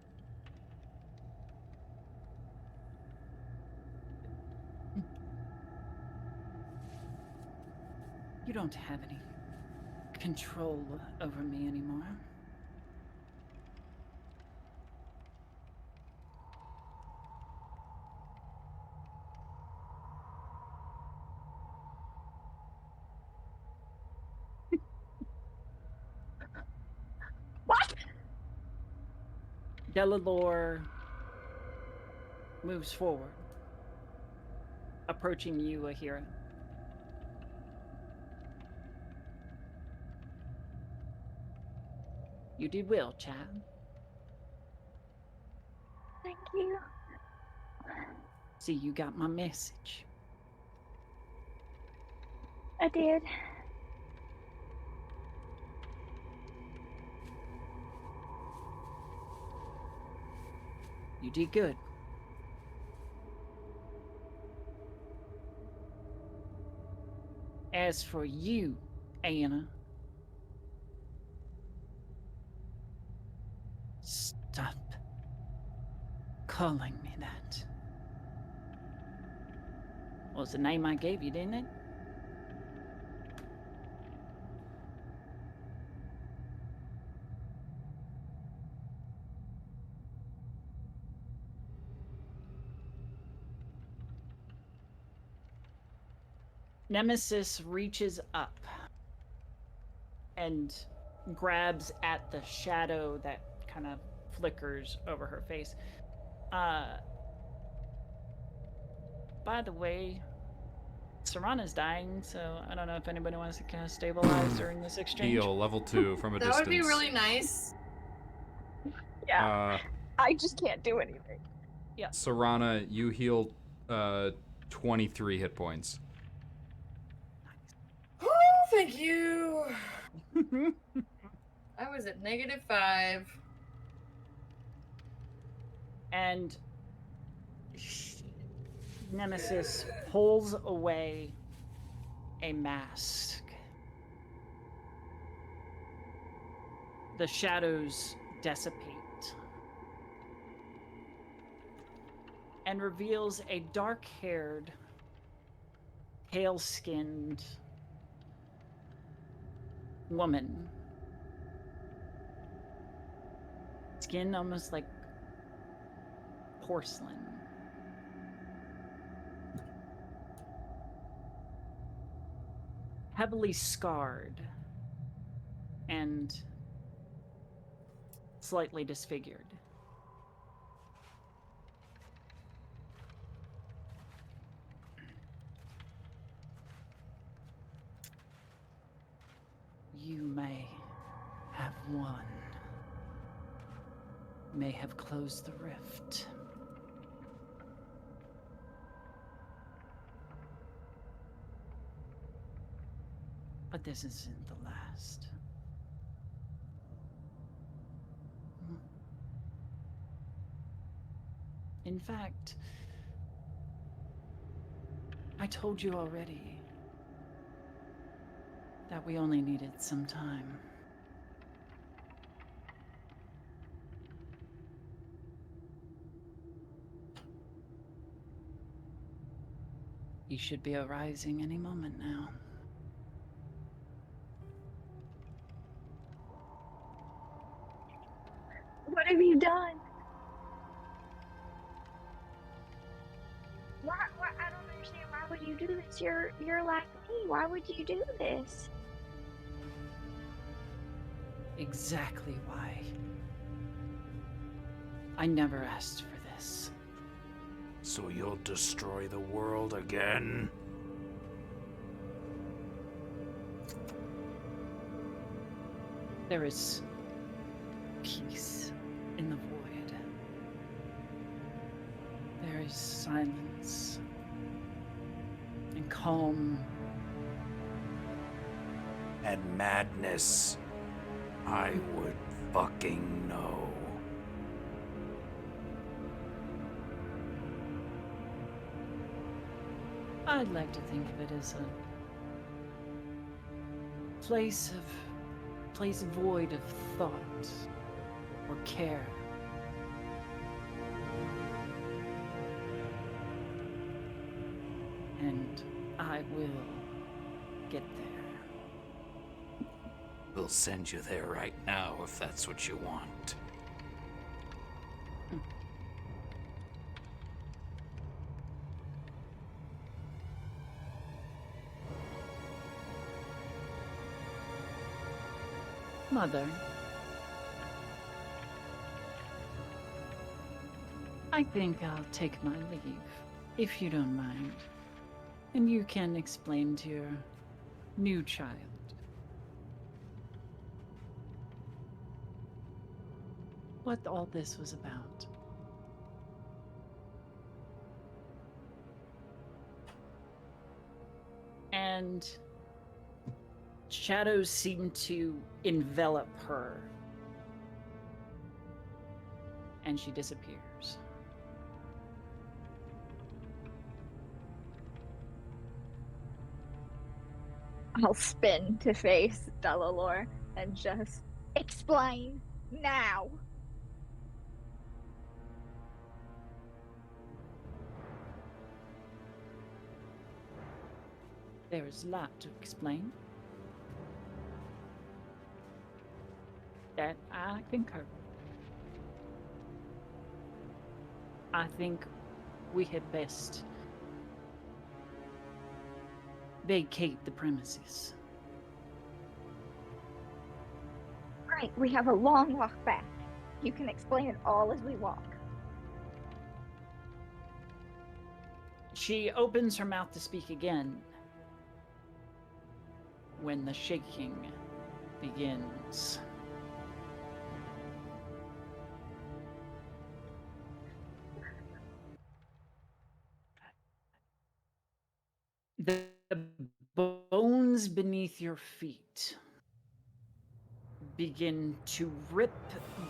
You don't have any control over me anymore. What? Delalore moves forward, approaching you, Aheerah. You did well, child. Thank you. See, you got my message. I did. You did good. As for you, Anna, stop calling me that. Was the name I gave you, didn't it? Nemesis reaches up and grabs at the shadow that kind of flickers over her face. By the way, Serana's dying, so I don't know if anybody wants to cast Stabilize during this exchange. Heal, level 2 from a That distance. would be really nice. Yeah. I just can't do anything. Serana, you heal 23 hit points. Oh, thank you. I was at -5. And Nemesis pulls away a mask. The shadows dissipate and reveals a dark-haired, pale-skinned woman skin almost like porcelain. Heavily scarred and slightly disfigured. You may have won. May have closed the rift. But this isn't the last. In fact, I told you already that we only needed some time. You should be arising any moment now. What have you done? Why, I don't understand. Why would you do this? You're like me. Why would you do this? Exactly why. I never asked for this. So you'll destroy the world again? There is peace in the void. There is silence and calm. And madness. I would fucking know. I'd like to think of it as a place void of thought or care. And I will get there. We'll send you there right now if that's what you want. Mother, I think I'll take my leave, if you don't mind. And you can explain to your new child what all this was about. And shadows seem to envelop her. And she disappears. I'll spin to face Delalore and just explain now. There is a lot to explain. That I concur. I think we had best vacate the premises. Right, we have a long walk back. You can explain it all as we walk. She opens her mouth to speak again when the shaking begins. The bones beneath your feet begin to rip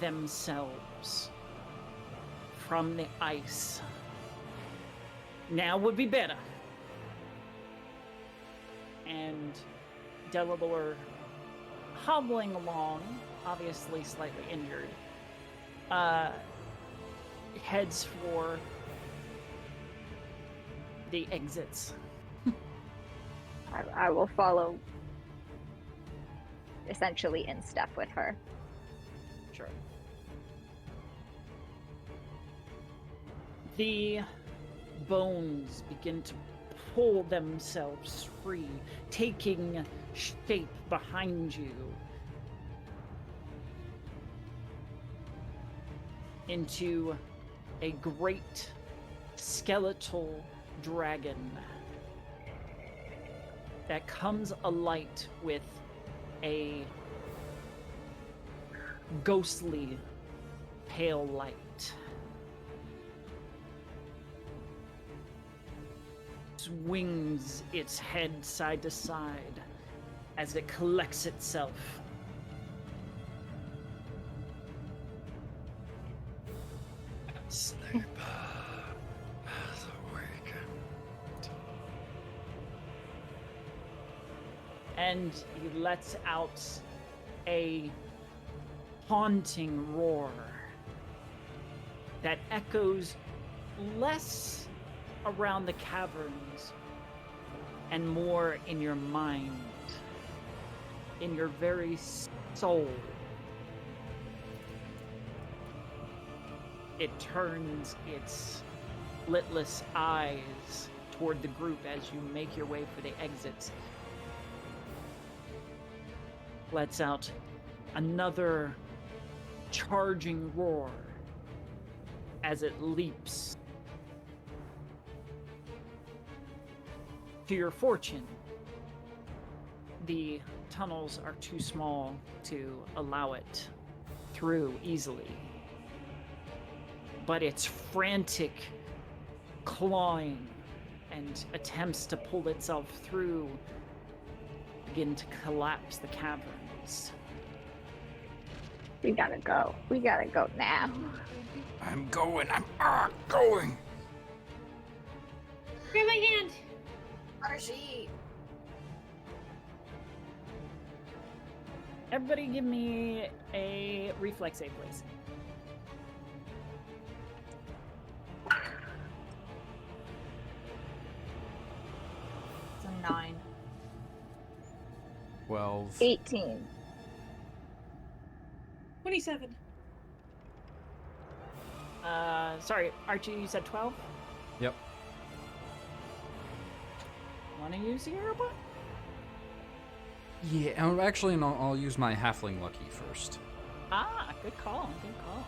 themselves from the ice. Now would be better. And Delalore, hobbling along, obviously slightly injured, heads for the exits. I will follow essentially in step with her. Sure. The bones begin to pull themselves free, taking shape behind you into a great skeletal dragon that comes alight with a ghostly pale light. Swings its head side to side as it collects itself. Sleeper has awakened. And he lets out a haunting roar that echoes less around the caverns and more in your mind, in your very soul. It turns its litless eyes toward the group as you make your way for the exits. Lets out another charging roar as it leaps. To your fortune, the tunnels are too small to allow it through easily. But its frantic clawing and attempts to pull itself through begin to collapse the caverns. We gotta go. We gotta go now. I'm going. I'm going. Grab my hand. Archie. Everybody give me a reflex save, please. It's a 9. 12. 18. 27. Sorry, Archie, you said 12? Yep. Want to use the hero point? Yeah, actually, no, I'll use my halfling lucky first. Ah, good call, good call.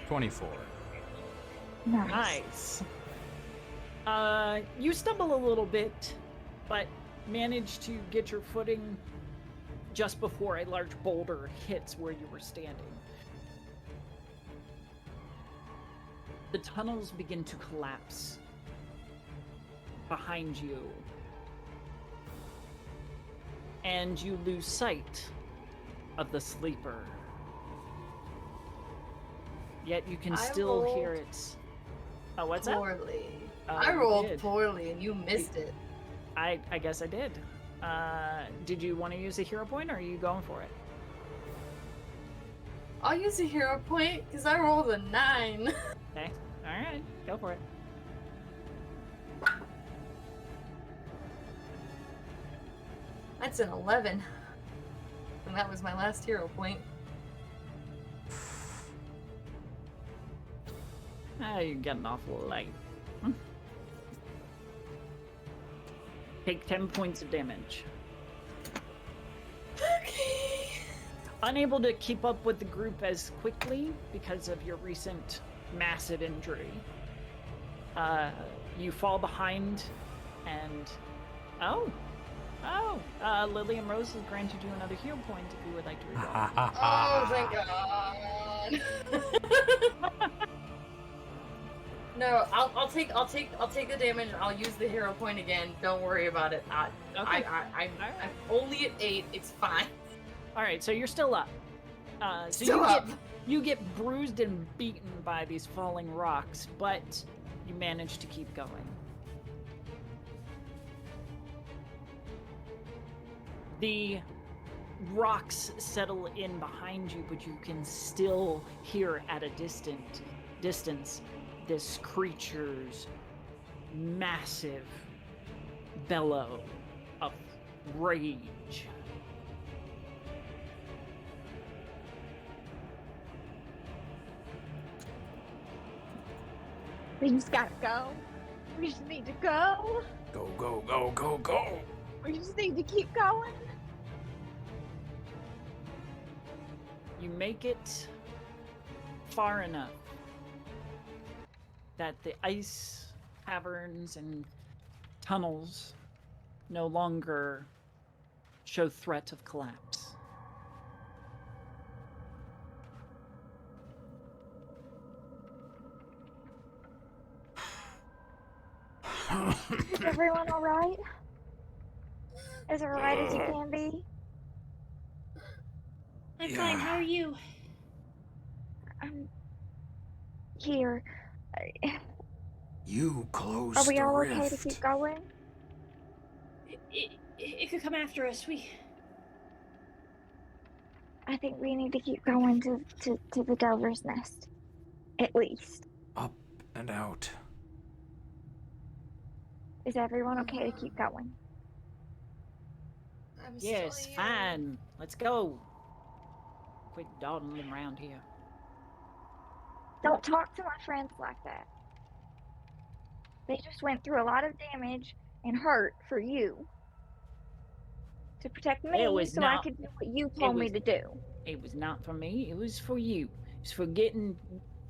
24. Nice. You stumble a little bit, but manage to get your footing just before a large boulder hits where you were standing. The tunnels begin to collapse behind you, and you lose sight of the sleeper. Yet you can still hear its... Oh, what's that? Poorly. Oh, I you rolled did. poorly and you missed it. I guess I did. Did you want to use a hero point, or are you going for it? I'll use a hero point because I rolled a 9. Okay. All right. Go for it. That's an 11. And that was my last hero point. Ah, you're getting awful light. Take 10 points of damage. Okay. Unable to keep up with the group as quickly because of your recent massive injury. You fall behind, and Lily and Rose has granted you another hero point if you would like to reroll. Oh, thank God. No, I'll take the damage. I'll use the hero point again. Don't worry about it. Okay. I'm only at 8. It's fine. All right, so you're still up. So you get bruised and beaten by these falling rocks, but you manage to keep going. The rocks settle in behind you, but you can still hear at a distance this creature's massive bellow of rage. We just gotta go. We just need to go. Go, go, go, go, go! We just need to keep going. You make it far enough that the ice caverns and tunnels no longer show threat of collapse. Is everyone all right? As all right as you can be? I'm fine. How are you? I'm here. You closed Are we the all rift. okay to keep going? It could come after us. I think we need to keep going to the Delver's Nest. At least. Up and out. Is everyone okay to keep going? I'm Yes, still here. fine. Let's go. Quit dawdling around here. Don't talk to my friends like that. They just went through a lot of damage and hurt for you. To protect me It was so I not- could do what you told me was- to do. It was not for me, it was for you. It's for getting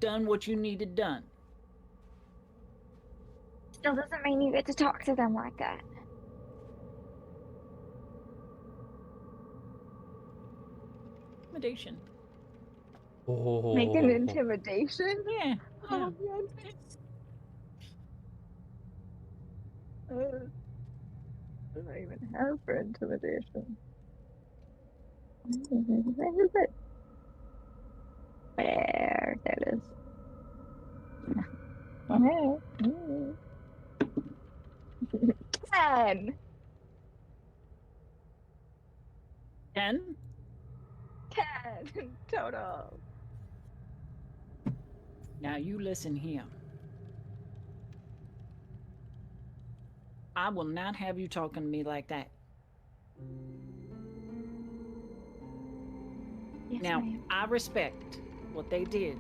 done what you needed done. Still doesn't mean you get to talk to them like that. Intimidation. Oh. Make an intimidation? Yeah. Oh, goodness. I don't even have for intimidation. Where is it? There it is. Okay. 10. 10? 10 total. Now you listen here. I will not have you talking to me like that. Yes, Now, ma'am. I respect what they did,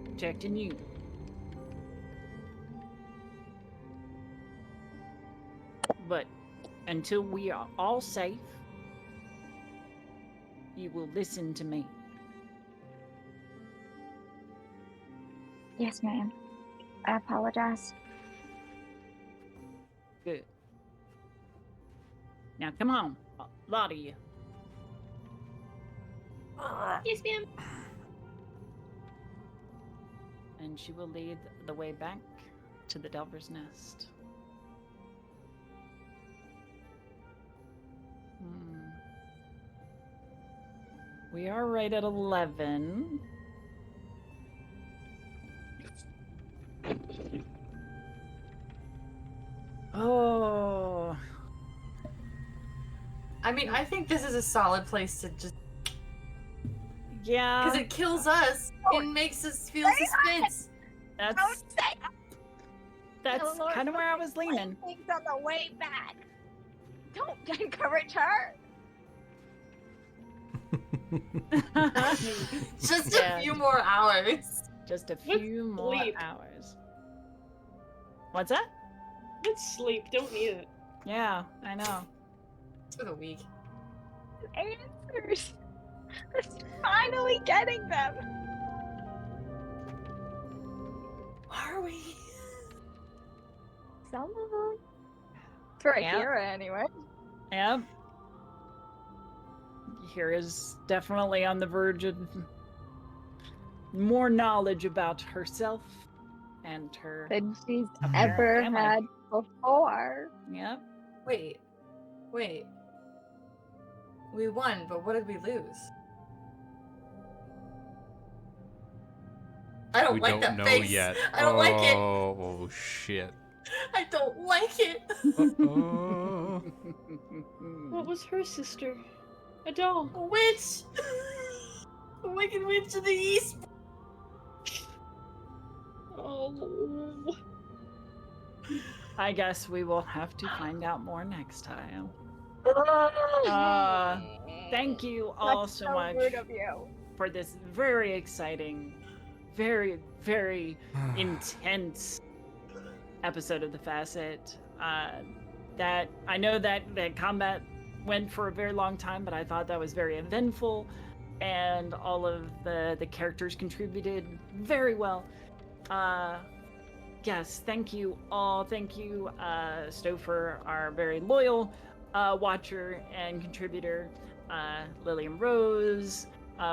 protecting you. But until we are all safe, you will listen to me. Yes, ma'am. I apologize. Good. Now, come on, a lot of you. Yes, ma'am. And she will lead the way back to the Delver's Nest. We are right at 11. Oh, I mean, I think this is a solid place to just yeah. because it kills us and makes us feel suspense. That's Don't say that. that's Eleanor's kind of where I was looking leaning. like things on the way back. Don't encourage her. Just Yeah. a few more hours. Just a Let's few more sleep. hours. What's that? Let's sleep. Don't need it. Yeah, I know. It's for the week. Answers. It's finally getting them. Are we? Some of them. For Yeah. Aheerah, anyway. Yep. Here is definitely on the verge of more knowledge about herself and her. Than she's apparent ever family. had before. Yep. Wait. We won, but what did we lose? I don't We like don't that know face. yet. I don't like it. Oh shit. I don't like it. Uh-oh. What was her sister? A doll. A witch. A wicked witch of the east. Oh. I guess we will have to find out more next time. Thank you all That's so much rude of you. for this very exciting very, very intense episode of the Facet. That I know that combat went for a very long time, but I thought that was very eventful, and all of the characters contributed very well. Yes, thank you all. Thank you, Stouffer, our very loyal watcher and contributor, Lillian Rose,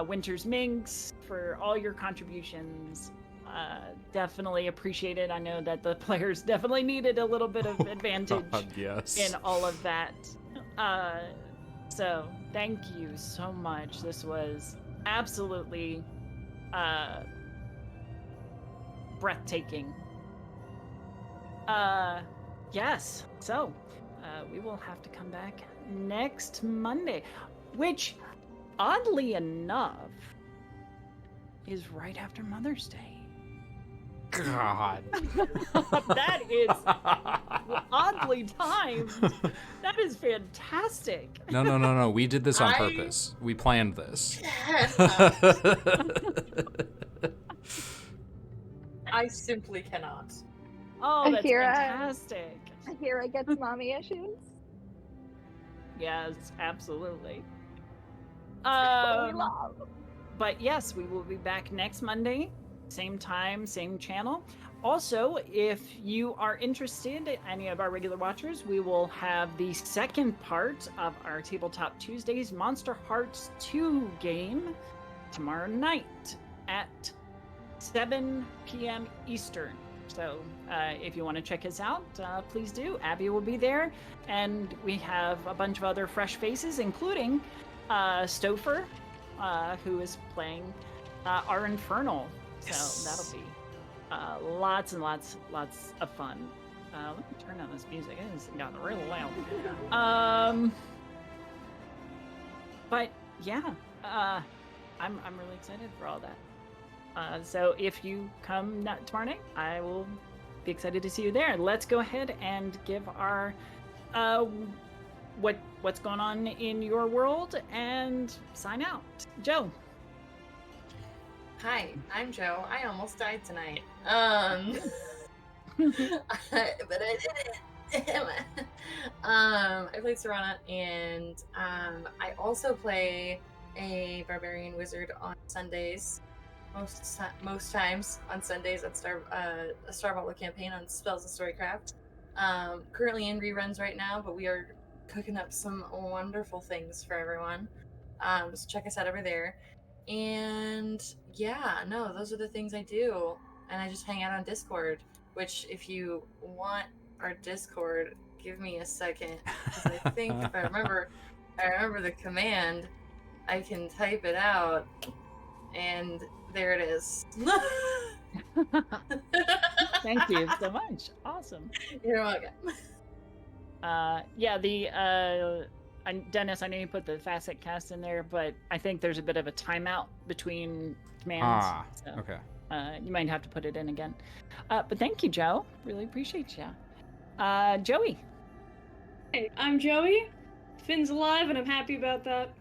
Winters Minx, for all your contributions. Definitely appreciate it. I know that the players definitely needed a little bit of advantage Yes. in all of that. So thank you so much. This was absolutely breathtaking. Yes. So we will have to come back next Monday, which, oddly enough, is right after Mother's Day. God. That is oddly timed. That is fantastic. No. We did this on purpose. We planned this. I simply cannot. Oh, that's Aheerah. fantastic. Aheerah gets mommy issues. Yes, absolutely. What we love. But yes, we will be back next Monday, same time, same channel. Also, if you are interested, any of our regular watchers, we will have the second part of our Tabletop Tuesdays Monster Hearts 2 game tomorrow night at 7 p.m. Eastern. So if you want to check us out, please do. Abby will be there, and we have a bunch of other fresh faces, including Stouffer, who is playing our Infernal. So that'll be lots and lots of fun. Let me turn down this music. It's gotten real loud. But yeah, I'm really excited for all that. So if you come tomorrow night, I will be excited to see you there. Let's go ahead and give our what's going on in your world and sign out. Joe. Hi, I'm Joe. I almost died tonight. But I did it. I played Serana, and I also play a barbarian wizard on Sundays. Most times on Sundays at a Star Butler campaign on Spells and Storycraft. Currently in reruns right now, but we are cooking up some wonderful things for everyone. So check us out over there. And yeah, no, those are the things I do. And I just hang out on Discord, which if you want our Discord, give me a second. Because I think if I remember the command, I can type it out. And there it is. Thank you so much. Awesome. You're welcome. Dennis, I know you put the Facet cast in there, but I think there's a bit of a timeout between commands. So, okay. You might have to put it in again. But thank you, Joe. Really appreciate you. Joey. Hey, I'm Joey. Finn's alive, and I'm happy about that.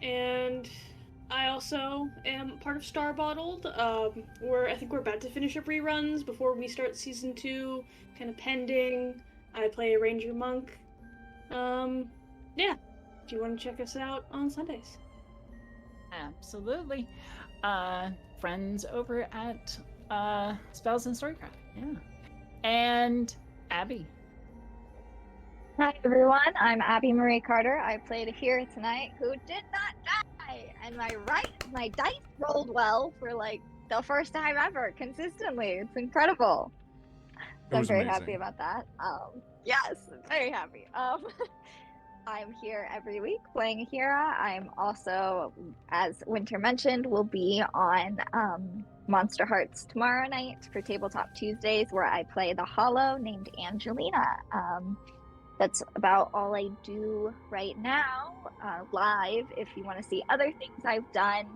And I also am part of Star Bottled. I think we're about to finish up reruns before we start season 2, kind of pending. I play a Ranger Monk. Yeah. Do you want to check us out on Sundays? Absolutely. Friends over at Spells and Storycraft. Yeah. And Abby. Hi everyone, I'm Abby Marie Carter. I played Aheerah tonight, who did not die, and my dice rolled well for like the first time ever, consistently. It's incredible. So I'm very amazing. happy about that. Yes, very happy. I'm here every week playing Aheerah. I'm also, as Winter mentioned, will be on Monster Hearts tomorrow night for Tabletop Tuesdays, where I play the Hollow named Angelina. That's about all I do right now, live. If you want to see other things I've done,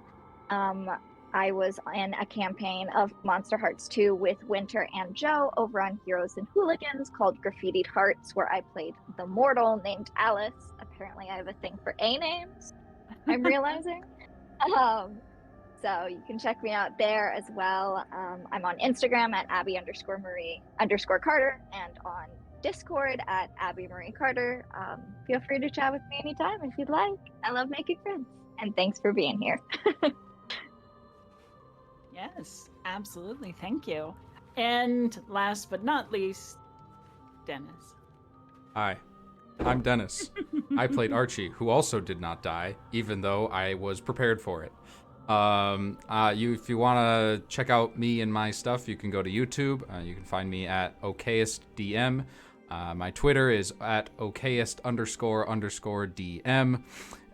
I was in a campaign of Monster Hearts 2 with Winter and Joe over on Heroes and Hooligans called Graffitied Hearts, where I played the mortal named Alice. Apparently I have a thing for A names, I'm realizing. So you can check me out there as well. I'm on Instagram at Abby_Marie_Carter and on Discord at Abby Marie Carter. Feel free to chat with me anytime if you'd like. I love making friends. And thanks for being here. Yes, absolutely. Thank you. And last but not least, Dennis. Hi, I'm Dennis. I played Archie, who also did not die, even though I was prepared for it. If you want to check out me and my stuff, you can go to YouTube. You can find me at okayestdm. My Twitter is at okayest__DM.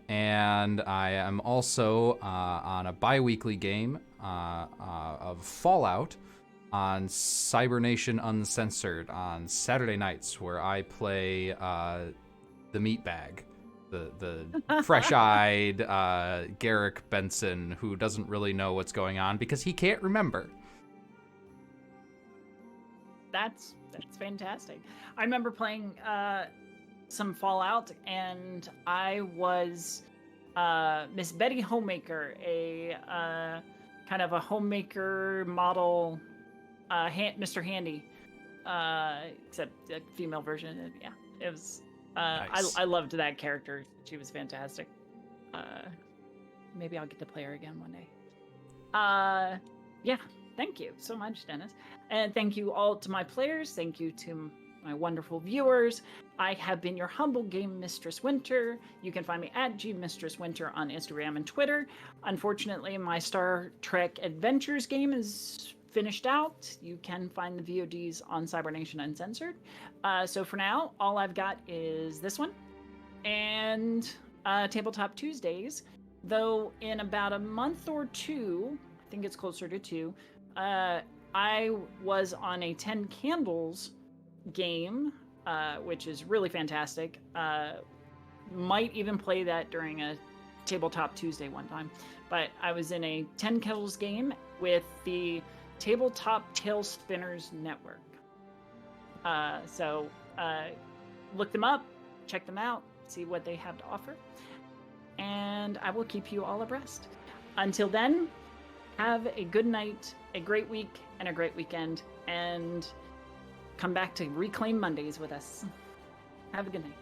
And I am also on a bi-weekly game of Fallout on Cybernation Uncensored on Saturday nights, where I play the meatbag, the fresh-eyed Garrick Benson, who doesn't really know what's going on because he can't remember. That's fantastic. I remember playing some Fallout, and I was Miss Betty Homemaker, a kind of a homemaker model, Mr. Handy, except a female version. Yeah, it was. Nice. I loved that character. She was fantastic. Maybe I'll get to play her again one day. Yeah, thank you so much, Dennis. And thank you all to my players. Thank you to my wonderful viewers. I have been your humble game mistress Winter. You can find me at gmistresswinter on Instagram and Twitter. Unfortunately, my Star Trek Adventures game is finished out. You can find the VODs on Cybernation Uncensored. So for now, all I've got is this one and Tabletop Tuesdays. Though in about a month or two, I think it's closer to 2, I was on a 10 Candles game, which is really fantastic. Might even play that during a Tabletop Tuesday one time. But I was in a 10 Kettles game with the Tabletop Tail Spinners Network. So look them up, check them out, see what they have to offer, and I will keep you all abreast. Until then, have a good night, a great week, and a great weekend, and come back to Reclaim Mondays with us. Have a good night.